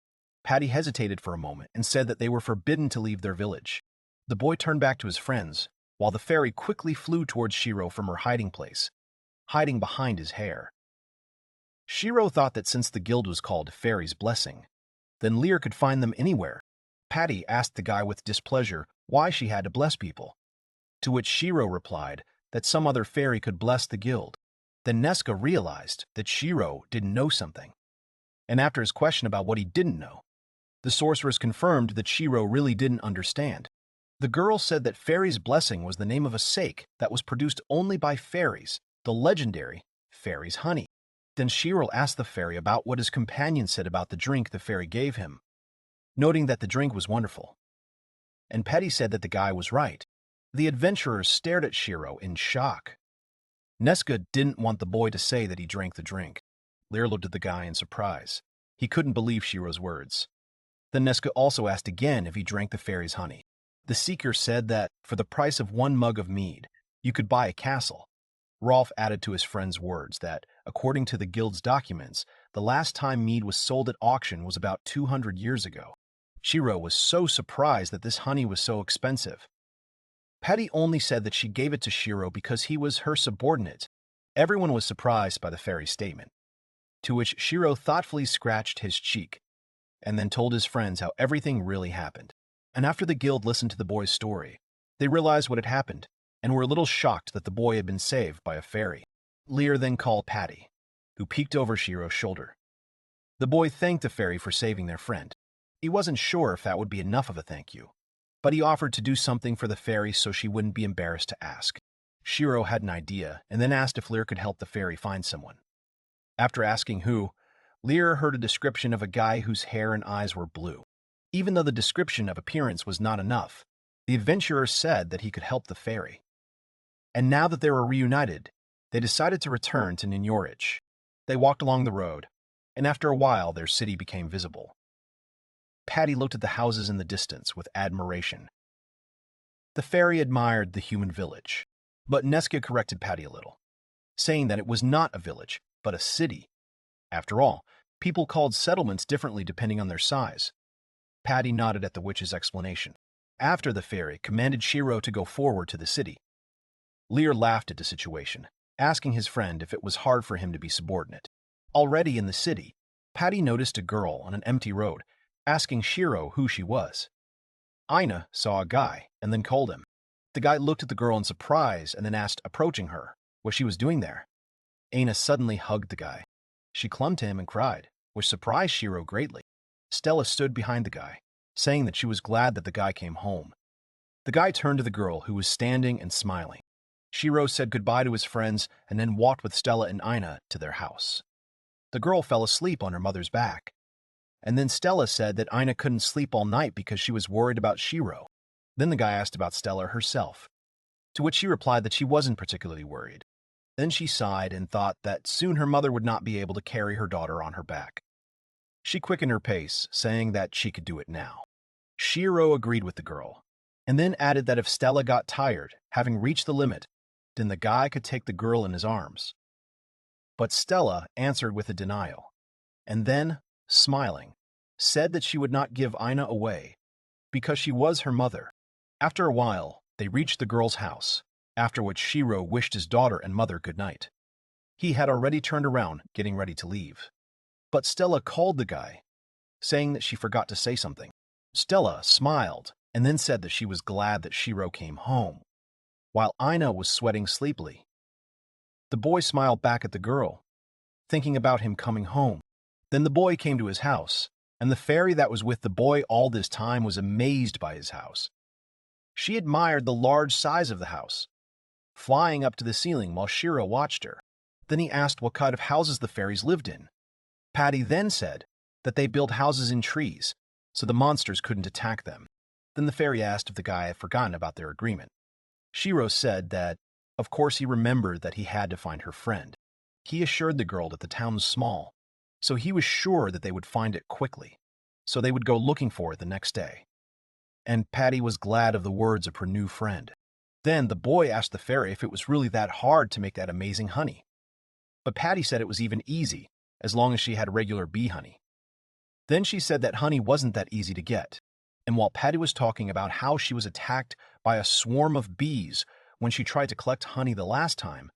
Patty hesitated for a moment and said that they were forbidden to leave their village. The boy turned back to his friends, while the fairy quickly flew towards Shiro from her hiding place, hiding behind his hair. Shiro thought that since the guild was called Fairy's Blessing, then Lear could find them anywhere. Patty asked the guy with displeasure why she had to bless people, to which Shiro replied that some other fairy could bless the guild. Then Nesca realized that Shiro didn't know something. And after his question about what he didn't know, the sorceress confirmed that Shiro really didn't understand. The girl said that Fairy's Blessing was the name of a sake that was produced only by fairies, the legendary Fairy's Honey. Then Shiro asked the fairy about what his companion said about the drink the fairy gave him, noting that the drink was wonderful. And Petty said that the guy was right. The adventurers stared at Shiro in shock. Nesca didn't want the boy to say that he drank the drink. Lear looked at the guy in surprise. He couldn't believe Shiro's words. Then Nesca also asked again if he drank the fairy's honey. The seeker said that, for the price of 1 mug of mead, you could buy a castle. Rolf added to his friend's words that, according to the guild's documents, the last time mead was sold at auction was about 200 years ago. Shiro was so surprised that this honey was so expensive. Patty only said that she gave it to Shiro because he was her subordinate. Everyone was surprised by the fairy's statement, to which Shiro thoughtfully scratched his cheek, and then told his friends how everything really happened. And after the guild listened to the boy's story, they realized what had happened, and were a little shocked that the boy had been saved by a fairy. Lear then called Patty, who peeked over Shiro's shoulder. The boy thanked the fairy for saving their friend. He wasn't sure if that would be enough of a thank you, but he offered to do something for the fairy so she wouldn't be embarrassed to ask. Shiro had an idea and then asked if Lear could help the fairy find someone. After asking who, Lear heard a description of a guy whose hair and eyes were blue. Even though the description of appearance was not enough, the adventurer said that he could help the fairy. And now that they were reunited, they decided to return to Ninyorich. They walked along the road, and after a while their city became visible. Patty looked at the houses in the distance with admiration. The fairy admired the human village, but Nesca corrected Patty a little, saying that it was not a village, but a city. After all, people called settlements differently depending on their size. Patty nodded at the witch's explanation. After the fairy commanded Shiro to go forward to the city, Lear laughed at the situation, asking his friend if it was hard for him to be subordinate. Already in the city, Patty noticed a girl on an empty road, asking Shiro who she was. Aina saw a guy and then called him. The guy looked at the girl in surprise and then asked, approaching her, what she was doing there. Aina suddenly hugged the guy. She clung to him and cried, which surprised Shiro greatly. Stella stood behind the guy, saying that she was glad that the guy came home. The guy turned to the girl, who was standing and smiling. Shiro said goodbye to his friends and then walked with Stella and Aina to their house. The girl fell asleep on her mother's back. And then Stella said that Aina couldn't sleep all night because she was worried about Shiro. Then the guy asked about Stella herself, to which she replied that she wasn't particularly worried. Then she sighed and thought that soon her mother would not be able to carry her daughter on her back. She quickened her pace, saying that she could do it now. Shiro agreed with the girl, and then added that if Stella got tired, having reached the limit, then the guy could take the girl in his arms. But Stella answered with a denial, and then, smiling, said that she would not give Aina away because she was her mother. After a while, they reached the girl's house, after which Shiro wished his daughter and mother good night. He had already turned around, getting ready to leave. But Stella called the guy, saying that she forgot to say something. Stella smiled and then said that she was glad that Shiro came home, while Aina was sweating sleepily. The boy smiled back at the girl, thinking about him coming home. Then the boy came to his house, and the fairy that was with the boy all this time was amazed by his house. She admired the large size of the house, flying up to the ceiling while Shiro watched her. Then he asked what kind of houses the fairies lived in. Patty then said that they built houses in trees, so the monsters couldn't attack them. Then the fairy asked if the guy had forgotten about their agreement. Shiro said that, of course, he remembered that he had to find her friend. He assured the girl that the town was small, so he was sure that they would find it quickly, so they would go looking for it the next day. And Patty was glad of the words of her new friend. Then the boy asked the fairy if it was really that hard to make that amazing honey. But Patty said it was even easy, as long as she had regular bee honey. Then she said that honey wasn't that easy to get, and while Patty was talking about how she was attacked by a swarm of bees when she tried to collect honey the last time,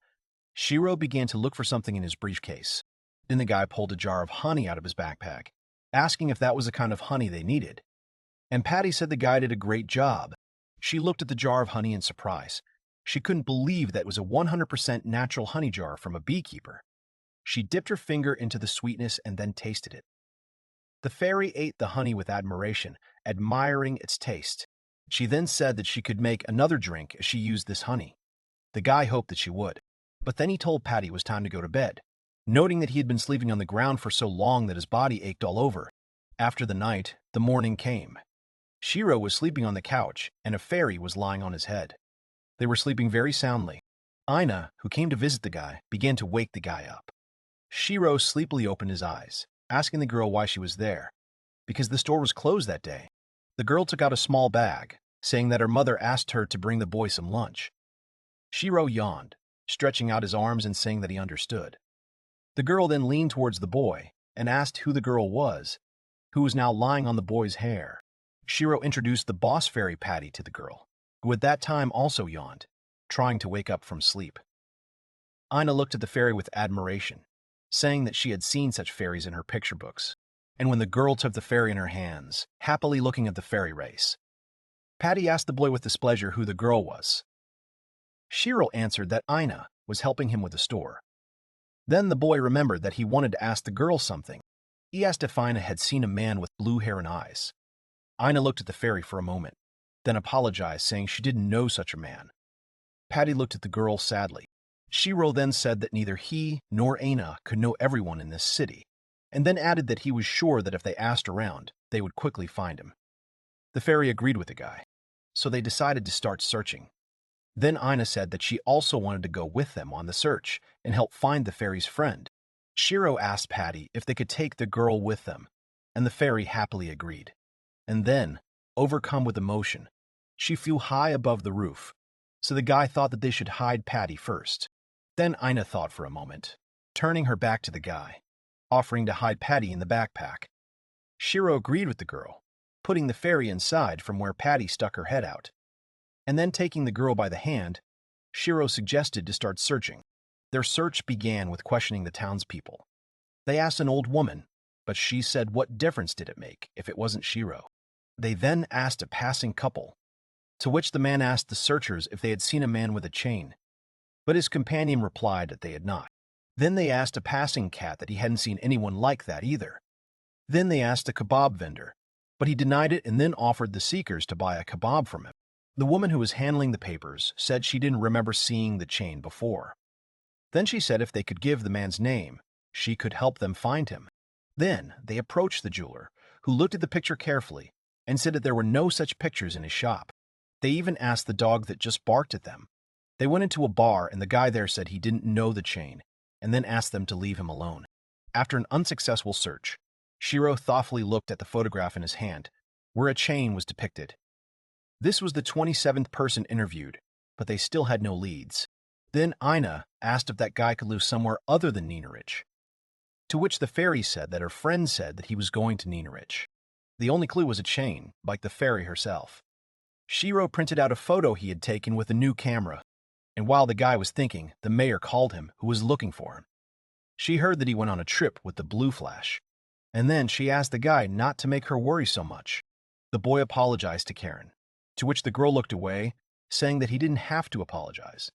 Shiro began to look for something in his briefcase. Then the guy pulled a jar of honey out of his backpack, asking if that was the kind of honey they needed. And Patty said the guy did a great job. She looked at the jar of honey in surprise. She couldn't believe that it was a 100% natural honey jar from a beekeeper. She dipped her finger into the sweetness and then tasted it. The fairy ate the honey with admiration, admiring its taste. She then said that she could make another drink as she used this honey. The guy hoped that she would. But then he told Patty it was time to go to bed, noting that he had been sleeping on the ground for so long that his body ached all over. After the night, the morning came. Shiro was sleeping on the couch, and a fairy was lying on his head. They were sleeping very soundly. Ina, who came to visit the guy, began to wake the guy up. Shiro sleepily opened his eyes, asking the girl why she was there. Because the store was closed that day. The girl took out a small bag, saying that her mother asked her to bring the boy some lunch. Shiro yawned, stretching out his arms and saying that he understood. The girl then leaned towards the boy and asked who the girl was, who was now lying on the boy's hair. Shiro introduced the boss fairy Patty to the girl, who at that time also yawned, trying to wake up from sleep. Ina looked at the fairy with admiration, saying that she had seen such fairies in her picture books. And when the girl took the fairy in her hands, happily looking at the fairy race, Patty asked the boy with displeasure who the girl was. Shiro answered that Ina was helping him with the store. Then the boy remembered that he wanted to ask the girl something. He asked if Ina had seen a man with blue hair and eyes. Ina looked at the fairy for a moment, then apologized, saying she didn't know such a man. Patty looked at the girl sadly. Shiro then said that neither he nor Ina could know everyone in this city, and then added that he was sure that if they asked around, they would quickly find him. The fairy agreed with the guy, so they decided to start searching. Then Ina said that she also wanted to go with them on the search and help find the fairy's friend. Shiro asked Patty if they could take the girl with them, and the fairy happily agreed. And then, overcome with emotion, she flew high above the roof, so the guy thought that they should hide Patty first. Then Ina thought for a moment, turning her back to the guy, offering to hide Patty in the backpack. Shiro agreed with the girl, putting the fairy inside from where Patty stuck her head out. And then taking the girl by the hand, Shiro suggested to start searching. Their search began with questioning the townspeople. They asked an old woman, but she said what difference did it make if it wasn't Shiro. They then asked a passing couple, to which the man asked the searchers if they had seen a man with a chain, but his companion replied that they had not. Then they asked a passing cat that he hadn't seen anyone like that either. Then they asked a kebab vendor, but he denied it and then offered the seekers to buy a kebab from him. The woman who was handling the papers said she didn't remember seeing the chain before. Then she said if they could give the man's name, she could help them find him. Then they approached the jeweler, who looked at the picture carefully and said that there were no such pictures in his shop. They even asked the dog that just barked at them. They went into a bar and the guy there said he didn't know the chain and then asked them to leave him alone. After an unsuccessful search, Shiro thoughtfully looked at the photograph in his hand, where a chain was depicted. This was the 27th person interviewed, but they still had no leads. Then Ina asked if that guy could live somewhere other than Ninarich, to which the fairy said that her friend said that he was going to Ninarich. The only clue was a chain, like the fairy herself. Shiro printed out a photo he had taken with a new camera, and while the guy was thinking, the mayor called him, who was looking for him. She heard that he went on a trip with the blue flash, and then she asked the guy not to make her worry so much. The boy apologized to Karen, to which the girl looked away, saying that he didn't have to apologize.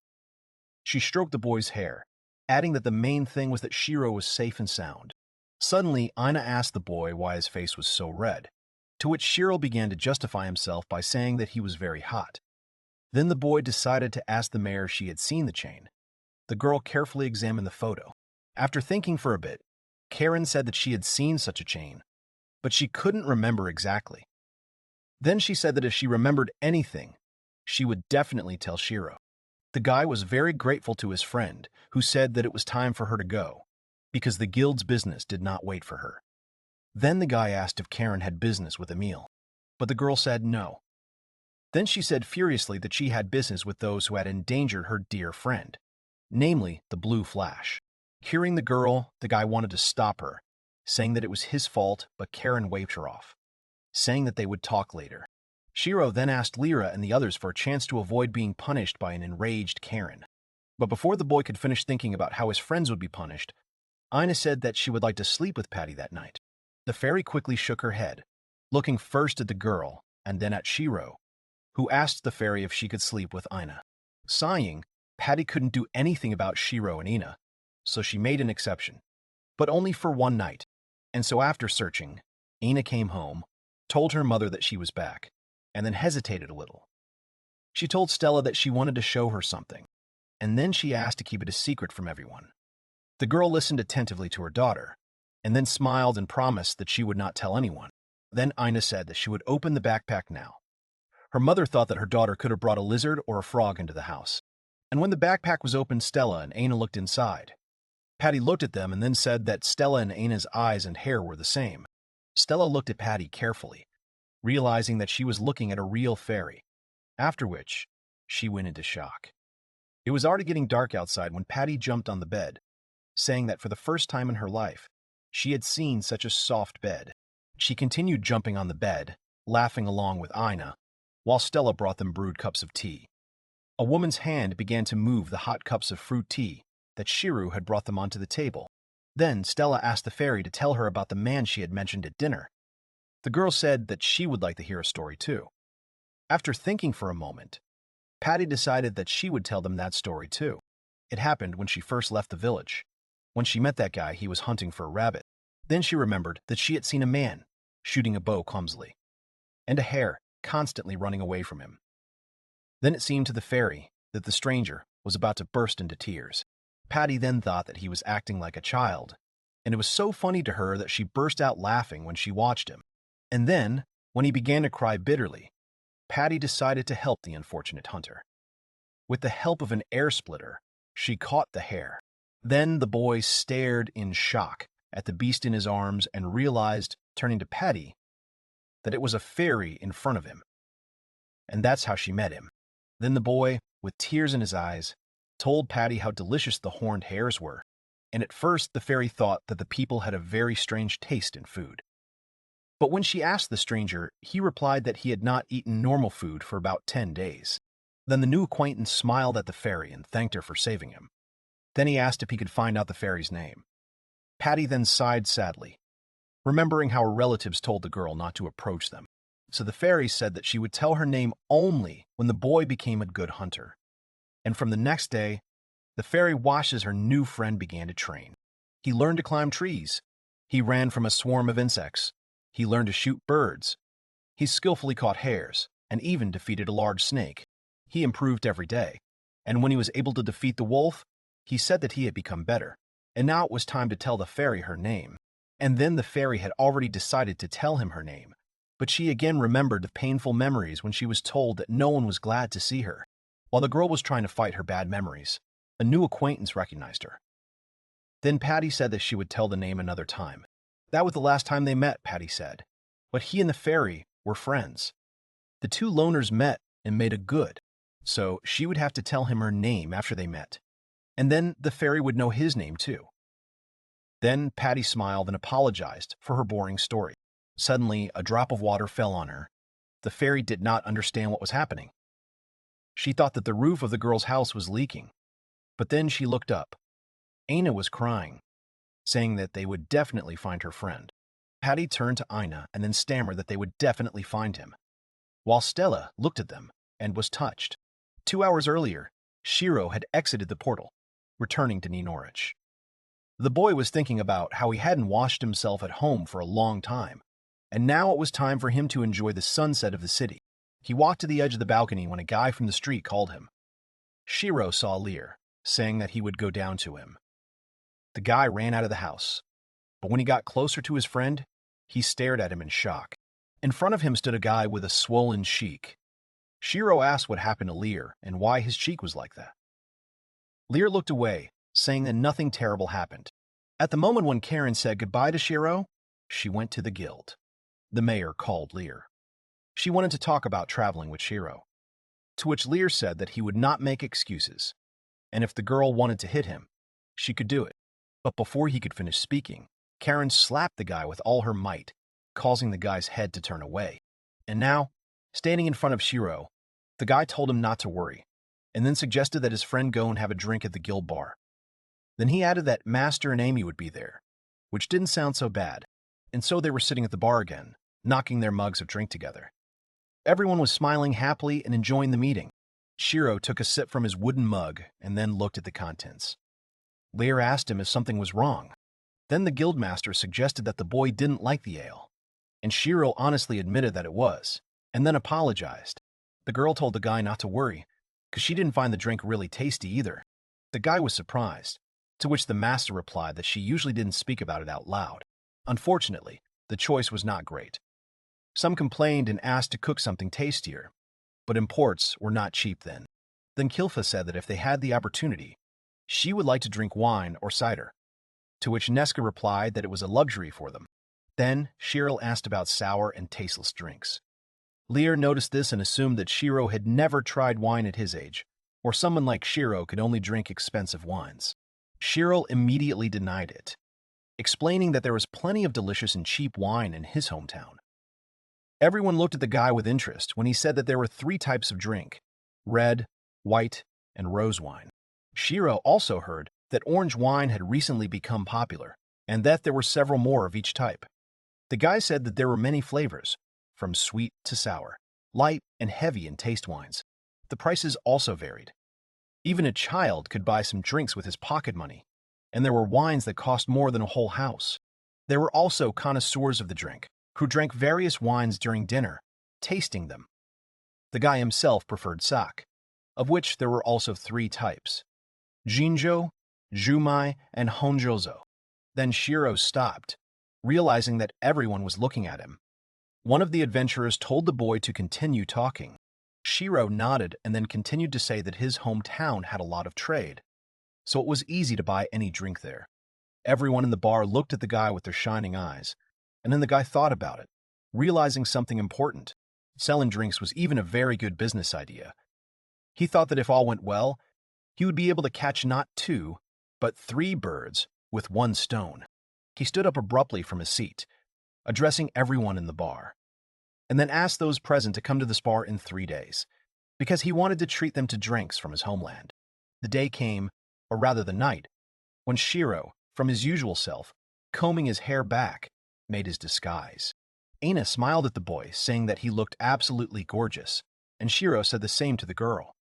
She stroked the boy's hair, adding that the main thing was that Shiro was safe and sound. Suddenly, Ina asked the boy why his face was so red, to which Shiro began to justify himself by saying that he was very hot. Then the boy decided to ask the mayor if she had seen the chain. The girl carefully examined the photo. After thinking for a bit, Karen said that she had seen such a chain, but she couldn't remember exactly. Then she said that if she remembered anything, she would definitely tell Shiro. The guy was very grateful to his friend, who said that it was time for her to go, because the guild's business did not wait for her. Then the guy asked if Karen had business with Emil, but the girl said no. Then she said furiously that she had business with those who had endangered her dear friend, namely the Blue Flash. Hearing the girl, the guy wanted to stop her, saying that it was his fault, but Karen waved her off, saying that they would talk later. Shiro then asked Lyra and the others for a chance to avoid being punished by an enraged Karen. But before the boy could finish thinking about how his friends would be punished, Ina said that she would like to sleep with Patty that night. The fairy quickly shook her head, looking first at the girl and then at Shiro, who asked the fairy if she could sleep with Ina. Sighing, Patty couldn't do anything about Shiro and Ina, so she made an exception, but only for one night, and so after searching, Aina came home, told her mother that she was back, and then hesitated a little. She told Stella that she wanted to show her something, and then she asked to keep it a secret from everyone. The girl listened attentively to her daughter, and then smiled and promised that she would not tell anyone. Then Aina said that she would open the backpack now. Her mother thought that her daughter could have brought a lizard or a frog into the house. And when the backpack was opened, Stella and Aina looked inside. Patty looked at them and then said that Stella and Aina's eyes and hair were the same. Stella looked at Patty carefully, realizing that she was looking at a real fairy, after which she went into shock. It was already getting dark outside when Patty jumped on the bed, saying that for the first time in her life, she had seen such a soft bed. She continued jumping on the bed, laughing along with Aina, while Stella brought them brewed cups of tea. A woman's hand began to move the hot cups of fruit tea that Shiro had brought them onto the table. Then Stella asked the fairy to tell her about the man she had mentioned at dinner. The girl said that she would like to hear a story too. After thinking for a moment, Patty decided that she would tell them that story too. It happened when she first left the village. When she met that guy, he was hunting for a rabbit. Then she remembered that she had seen a man shooting a bow clumsily, and a hare constantly running away from him. Then it seemed to the fairy that the stranger was about to burst into tears. Patty then thought that he was acting like a child, and it was so funny to her that she burst out laughing when she watched him. And then, when he began to cry bitterly, Patty decided to help the unfortunate hunter. With the help of an air splitter, she caught the hare. Then the boy stared in shock at the beast in his arms and realized, turning to Patty, that it was a fairy in front of him. And that's how she met him. Then the boy, with tears in his eyes, told Patty how delicious the horned hares were, and at first the fairy thought that the people had a very strange taste in food. But when she asked the stranger, he replied that he had not eaten normal food for about 10 days. Then the new acquaintance smiled at the fairy and thanked her for saving him. Then he asked if he could find out the fairy's name. Patty then sighed sadly, remembering how her relatives told the girl not to approach them. So the fairy said that she would tell her name only when the boy became a good hunter. And from the next day, the fairy watched as her new friend began to train. He learned to climb trees. He ran from a swarm of insects. He learned to shoot birds. He skillfully caught hares and even defeated a large snake. He improved every day. And when he was able to defeat the wolf, he said that he had become better. And now it was time to tell the fairy her name. And then the fairy had already decided to tell him her name. But she again remembered the painful memories when she was told that no one was glad to see her. While the girl was trying to fight her bad memories, a new acquaintance recognized her. Then Patty said that she would tell the name another time. That was the last time they met, Patty said. But he and the fairy were friends. The two loners met and made a good, so she would have to tell him her name after they met. And then the fairy would know his name too. Then Patty smiled and apologized for her boring story. Suddenly, a drop of water fell on her. The fairy did not understand what was happening. She thought that the roof of the girl's house was leaking. But then she looked up. Aina was crying, saying that they would definitely find her friend. Patty turned to Aina and then stammered that they would definitely find him, while Stella looked at them and was touched. 2 hours earlier, Shiro had exited the portal, returning to Norwich. The boy was thinking about how he hadn't washed himself at home for a long time, and now it was time for him to enjoy the sunset of the city. He walked to the edge of the balcony when a guy from the street called him. Shiro saw Lear, saying that he would go down to him. The guy ran out of the house, but when he got closer to his friend, he stared at him in shock. In front of him stood a guy with a swollen cheek. Shiro asked what happened to Lear and why his cheek was like that. Lear looked away, saying that nothing terrible happened. At the moment when Karen said goodbye to Shiro, she went to the guild. The mayor called Lear. She wanted to talk about traveling with Shiro, to which Lear said that he would not make excuses, and if the girl wanted to hit him, she could do it. But before he could finish speaking, Karen slapped the guy with all her might, causing the guy's head to turn away. And now, standing in front of Shiro, the guy told him not to worry, and then suggested that his friend go and have a drink at the guild bar. Then he added that Master and Amy would be there, which didn't sound so bad, and so they were sitting at the bar again, knocking their mugs of drink together. Everyone was smiling happily and enjoying the meeting. Shiro took a sip from his wooden mug and then looked at the contents. Lear asked him if something was wrong. Then the guildmaster suggested that the boy didn't like the ale, and Shiro honestly admitted that it was, and then apologized. The girl told the guy not to worry, because she didn't find the drink really tasty either. The guy was surprised, to which the master replied that she usually didn't speak about it out loud. Unfortunately, the choice was not great. Some complained and asked to cook something tastier, but imports were not cheap then. Then Kilfa said that if they had the opportunity, she would like to drink wine or cider, to which Neska replied that it was a luxury for them. Then Shiro asked about sour and tasteless drinks. Lear noticed this and assumed that Shiro had never tried wine at his age, or someone like Shiro could only drink expensive wines. Shiro immediately denied it, explaining that there was plenty of delicious and cheap wine in his hometown. Everyone looked at the guy with interest when he said that there were 3 types of drink: red, white, and rose wine. Shiro also heard that orange wine had recently become popular, and that there were several more of each type. The guy said that there were many flavors, from sweet to sour, light and heavy in taste wines. The prices also varied. Even a child could buy some drinks with his pocket money, and there were wines that cost more than a whole house. There were also connoisseurs of the drink, who drank various wines during dinner, tasting them. The guy himself preferred sake, of which there were also 3 types: Jinjo, Jumai, and Honjozo. Then Shiro stopped, realizing that everyone was looking at him. One of the adventurers told the boy to continue talking. Shiro nodded and then continued to say that his hometown had a lot of trade, so it was easy to buy any drink there. Everyone in the bar looked at the guy with their shining eyes, and then the guy thought about it, realizing something important. Selling drinks was even a very good business idea. He thought that if all went well, he would be able to catch not 2, but 3 birds with 1 stone. He stood up abruptly from his seat, addressing everyone in the bar, and then asked those present to come to the bar in 3 days, because he wanted to treat them to drinks from his homeland. The day came, or rather the night, when Shiro, from his usual self, combing his hair back, made his disguise. Aina smiled at the boy, saying that he looked absolutely gorgeous, and Shiro said the same to the girl.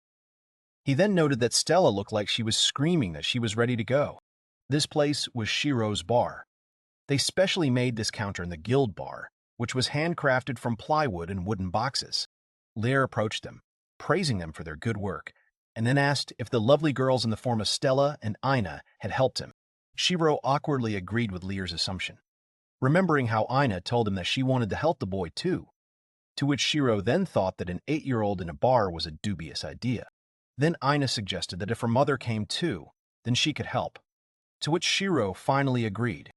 He then noted that Stella looked like she was screaming that she was ready to go. This place was Shiro's bar. They specially made this counter in the guild bar, which was handcrafted from plywood and wooden boxes. Lear approached them, praising them for their good work, and then asked if the lovely girls in the form of Stella and Aina had helped him. Shiro awkwardly agreed with Lear's assumption, remembering how Aina told him that she wanted to help the boy too, to which Shiro then thought that an 8-year-old in a bar was a dubious idea. Then Aina suggested that if her mother came too, then she could help, to which Shiro finally agreed.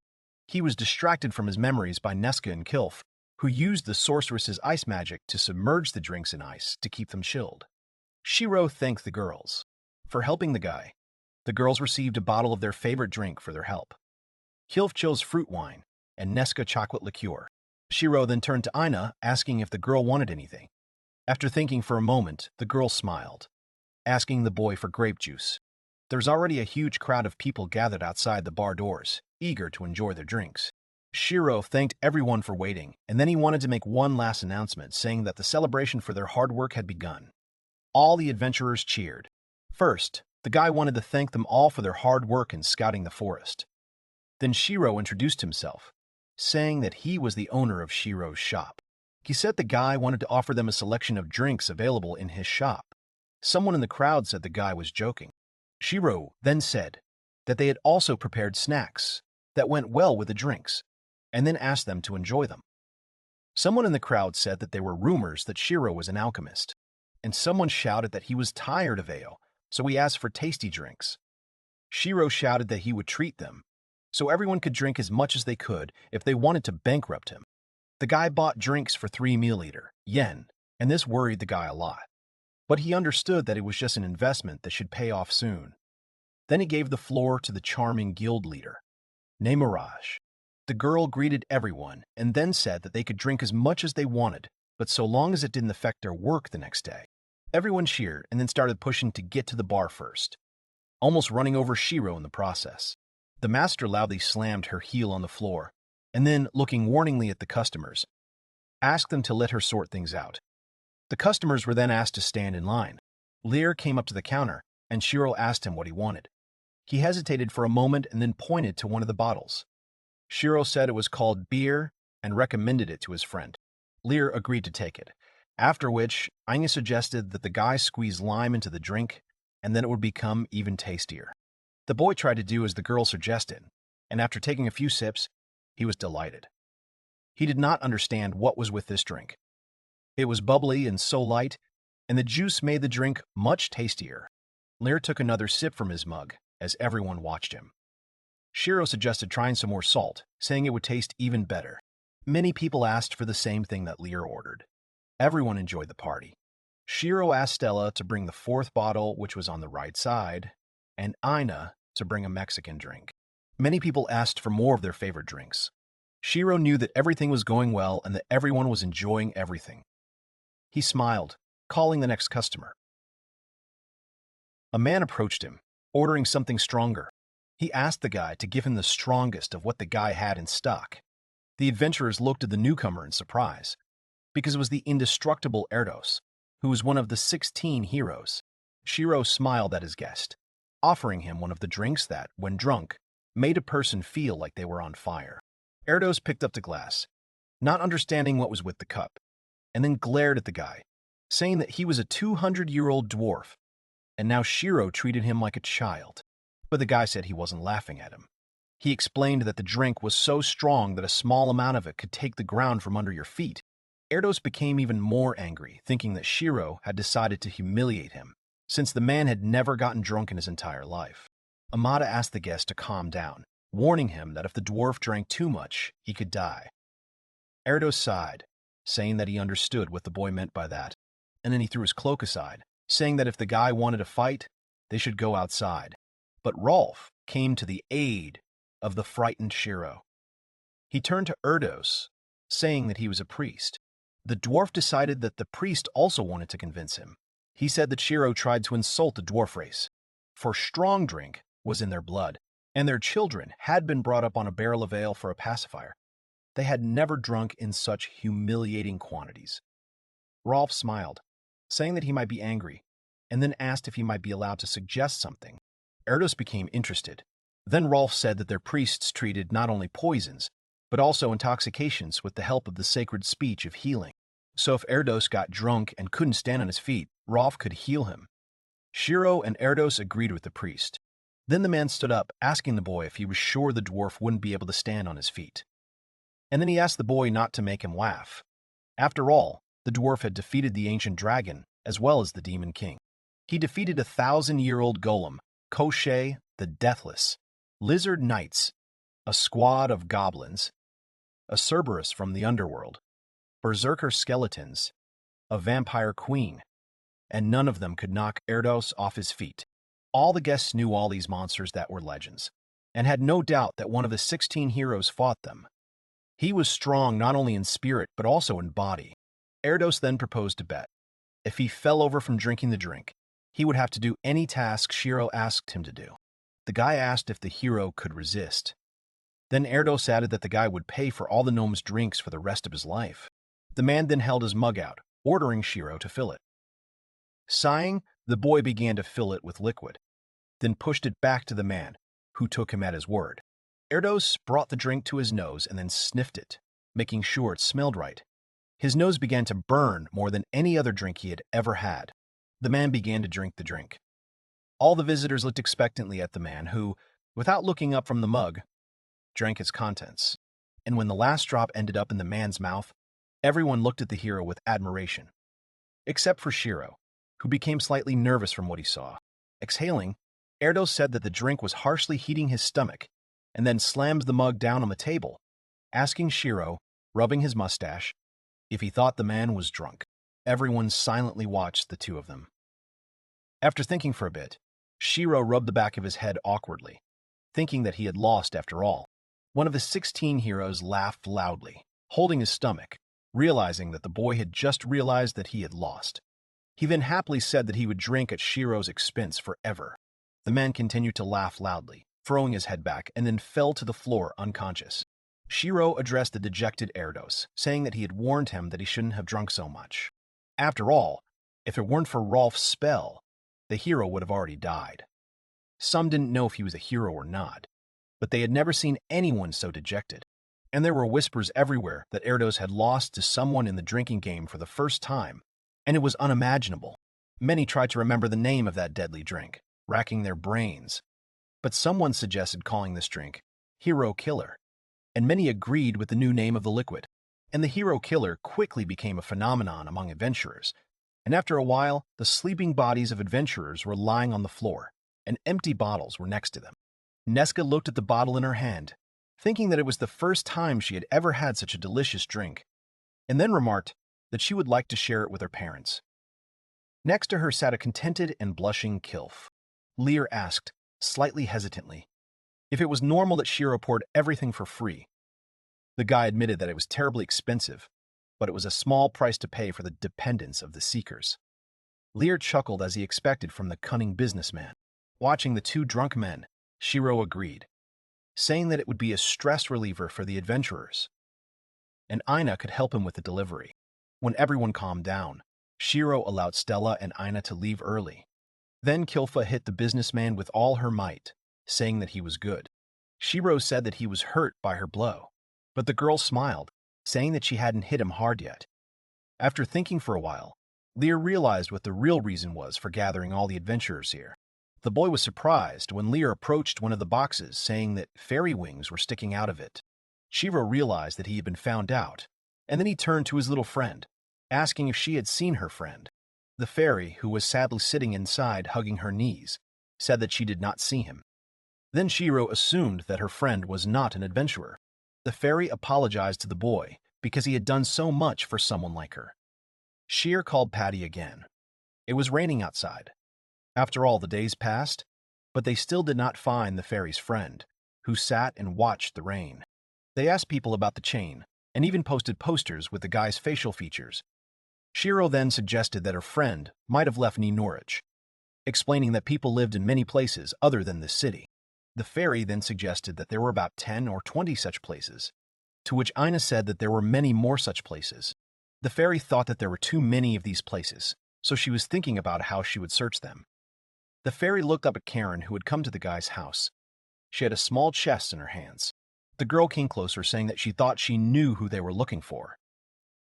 He was distracted from his memories by Neska and Kilf, who used the sorceress's ice magic to submerge the drinks in ice to keep them chilled. Shiro thanked the girls for helping the guy. The girls received a bottle of their favorite drink for their help. Kilf chose fruit wine, and Neska chocolate liqueur. Shiro then turned to Aina, asking if the girl wanted anything. After thinking for a moment, the girl smiled, asking the boy for grape juice. There's already a huge crowd of people gathered outside the bar doors, eager to enjoy their drinks. Shiro thanked everyone for waiting, and then he wanted to make one last announcement, saying that the celebration for their hard work had begun. All the adventurers cheered. First, the guy wanted to thank them all for their hard work in scouting the forest. Then Shiro introduced himself, saying that he was the owner of Shiro's shop. He said the guy wanted to offer them a selection of drinks available in his shop. Someone in the crowd said the guy was joking. Shiro then said that they had also prepared snacks that went well with the drinks, and then asked them to enjoy them. Someone in the crowd said that there were rumors that Shiro was an alchemist, and someone shouted that he was tired of ale, so he asked for tasty drinks. Shiro shouted that he would treat them, so everyone could drink as much as they could if they wanted to bankrupt him. The guy bought drinks for 3 milliliter yen, and this worried the guy a lot. But he understood that it was just an investment that should pay off soon. Then he gave the floor to the charming guild leader, Nemirage. The girl greeted everyone and then said that they could drink as much as they wanted, but so long as it didn't affect their work the next day. Everyone cheered and then started pushing to get to the bar first, almost running over Shiro in the process. The master loudly slammed her heel on the floor, and then, looking warningly at the customers, asked them to let her sort things out. The customers were then asked to stand in line. Lear came up to the counter, and Shiro asked him what he wanted. He hesitated for a moment and then pointed to one of the bottles. Shiro said it was called beer and recommended it to his friend. Lear agreed to take it, after which Anya suggested that the guy squeeze lime into the drink and then it would become even tastier. The boy tried to do as the girl suggested, and after taking a few sips, he was delighted. He did not understand what was with this drink. It was bubbly and so light, and the juice made the drink much tastier. Lear took another sip from his mug as everyone watched him. Shiro suggested trying some more salt, saying it would taste even better. Many people asked for the same thing that Lear ordered. Everyone enjoyed the party. Shiro asked Stella to bring the fourth bottle, which was on the right side, and Ina to bring a Mexican drink. Many people asked for more of their favorite drinks. Shiro knew that everything was going well and that everyone was enjoying everything. He smiled, calling the next customer. A man approached him, ordering something stronger. He asked the guy to give him the strongest of what the guy had in stock. The adventurers looked at the newcomer in surprise, because it was the indestructible Erdos, who was one of the 16 heroes. Shiro smiled at his guest, offering him one of the drinks that, when drunk, made a person feel like they were on fire. Erdos picked up the glass, not understanding what was with the cup, and then glared at the guy, saying that he was a 200-year-old dwarf, and now Shiro treated him like a child. But the guy said he wasn't laughing at him. He explained that the drink was so strong that a small amount of it could take the ground from under your feet. Erdos became even more angry, thinking that Shiro had decided to humiliate him, since the man had never gotten drunk in his entire life. Amada asked the guest to calm down, warning him that if the dwarf drank too much, he could die. Erdos sighed, saying that he understood what the boy meant by that, and then he threw his cloak aside, saying that if the guy wanted to fight, they should go outside. But Rolf came to the aid of the frightened Shiro. He turned to Erdos, saying that he was a priest. The dwarf decided that the priest also wanted to convince him. He said that Shiro tried to insult the dwarf race, for strong drink was in their blood, and their children had been brought up on a barrel of ale for a pacifier. They had never drunk in such humiliating quantities. Rolf smiled, saying that he might be angry, and then asked if he might be allowed to suggest something. Erdos became interested. Then Rolf said that their priests treated not only poisons, but also intoxications with the help of the sacred speech of healing. So if Erdos got drunk and couldn't stand on his feet, Rolf could heal him. Shiro and Erdos agreed with the priest. Then the man stood up, asking the boy if he was sure the dwarf wouldn't be able to stand on his feet. And then he asked the boy not to make him laugh. After all, the dwarf had defeated the ancient dragon, as well as the demon king. He defeated a 1,000-year-old golem, Koshei the Deathless, lizard knights, a squad of goblins, a Cerberus from the underworld, berserker skeletons, a vampire queen, and none of them could knock Erdos off his feet. All the guests knew all these monsters that were legends, and had no doubt that one of the 16 heroes fought them. He was strong not only in spirit but also in body. Erdos then proposed a bet. If he fell over from drinking the drink, he would have to do any task Shiro asked him to do. The guy asked if the hero could resist. Then Erdos added that the guy would pay for all the gnome's drinks for the rest of his life. The man then held his mug out, ordering Shiro to fill it. Sighing, the boy began to fill it with liquid, then pushed it back to the man, who took him at his word. Erdos brought the drink to his nose and then sniffed it, making sure it smelled right. His nose began to burn more than any other drink he had ever had. The man began to drink the drink. All the visitors looked expectantly at the man who, without looking up from the mug, drank its contents. And when the last drop ended up in the man's mouth, everyone looked at the hero with admiration. Except for Shiro, who became slightly nervous from what he saw. Exhaling, Erdos said that the drink was harshly heating his stomach, and then slammed the mug down on the table, asking Shiro, rubbing his mustache, if he thought the man was drunk. Everyone silently watched the two of them. After thinking for a bit, Shiro rubbed the back of his head awkwardly, thinking that he had lost after all. One of the 16 heroes laughed loudly, holding his stomach, realizing that the boy had just realized that he had lost. He then happily said that he would drink at Shiro's expense forever. The man continued to laugh loudly, throwing his head back, and then fell to the floor unconscious. Shiro addressed the dejected Erdos, saying that he had warned him that he shouldn't have drunk so much. After all, if it weren't for Rolf's spell, the hero would have already died. Some didn't know if he was a hero or not, but they had never seen anyone so dejected. And there were whispers everywhere that Erdos had lost to someone in the drinking game for the first time, and it was unimaginable. Many tried to remember the name of that deadly drink, racking their brains. But someone suggested calling this drink Hero Killer, and many agreed with the new name of the liquid. And the Hero Killer quickly became a phenomenon among adventurers, and after a while, the sleeping bodies of adventurers were lying on the floor, and empty bottles were next to them. Nesca looked at the bottle in her hand, thinking that it was the first time she had ever had such a delicious drink, and then remarked that she would like to share it with her parents. Next to her sat a contented and blushing Kilf. Lear asked, slightly hesitantly, if it was normal that Shiro poured everything for free. The guy admitted that it was terribly expensive, but it was a small price to pay for the dependence of the seekers. Lear chuckled as he expected from the cunning businessman. Watching the two drunk men, Shiro agreed, saying that it would be a stress reliever for the adventurers, and Aina could help him with the delivery. When everyone calmed down, Shiro allowed Stella and Aina to leave early. Then Kilfa hit the businessman with all her might, saying that he was good. Shiro said that he was hurt by her blow, but the girl smiled, saying that she hadn't hit him hard yet. After thinking for a while, Lear realized what the real reason was for gathering all the adventurers here. The boy was surprised when Lear approached one of the boxes, saying that fairy wings were sticking out of it. Shiro realized that he had been found out, and then he turned to his little friend, asking if she had seen her friend. The fairy, who was sadly sitting inside hugging her knees, said that she did not see him. Then Shiro assumed that her friend was not an adventurer. The fairy apologized to the boy because he had done so much for someone like her. Sheer called Patty again. It was raining outside. After all, the days passed, but they still did not find the fairy's friend, who sat and watched the rain. They asked people about the chain, and even posted posters with the guy's facial features. Shiro then suggested that her friend might have left New Norwich, explaining that people lived in many places other than this city. The fairy then suggested that there were about 10 or 20 such places, to which Aina said that there were many more such places. The fairy thought that there were too many of these places, so she was thinking about how she would search them. The fairy looked up at Karen, who had come to the guy's house. She had a small chest in her hands. The girl came closer, saying that she thought she knew who they were looking for.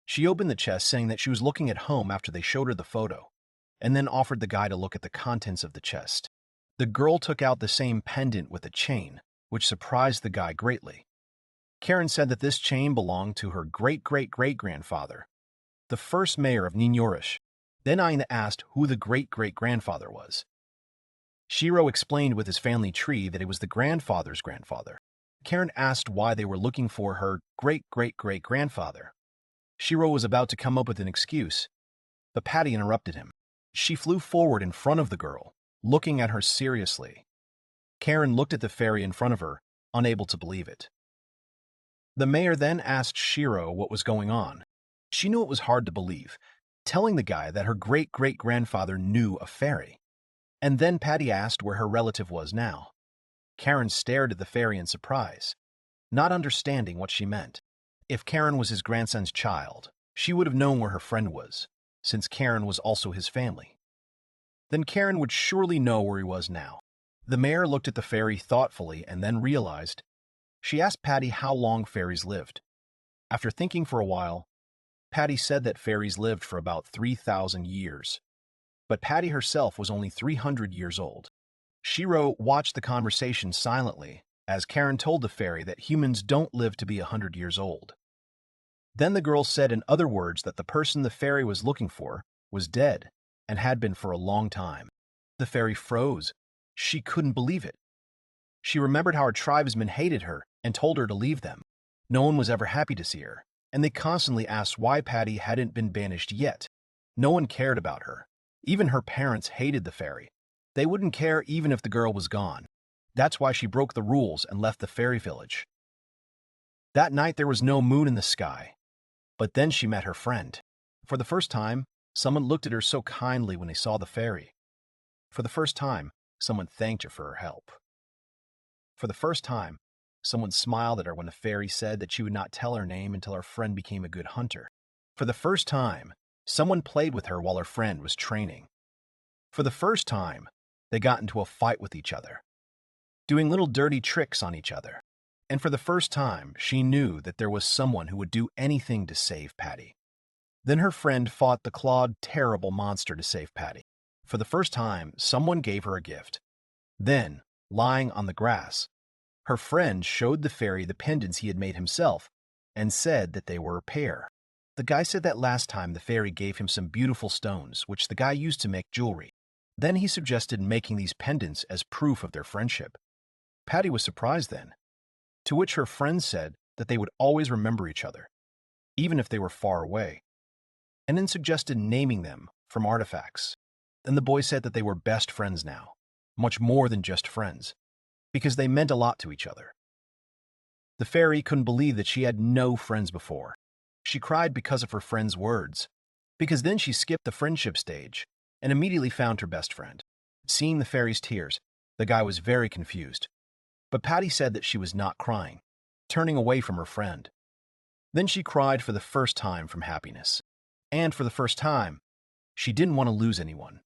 She opened the chest, saying that she was looking at home after they showed her the photo, and then offered the guy to look at the contents of the chest. The girl took out the same pendant with a chain, which surprised the guy greatly. Karen said that this chain belonged to her great-great-great-grandfather, the first mayor of Ninorish. Then Aina asked who the great-great-grandfather was. Shiro explained with his family tree that it was the grandfather's grandfather. Karen asked why they were looking for her great-great-great-grandfather. Shiro was about to come up with an excuse, but Patty interrupted him. She flew forward in front of the girl, looking at her seriously. Karen looked at the fairy in front of her, unable to believe it. The mayor then asked Shiro what was going on. She knew it was hard to believe, telling the guy that her great-great-grandfather knew a fairy. And then Patty asked where her relative was now. Karen stared at the fairy in surprise, not understanding what she meant. If Karen was his grandson's child, she would have known where her friend was, since Karen was also his family. Then Karen would surely know where he was now. The mayor looked at the fairy thoughtfully and then realized. She asked Patty how long fairies lived. After thinking for a while, Patty said that fairies lived for about 3,000 years. But Patty herself was only 300 years old. Shiro watched the conversation silently as Karen told the fairy that humans don't live to be 100 years old. Then the girl said in other words that the person the fairy was looking for was dead and had been for a long time. The fairy froze. She couldn't believe it. She remembered how her tribesmen hated her and told her to leave them. No one was ever happy to see her, and they constantly asked why Patty hadn't been banished yet. No one cared about her. Even her parents hated the fairy. They wouldn't care even if the girl was gone. That's why she broke the rules and left the fairy village. That night there was no moon in the sky, but then she met her friend. For the first time, someone looked at her so kindly when they saw the fairy. For the first time, someone thanked her for her help. For the first time, someone smiled at her when the fairy said that she would not tell her name until her friend became a good hunter. For the first time, someone played with her while her friend was training. For the first time, they got into a fight with each other, doing little dirty tricks on each other. And for the first time, she knew that there was someone who would do anything to save Patty. Then her friend fought the clawed, terrible monster to save Patty. For the first time, someone gave her a gift. Then, lying on the grass, her friend showed the fairy the pendants he had made himself and said that they were a pair. The guy said that last time the fairy gave him some beautiful stones, which the guy used to make jewelry. Then he suggested making these pendants as proof of their friendship. Patty was surprised then, to which her friend said that they would always remember each other, even if they were far away, and then suggested naming them from artifacts. Then the boy said that they were best friends now, much more than just friends, because they meant a lot to each other. The fairy couldn't believe that she had no friends before. She cried because of her friend's words, because then she skipped the friendship stage and immediately found her best friend. Seeing the fairy's tears, the guy was very confused. But Patty said that she was not crying, turning away from her friend. Then she cried for the first time from happiness. And for the first time, she didn't want to lose anyone.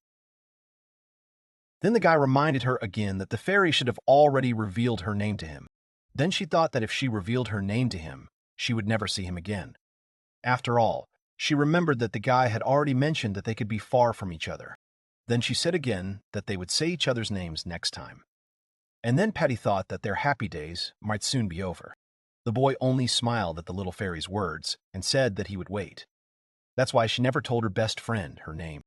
Then the guy reminded her again that the fairy should have already revealed her name to him. Then she thought that if she revealed her name to him, she would never see him again. After all, she remembered that the guy had already mentioned that they could be far from each other. Then she said again that they would say each other's names next time. And then Patty thought that their happy days might soon be over. The boy only smiled at the little fairy's words and said that he would wait. That's why she never told her best friend her name.